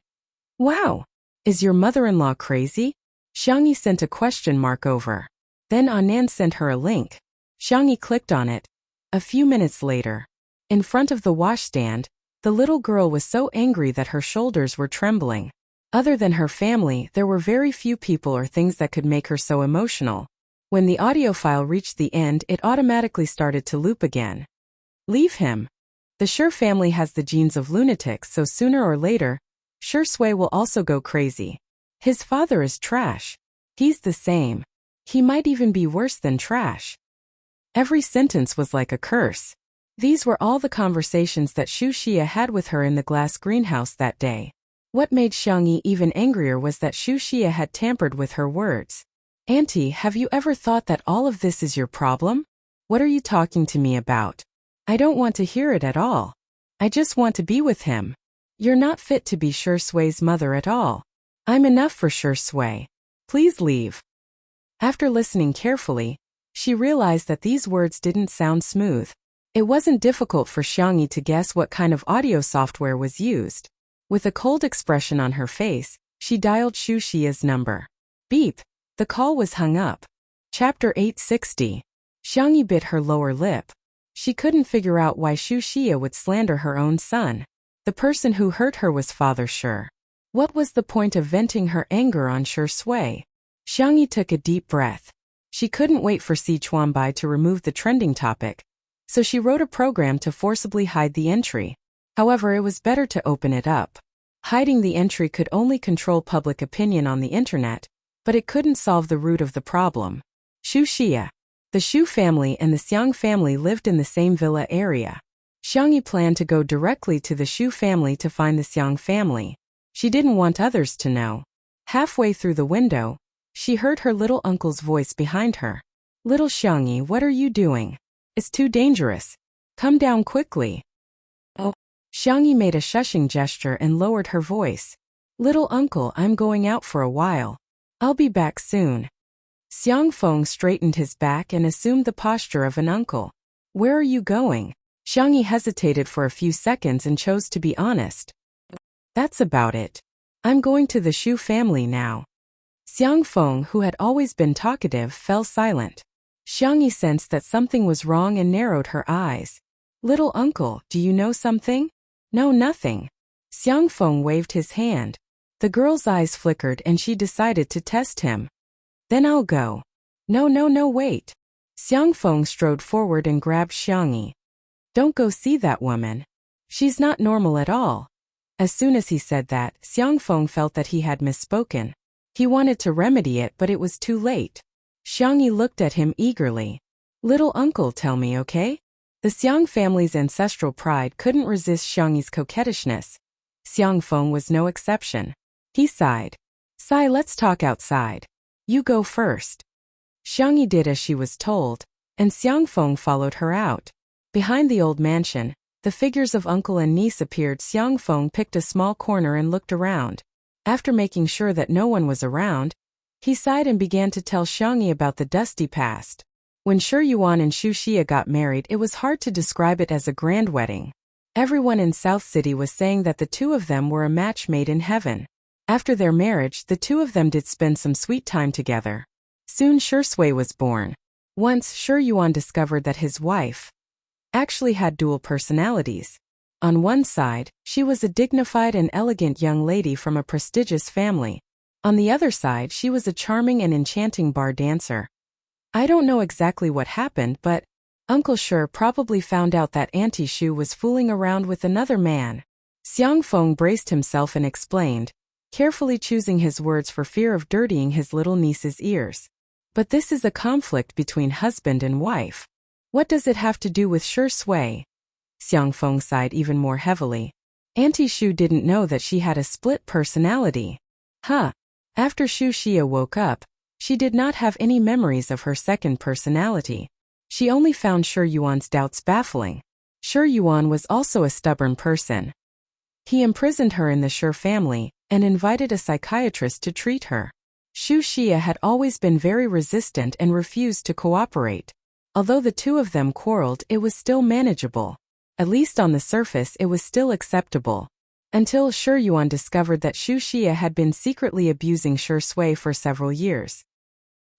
Wow! Is your mother-in-law crazy? Xiangyi sent a question mark over. Then Anan sent her a link. Xiangyi clicked on it. A few minutes later, in front of the washstand, the little girl was so angry that her shoulders were trembling. Other than her family, there were very few people or things that could make her so emotional. When the audio file reached the end, it automatically started to loop again. Leave him. The Sure family has the genes of lunatics, so sooner or later, Sure Sui will also go crazy. His father is trash. He's the same. He might even be worse than trash. Every sentence was like a curse. These were all the conversations that Xu Xia had with her in the glass greenhouse that day. What made Xiangyi even angrier was that Xu Xia had tampered with her words. Auntie, have you ever thought that all of this is your problem? What are you talking to me about? I don't want to hear it at all. I just want to be with him. You're not fit to be Sure Sui's mother at all. I'm enough for Sure Sui. Please leave. After listening carefully, she realized that these words didn't sound smooth. It wasn't difficult for Xiangyi to guess what kind of audio software was used. With a cold expression on her face, she dialed Xu Xia's number. Beep. The call was hung up. Chapter 860. Xiangyi bit her lower lip. She couldn't figure out why Xu Xia would slander her own son. The person who hurt her was Father Sure. What was the point of venting her anger on Sure Sui? Xiangyi took a deep breath. She couldn't wait for Si Chuanbai to remove the trending topic, so she wrote a program to forcibly hide the entry. However, it was better to open it up. Hiding the entry could only control public opinion on the internet, but it couldn't solve the root of the problem. Xu Xia. The Xu family and the Xiang family lived in the same villa area. Xiangyi planned to go directly to the Xu family to find the Xiang family. She didn't want others to know. Halfway through the window, she heard her little uncle's voice behind her. Little Xiangyi, what are you doing? It's too dangerous. Come down quickly. Oh. Xiangyi made a shushing gesture and lowered her voice. Little uncle, I'm going out for a while. I'll be back soon. Xiang Feng straightened his back and assumed the posture of an uncle. Where are you going? Xiangyi hesitated for a few seconds and chose to be honest. That's about it. I'm going to the Xu family now. Xiang Feng, who had always been talkative, fell silent. Xiangyi sensed that something was wrong and narrowed her eyes. Little uncle, do you know something? No, nothing. Xiang Feng waved his hand. The girl's eyes flickered and she decided to test him. Then I'll go. No, wait. Xiang Feng strode forward and grabbed Xiangyi. Don't go see that woman. She's not normal at all. As soon as he said that, Xiang Feng felt that he had misspoken. He wanted to remedy it, but it was too late. Xiangyi looked at him eagerly. Little uncle, tell me, okay? The Xiang family's ancestral pride couldn't resist Xiangyi's coquettishness. Xiang Feng was no exception. He sighed. Sigh, let's talk outside. You go first. Xiangyi did as she was told, and Xiang Feng followed her out. Behind the old mansion, the figures of uncle and niece appeared. Xiang Feng picked a small corner and looked around. After making sure that no one was around, he sighed and began to tell Xiangyi about the dusty past. When Shi Yuan and Xu Xia got married, it was hard to describe it as a grand wedding. Everyone in South City was saying that the two of them were a match made in heaven. After their marriage, the two of them did spend some sweet time together. Soon Sure Sui was born. Once, Shi Yuan discovered that his wife actually had dual personalities. On one side, she was a dignified and elegant young lady from a prestigious family. On the other side, she was a charming and enchanting bar dancer. I don't know exactly what happened, but Uncle Shi probably found out that Auntie Xu was fooling around with another man. Xiang Feng braced himself and explained, carefully choosing his words for fear of dirtying his little niece's ears. But this is a conflict between husband and wife. What does it have to do with Sure Sui? Xiang Feng sighed even more heavily. Auntie Xu didn't know that she had a split personality. Huh. After Xu Xia woke up, she did not have any memories of her second personality. She only found Shi Yuan's doubts baffling. Shi Yuan was also a stubborn person. He imprisoned her in the Shi family and invited a psychiatrist to treat her. Xu Xia had always been very resistant and refused to cooperate. Although the two of them quarreled, it was still manageable. At least on the surface, it was still acceptable. Until Shi Yuan discovered that Xu Xia had been secretly abusing Sure Sui for several years.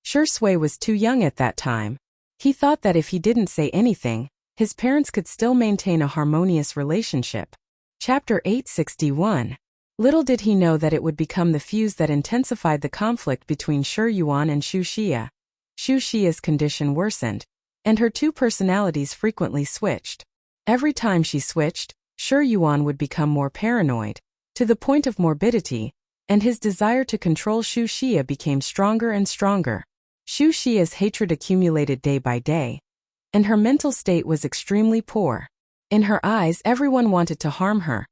Sure Sui was too young at that time. He thought that if he didn't say anything, his parents could still maintain a harmonious relationship. Chapter 861. Little did he know that it would become the fuse that intensified the conflict between Shi Yuan and Xu Xia. Xu Xia's condition worsened, and her two personalities frequently switched. Every time she switched, Shi Yuan would become more paranoid, to the point of morbidity, and his desire to control Xu Xia became stronger and stronger. Xu Xia's hatred accumulated day by day, and her mental state was extremely poor. In her eyes, everyone wanted to harm her.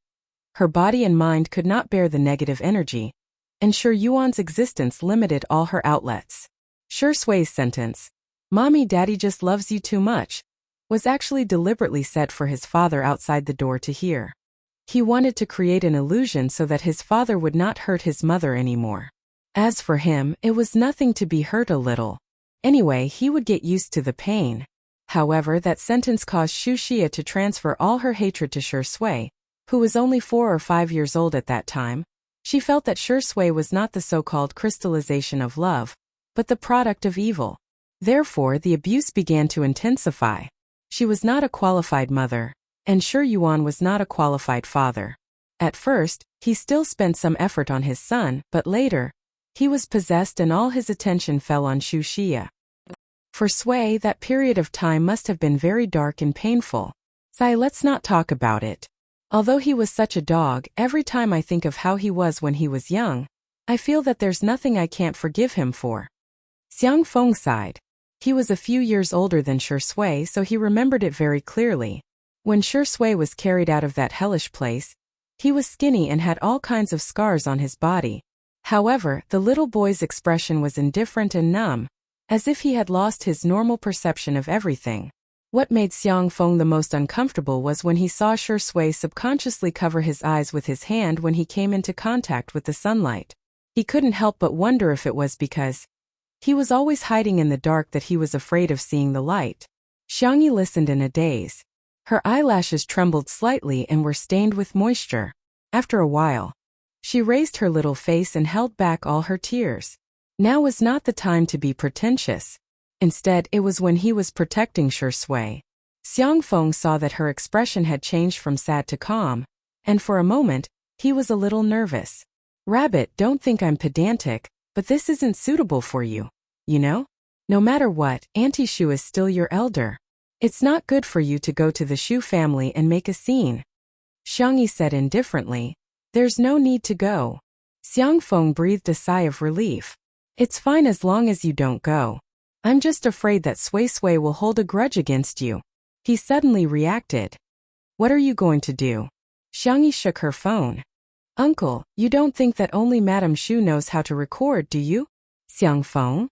Her body and mind could not bear the negative energy, and Shi Yuan's existence limited all her outlets. Shi Sui's sentence, "Mommy, Daddy just loves you too much," was actually deliberately said for his father outside the door to hear. He wanted to create an illusion so that his father would not hurt his mother anymore. As for him, it was nothing to be hurt a little. Anyway, he would get used to the pain. However, that sentence caused Xu Xia to transfer all her hatred to Shi Sui, who was only 4 or 5 years old at that time. She felt that Shi Sui was not the so-called crystallization of love, but the product of evil. Therefore, the abuse began to intensify. She was not a qualified mother, and Shi Yuan was not a qualified father. At first, he still spent some effort on his son, but later, he was possessed and all his attention fell on Xu Xia. For Sui, that period of time must have been very dark and painful. Let's not talk about it. Although he was such a dog, every time I think of how he was when he was young, I feel that there's nothing I can't forgive him for. Xiang Feng sighed. He was a few years older than Shi Sui, so he remembered it very clearly. When Shi Sui was carried out of that hellish place, he was skinny and had all kinds of scars on his body. However, the little boy's expression was indifferent and numb, as if he had lost his normal perception of everything. What made Xiang Feng the most uncomfortable was when he saw Shi Sui subconsciously cover his eyes with his hand when he came into contact with the sunlight. He couldn't help but wonder if it was because he was always hiding in the dark that he was afraid of seeing the light. Xiangyi listened in a daze. Her eyelashes trembled slightly and were stained with moisture. After a while, she raised her little face and held back all her tears. Now was not the time to be pretentious. Instead, it was when he was protecting Shi Sui. Xiang Feng saw that her expression had changed from sad to calm, and for a moment, he was a little nervous. "Rabbit, don't think I'm pedantic, but this isn't suitable for you. You know? No matter what, Auntie Xu is still your elder. It's not good for you to go to the Xu family and make a scene." Xiangyi said indifferently, "There's no need to go." Xiang Feng breathed a sigh of relief. "It's fine as long as you don't go. I'm just afraid that Sui will hold a grudge against you." He suddenly reacted. "What are you going to do?" Xiangyi shook her phone. "Uncle, you don't think that only Madame Xu knows how to record, do you?" Xiang Feng?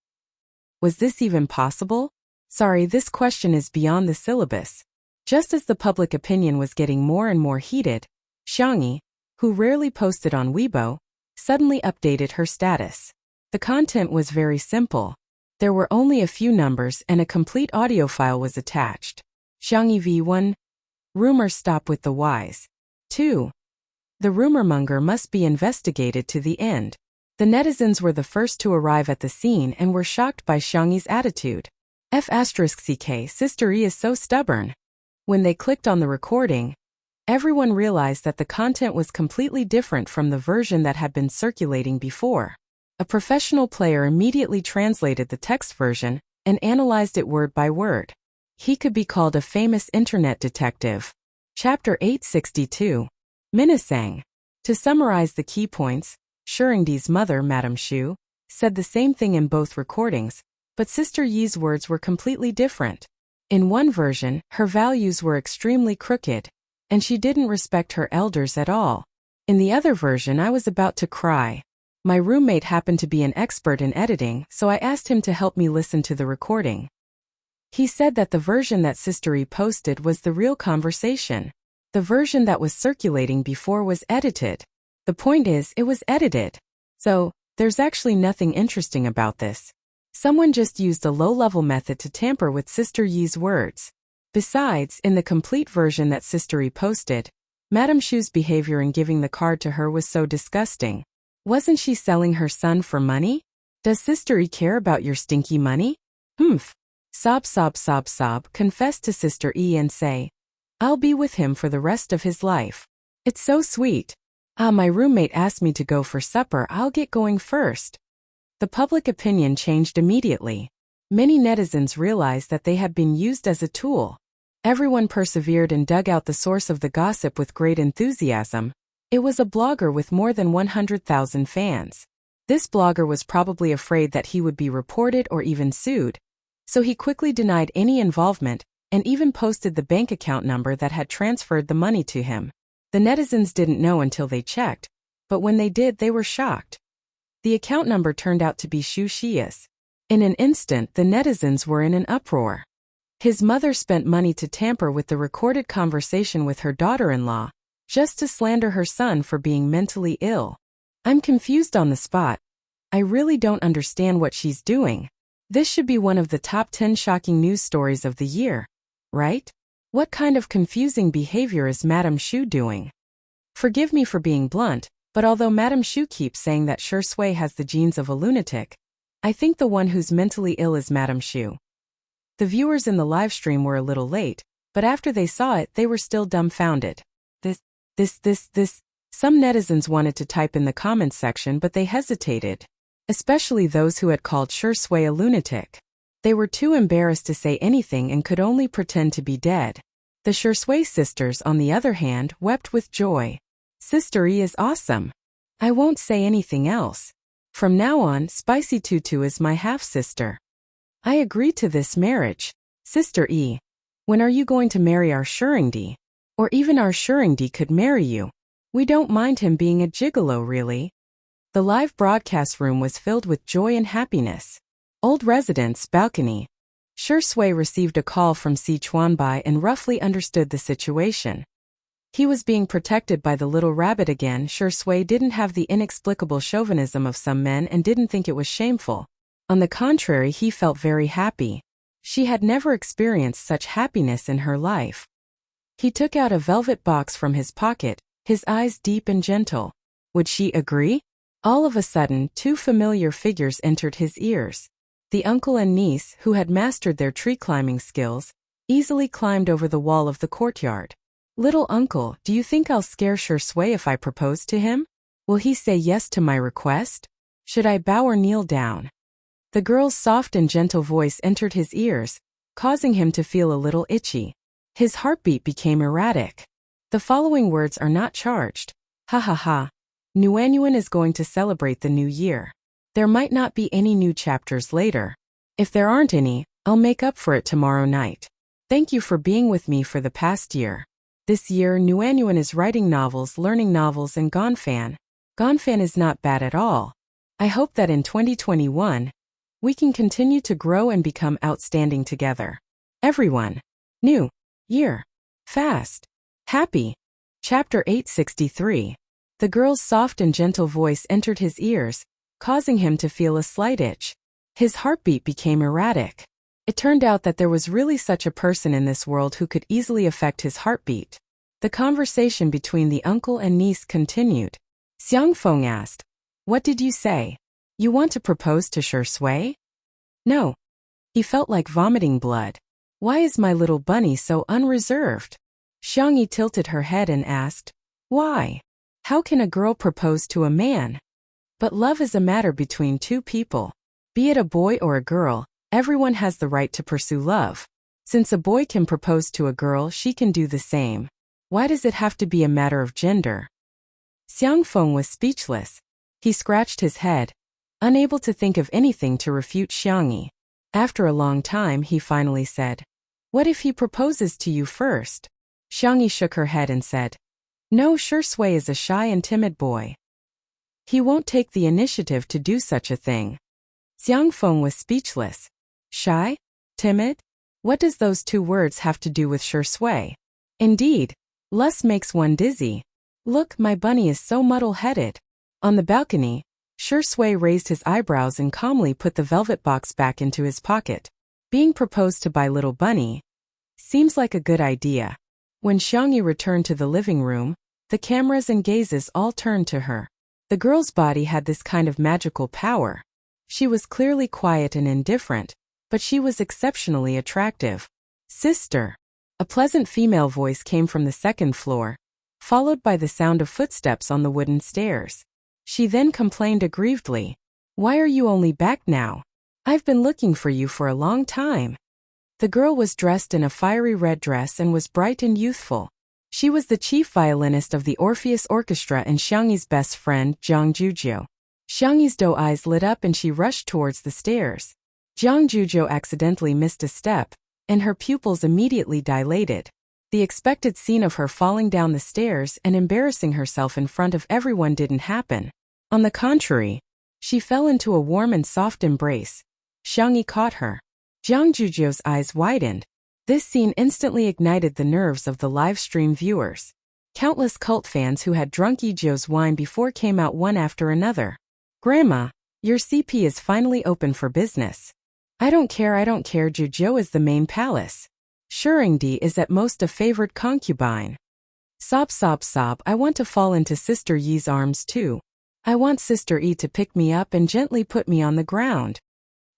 Was this even possible? Sorry, this question is beyond the syllabus. Just as the public opinion was getting more and more heated, Xiangyi, who rarely posted on Weibo, suddenly updated her status. The content was very simple. There were only a few numbers and a complete audio file was attached. Xiangyi v1. Rumors stop with the wise. 2. The rumormonger must be investigated to the end. The netizens were the first to arrive at the scene and were shocked by Xiangyi's attitude. F***ck, Sister E is so stubborn. When they clicked on the recording, everyone realized that the content was completely different from the version that had been circulating before. A professional player immediately translated the text version and analyzed it word by word. He could be called a famous internet detective. Chapter 862. Minasang. To summarize the key points, Shuringdi's mother, Madame Xu, said the same thing in both recordings, but Sister Yi's words were completely different. In one version, her values were extremely crooked, and she didn't respect her elders at all. In the other version, I was about to cry. My roommate happened to be an expert in editing, so I asked him to help me listen to the recording. He said that the version that Sister E posted was the real conversation. The version that was circulating before was edited. The point is, it was edited. So, there's actually nothing interesting about this. Someone just used a low-level method to tamper with Sister Yi's words. Besides, in the complete version that Sister E posted, Madame Xu's behavior in giving the card to her was so disgusting. Wasn't she selling her son for money? Does Sister E care about your stinky money? Sob, sob, sob, sob, confess to Sister E and say, I'll be with him for the rest of his life. It's so sweet. Ah, my roommate asked me to go for supper, I'll get going first. The public opinion changed immediately. Many netizens realized that they had been used as a tool. Everyone persevered and dug out the source of the gossip with great enthusiasm. It was a blogger with more than 100,000 fans. This blogger was probably afraid that he would be reported or even sued, so he quickly denied any involvement and even posted the bank account number that had transferred the money to him. The netizens didn't know until they checked, but when they did, they were shocked. The account number turned out to be Xu Xia's. In an instant, the netizens were in an uproar. His mother spent money to tamper with the recorded conversation with her daughter-in-law, just to slander her son for being mentally ill. I'm confused on the spot. I really don't understand what she's doing. This should be one of the top 10 shocking news stories of the year, right? What kind of confusing behavior is Madame Xu doing? Forgive me for being blunt, but although Madame Xu keeps saying that Shui has the genes of a lunatic, I think the one who's mentally ill is Madame Xu. The viewers in the live stream were a little late, but after they saw it, they were still dumbfounded. This. Some netizens wanted to type in the comments section, but they hesitated. Especially those who had called Shui a lunatic. They were too embarrassed to say anything and could only pretend to be dead. The Shui sisters, on the other hand, wept with joy. Sister E is awesome. I won't say anything else. From now on, Spicy Tutu is my half-sister. I agree to this marriage. Sister E, when are you going to marry our Shuringdi? Or even our Shuringdi could marry you. We don't mind him being a gigolo, really. The live broadcast room was filled with joy and happiness. Old residents, balcony. Shui received a call from Si Chuanbai and roughly understood the situation. He was being protected by the little rabbit again. Shui didn't have the inexplicable chauvinism of some men and didn't think it was shameful. On the contrary, he felt very happy. She had never experienced such happiness in her life. He took out a velvet box from his pocket, his eyes deep and gentle. Would she agree? All of a sudden, two familiar figures entered his ears. The uncle and niece, who had mastered their tree-climbing skills, easily climbed over the wall of the courtyard. Little uncle, do you think I'll scare Shui if I propose to him? Will he say yes to my request? Should I bow or kneel down? The girl's soft and gentle voice entered his ears, causing him to feel a little itchy. His heartbeat became erratic. The following words are not charged. Ha ha ha. Nuanyuan is going to celebrate the new year. There might not be any new chapters later. If there aren't any, I'll make up for it tomorrow night. Thank you for being with me for the past year. This year, Nuanyuan is writing novels, learning novels, and Gonfan. Gonfan is not bad at all. I hope that in 2021, we can continue to grow and become outstanding together. Everyone. New year. Fast. Happy. Chapter 863. The girl's soft and gentle voice entered his ears, causing him to feel a slight itch. His heartbeat became erratic. It turned out that there was really such a person in this world who could easily affect his heartbeat. The conversation between the uncle and niece continued. Xiangfeng asked, "What did you say? You want to propose to Shui?" "No." He felt like vomiting blood. "Why is my little bunny so unreserved?" Xiangyi tilted her head and asked, "Why? How can a girl propose to a man?" But love is a matter between two people. Be it a boy or a girl, everyone has the right to pursue love. Since a boy can propose to a girl, she can do the same. Why does it have to be a matter of gender? Xiangfeng was speechless. He scratched his head, unable to think of anything to refute Xiangyi. After a long time, he finally said, "What if he proposes to you first?" Xiangyi shook her head and said, "No, Shui is a shy and timid boy. He won't take the initiative to do such a thing." Xiangfeng was speechless. Shy? Timid? What does those two words have to do with Shui? Indeed, lust makes one dizzy. Look, my bunny is so muddle-headed. On the balcony, Shui raised his eyebrows and calmly put the velvet box back into his pocket. Being proposed to by little bunny seems like a good idea. When Xiangyi returned to the living room, the cameras and gazes all turned to her. The girl's body had this kind of magical power. She was clearly quiet and indifferent, but she was exceptionally attractive. "Sister." A pleasant female voice came from the second floor. followed by the sound of footsteps on the wooden stairs. She then complained aggrievedly. "Why are you only back now? I've been looking for you for a long time." The girl was dressed in a fiery red dress and was bright and youthful. She was the chief violinist of the Orpheus Orchestra and Xiangyi's best friend, Zhang Juzhou. Xiangyi's doe eyes lit up and she rushed towards the stairs. Zhang Juzhou accidentally missed a step, and her pupils immediately dilated. The expected scene of her falling down the stairs and embarrassing herself in front of everyone didn't happen. On the contrary, she fell into a warm and soft embrace. Xiangyi caught her. Zhang Juzhou's eyes widened. This scene instantly ignited the nerves of the live stream viewers. Countless cult fans who had drunk Yizhou's wine before came out one after another. "Grandma, your CP is finally open for business." I don't care, Juzhou is the main palace. Shuringdi is at most a favored concubine. Sob, I want to fall into Sister Yi's arms too. I want Sister Yi to pick me up and gently put me on the ground.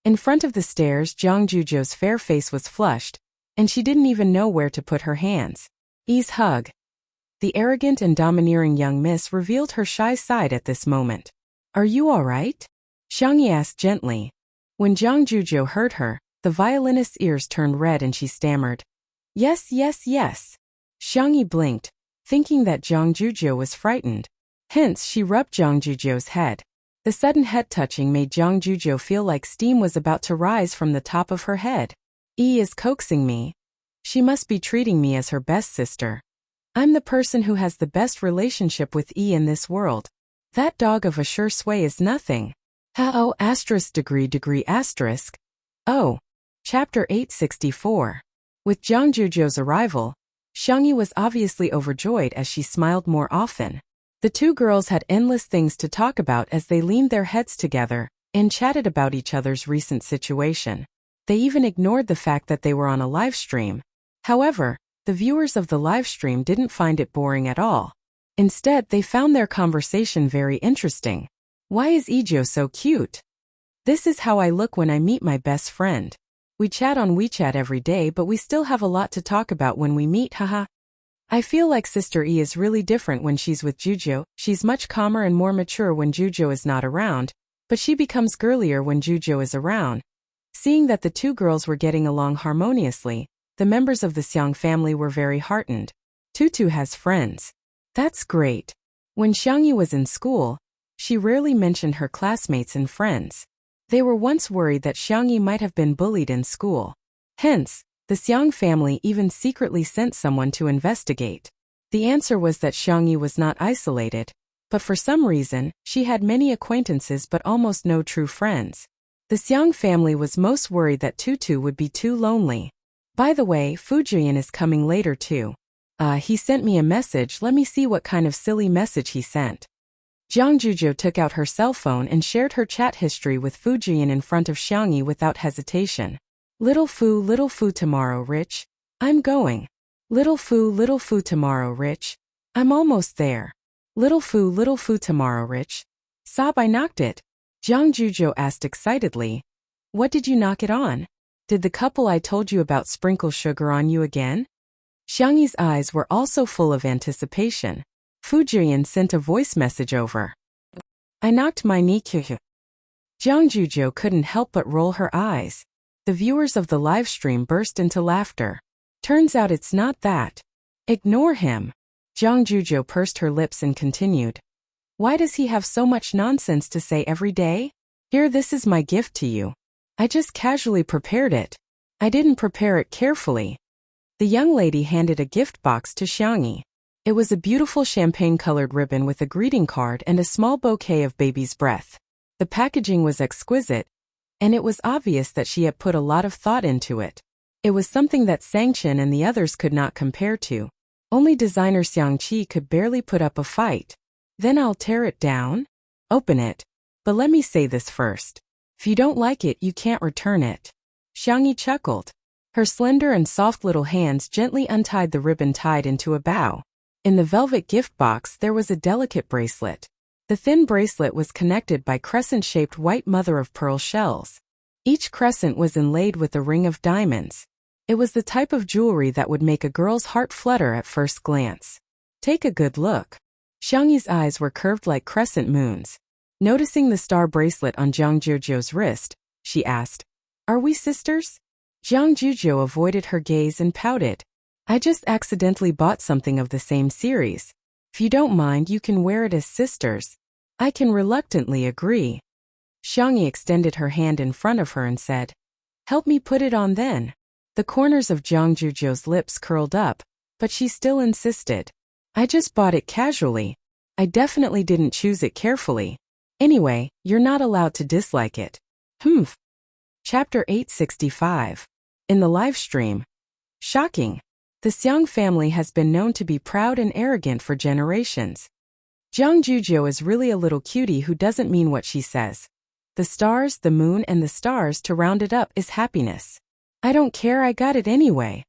In front of the stairs, Zhang Juzhou's fair face was flushed, and she didn't even know where to put her hands. Yi's hug. The arrogant and domineering young miss revealed her shy side at this moment. "Are you all right?" Xiangyi asked gently. When Zhang Juzhou heard her, the violinist's ears turned red and she stammered, Yes. Xiangyi blinked, thinking that Zhang Juzhou was frightened. Hence, she rubbed Zhang Juzhou's head. The sudden head touching made Zhang Juzhou feel like steam was about to rise from the top of her head. Yi is coaxing me. She must be treating me as her best sister. I'm the person who has the best relationship with Yi in this world. That dog of a sure sway is nothing. Oh, degree. Oh. Chapter 864. With Zhang Juzhou's arrival, Xiangyi was obviously overjoyed as she smiled more often. The two girls had endless things to talk about as they leaned their heads together and chatted about each other's recent situation. They even ignored the fact that they were on a live stream. However, the viewers of the live stream didn't find it boring at all. Instead, they found their conversation very interesting. Why is Yizhou so cute? This is how I look when I meet my best friend. We chat on WeChat every day, but we still have a lot to talk about when we meet, haha. I feel like Sister Yi is really different when she's with Juzhou. She's much calmer and more mature when Juzhou is not around, but she becomes girlier when Juzhou is around. Seeing that the two girls were getting along harmoniously, the members of the Xiang family were very heartened. Tutu has friends. That's great. When Xiangyi was in school, she rarely mentioned her classmates and friends. They were once worried that Xiangyi might have been bullied in school. Hence, the Xiang family even secretly sent someone to investigate. The answer was that Xiangyi was not isolated, but for some reason, she had many acquaintances but almost no true friends. The Xiang family was most worried that Tutu would be too lonely. By the way, Fujian is coming later too. He sent me a message. Let me see what kind of silly message he sent. Zhang Juzhou took out her cell phone and shared her chat history with Fujian in front of Xiangyi without hesitation. Little Fu tomorrow, Rich. I'm going. Little Fu tomorrow, Rich. I'm almost there. Little Fu tomorrow, Rich. Sob, I knocked it. Zhang Juzhou asked excitedly. What did you knock it on? Did the couple I told you about sprinkle sugar on you again? Xiangyi's eyes were also full of anticipation. Fujian sent a voice message over. I knocked my knee. Zhang Juzhou couldn't help but roll her eyes. The viewers of the live stream burst into laughter. Turns out it's not that. Ignore him. Zhang Juzhou pursed her lips and continued. Why does he have so much nonsense to say every day? Here, this is my gift to you. I just casually prepared it. I didn't prepare it carefully. The young lady handed a gift box to Xiangyi. It was a beautiful champagne-colored ribbon with a greeting card and a small bouquet of baby's breath. The packaging was exquisite, and it was obvious that she had put a lot of thought into it. It was something that Sangchen and the others could not compare to. Only designer Xiangqi could barely put up a fight. Then I'll tear it down? Open it. But let me say this first. If you don't like it, you can't return it. Xiangyi chuckled. Her slender and soft little hands gently untied the ribbon tied into a bow. In the velvet gift box there was a delicate bracelet. The thin bracelet was connected by crescent-shaped white mother-of-pearl shells. Each crescent was inlaid with a ring of diamonds. It was the type of jewelry that would make a girl's heart flutter at first glance. Take a good look. Xiangyi's eyes were curved like crescent moons. Noticing the star bracelet on Jiang Juzhou's wrist, she asked, "Are we sisters?" Jiang Juzhou avoided her gaze and pouted. "I just accidentally bought something of the same series. If you don't mind, you can wear it as sisters." I can reluctantly agree. Xiangyi extended her hand in front of her and said, "Help me put it on then." The corners of Jiang Juzhou's lips curled up, but she still insisted. "I just bought it casually. I definitely didn't choose it carefully. Anyway, you're not allowed to dislike it." Humph. Chapter 865. In the live stream. Shocking. The Xiang family has been known to be proud and arrogant for generations. Jiang Juzhou is really a little cutie who doesn't mean what she says. The stars, the moon, and the stars to round it up is happiness. "I don't care, I got it anyway."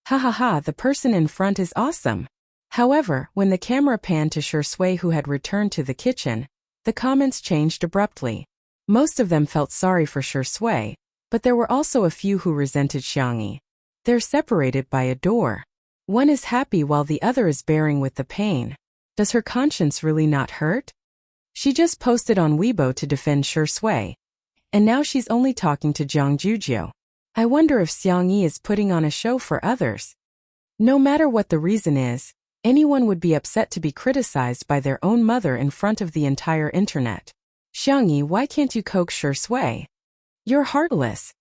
Ha ha ha, the person in front is awesome. However, when the camera panned to Shui, who had returned to the kitchen, the comments changed abruptly. Most of them felt sorry for Shui, but there were also a few who resented Xiangyi. They're separated by a door. One is happy while the other is bearing with the pain. Does her conscience really not hurt? She just posted on Weibo to defend Shui, and now she's only talking to Jiang Juzhou. I wonder if Xiangyi is putting on a show for others. No matter what the reason is, anyone would be upset to be criticized by their own mother in front of the entire internet. "Xiangyi, why can't you coax Shui? You're heartless."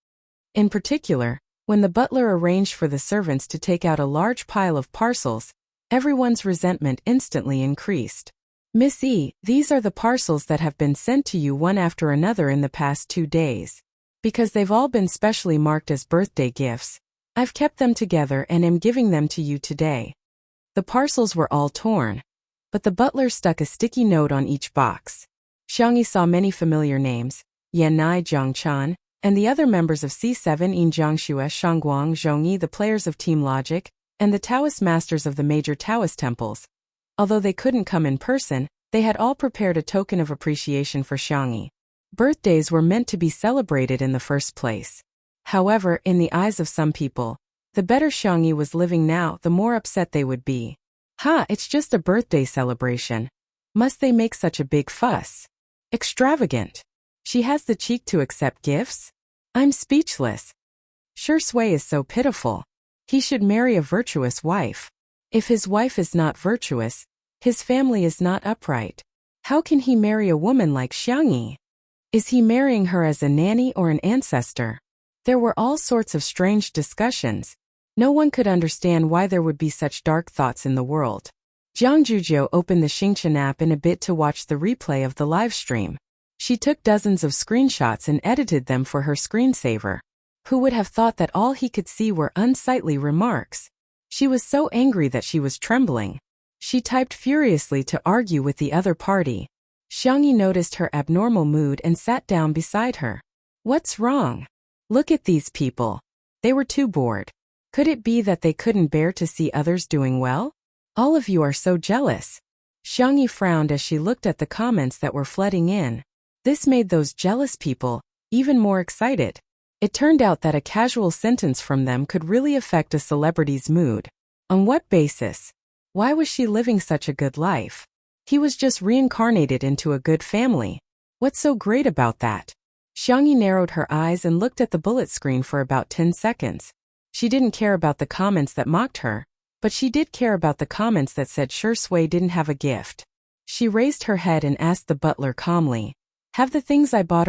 In particular, when the butler arranged for the servants to take out a large pile of parcels, everyone's resentment instantly increased. "Miss E, these are the parcels that have been sent to you one after another in the past 2 days. Because they've all been specially marked as birthday gifts, I've kept them together and am giving them to you today." The parcels were all torn, but the butler stuck a sticky note on each box. Xiangyi saw many familiar names: Yan Nai, Zhang Chan, and the other members of C7 in Jiangxue, Shangguang, Zhongyi, the players of Team Logic, and the Taoist masters of the major Taoist temples. Although they couldn't come in person, they had all prepared a token of appreciation for Xiangyi. Birthdays were meant to be celebrated in the first place. However, in the eyes of some people, the better Xiangyi was living now, the more upset they would be. "Ha, it's just a birthday celebration. Must they make such a big fuss? Extravagant. She has the cheek to accept gifts? I'm speechless. Shui is so pitiful. He should marry a virtuous wife. If his wife is not virtuous, his family is not upright. How can he marry a woman like Xiangyi? Is he marrying her as a nanny or an ancestor?" There were all sorts of strange discussions. No one could understand why there would be such dark thoughts in the world. Jiang Juzhou opened the Xingchen app in a bit to watch the replay of the live stream. She took dozens of screenshots and edited them for her screensaver. Who would have thought that all he could see were unsightly remarks? She was so angry that she was trembling. She typed furiously to argue with the other party. Xiangyi noticed her abnormal mood and sat down beside her. "What's wrong? Look at these people. They were too bored. Could it be that they couldn't bear to see others doing well? All of you are so jealous." Xiangyi frowned as she looked at the comments that were flooding in. This made those jealous people even more excited. It turned out that a casual sentence from them could really affect a celebrity's mood. On what basis? Why was she living such a good life? He was just reincarnated into a good family. What's so great about that? Xiangyi narrowed her eyes and looked at the bullet screen for about 10 seconds. She didn't care about the comments that mocked her, but she did care about the comments that said Shui didn't have a gift. She raised her head and asked the butler calmly, "Have the things I bought